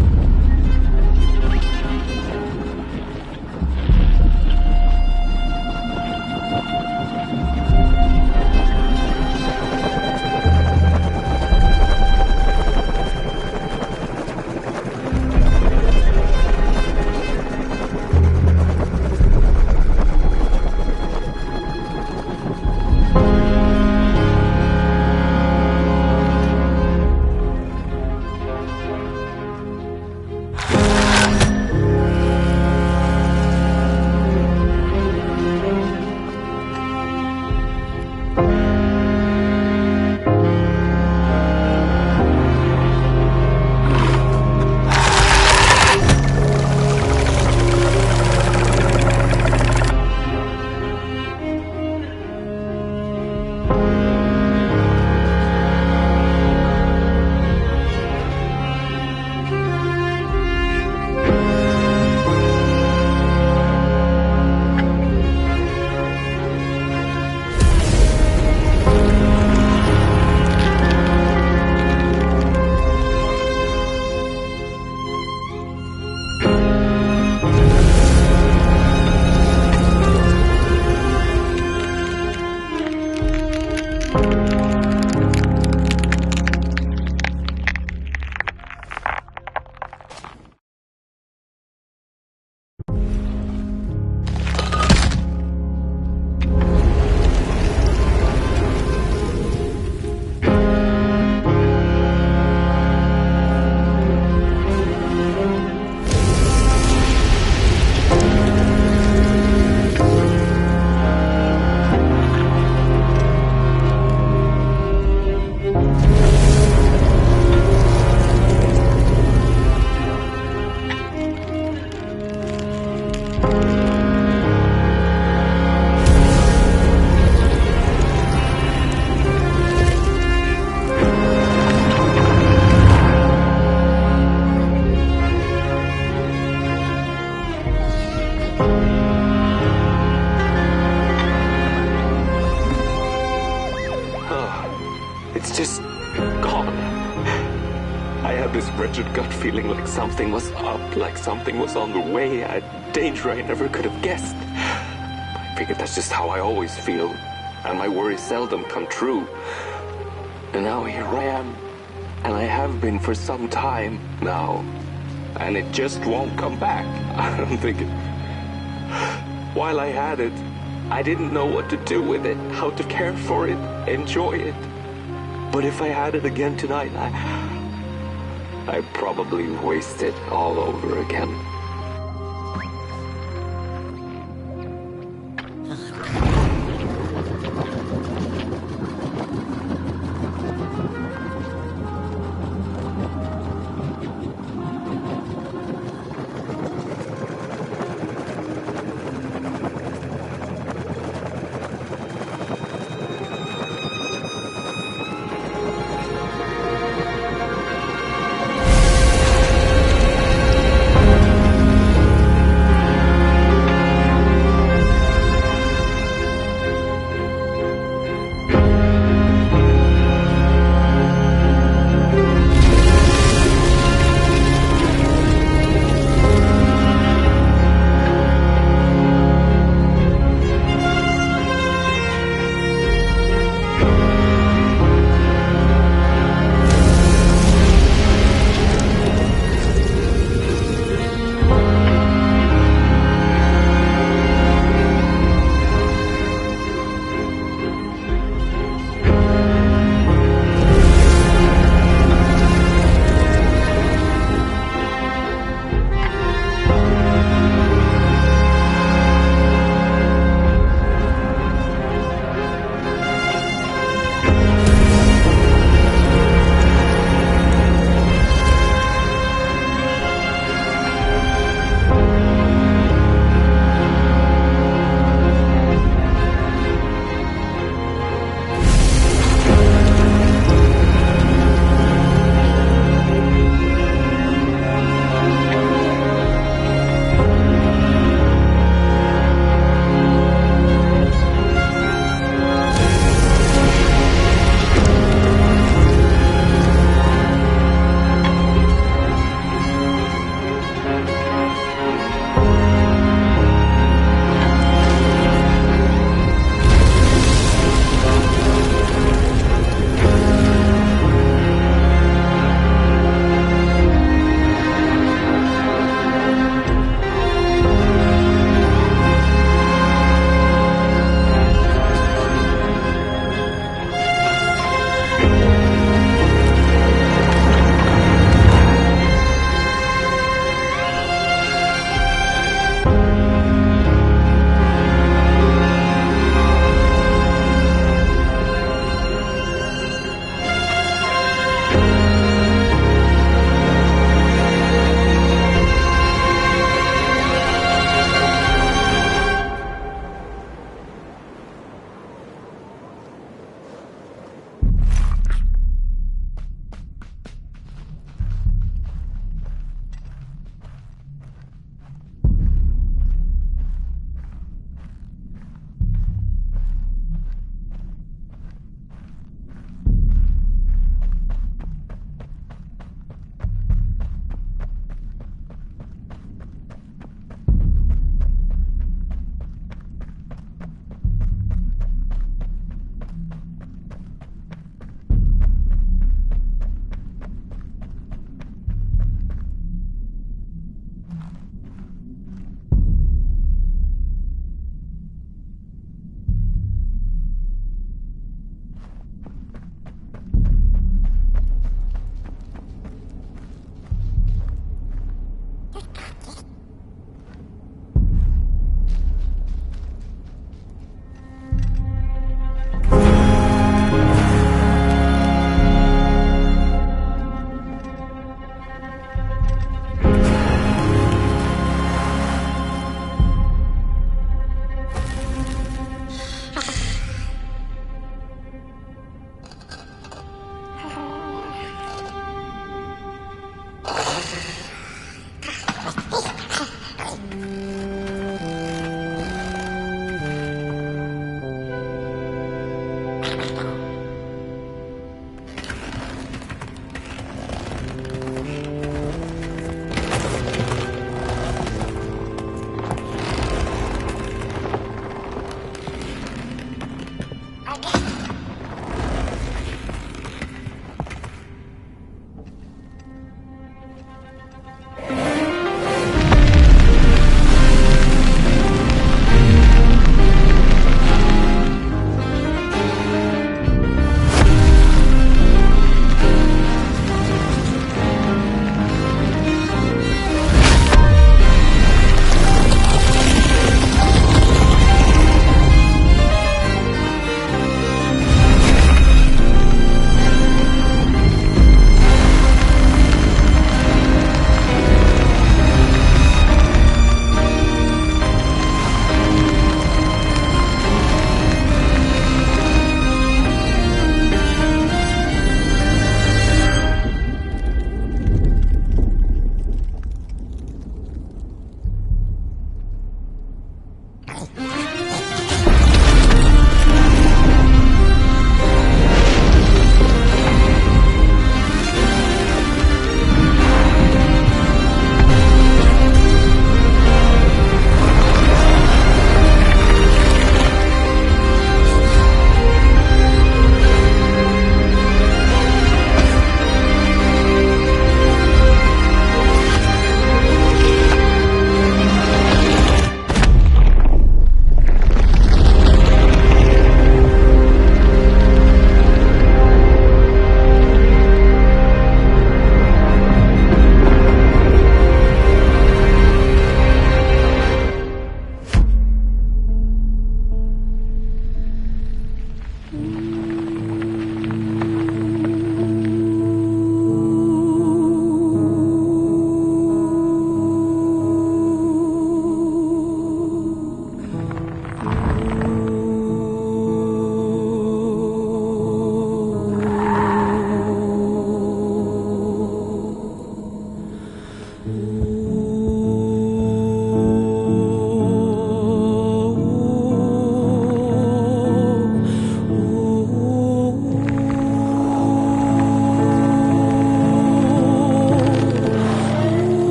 just gone. I had this wretched gut feeling like something was up, like something was on the way, a danger I never could have guessed. I figured that's just how I always feel, and my worries seldom come true. And now here I am, and I have been for some time now, and it just won't come back. I'm thinking, while I had it, I didn't know what to do with it, how to care for it, enjoy it. But if I had it again tonight, I'd probably waste it all over again.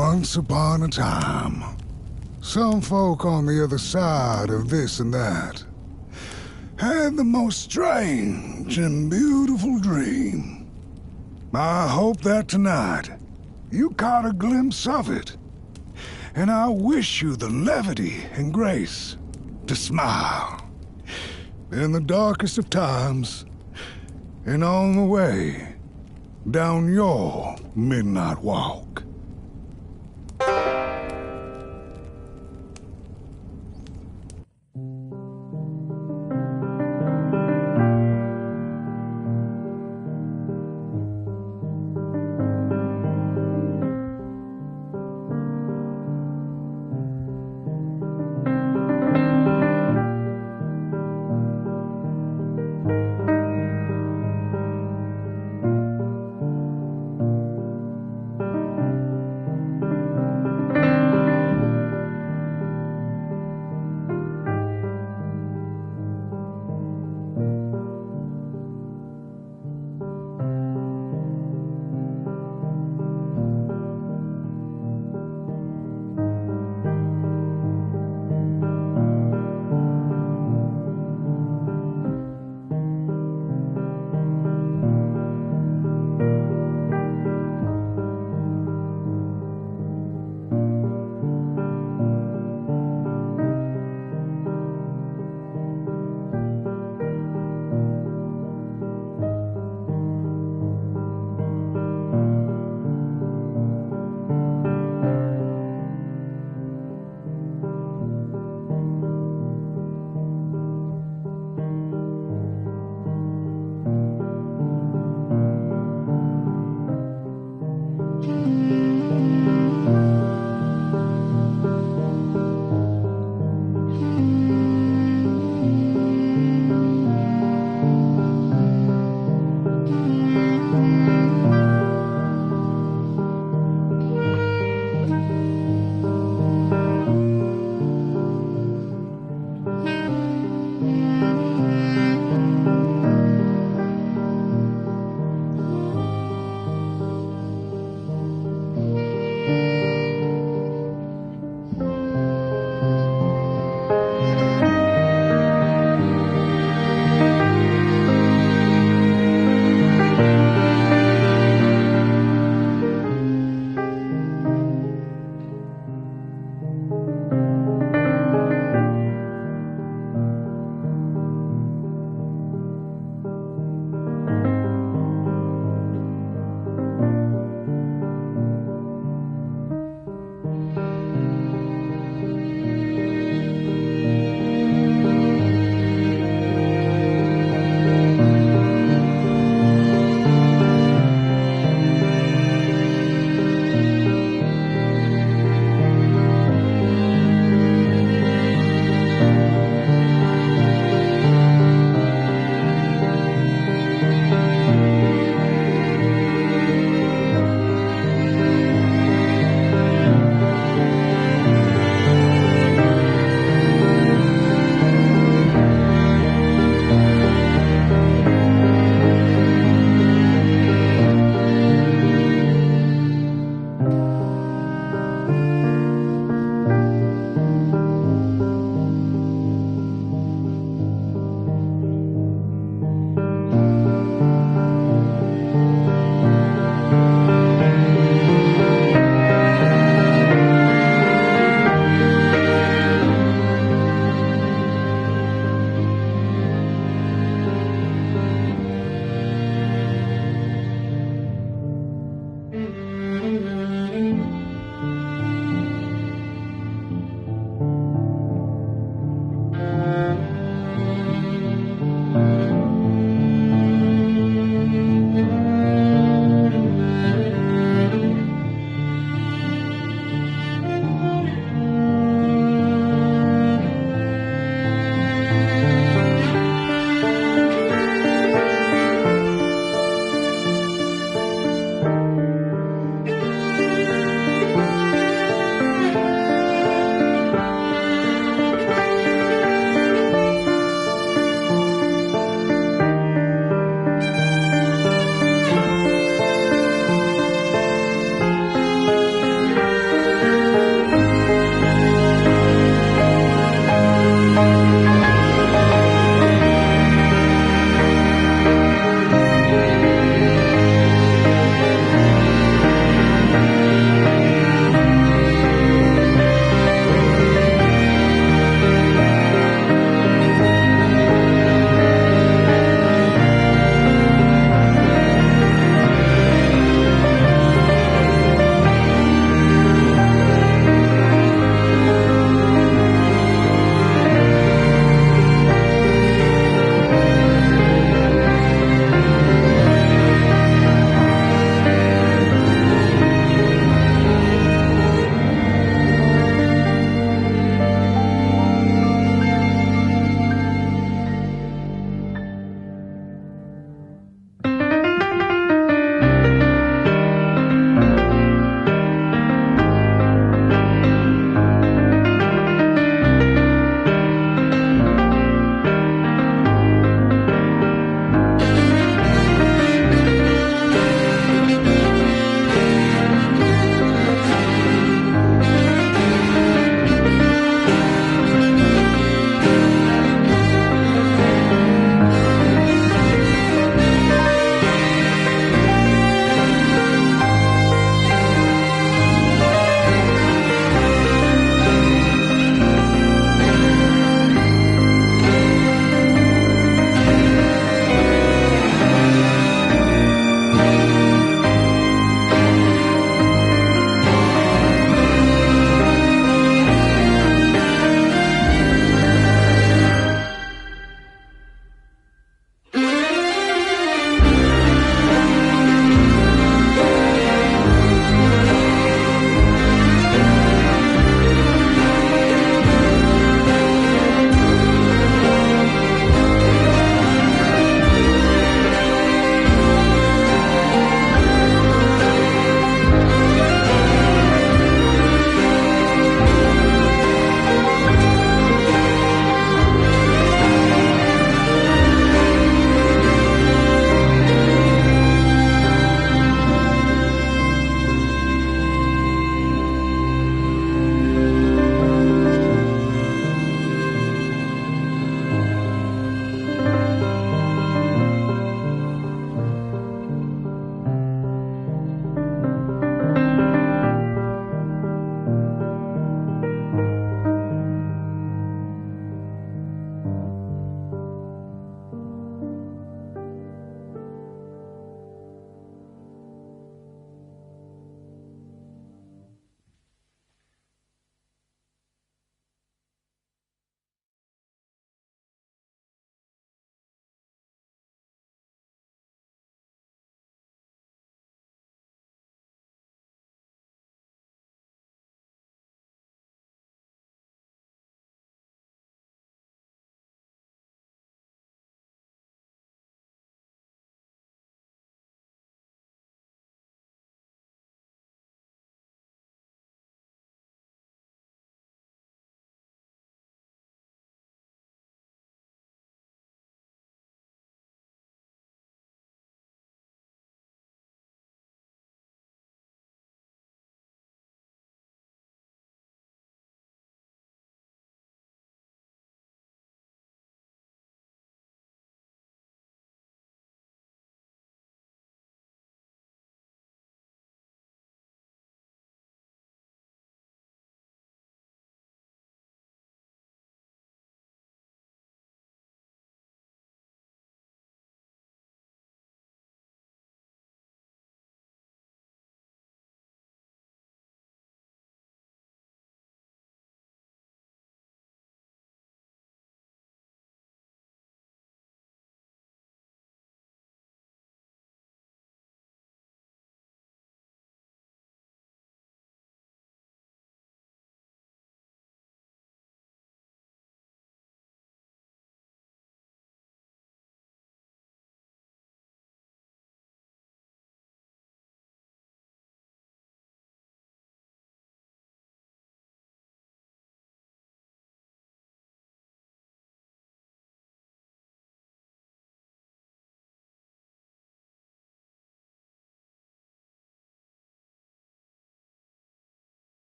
Once upon a time, some folk on the other side of this and that had the most strange and beautiful dream. I hope that tonight you caught a glimpse of it, and I wish you the levity and grace to smile in the darkest of times and on the way down your midnight walk.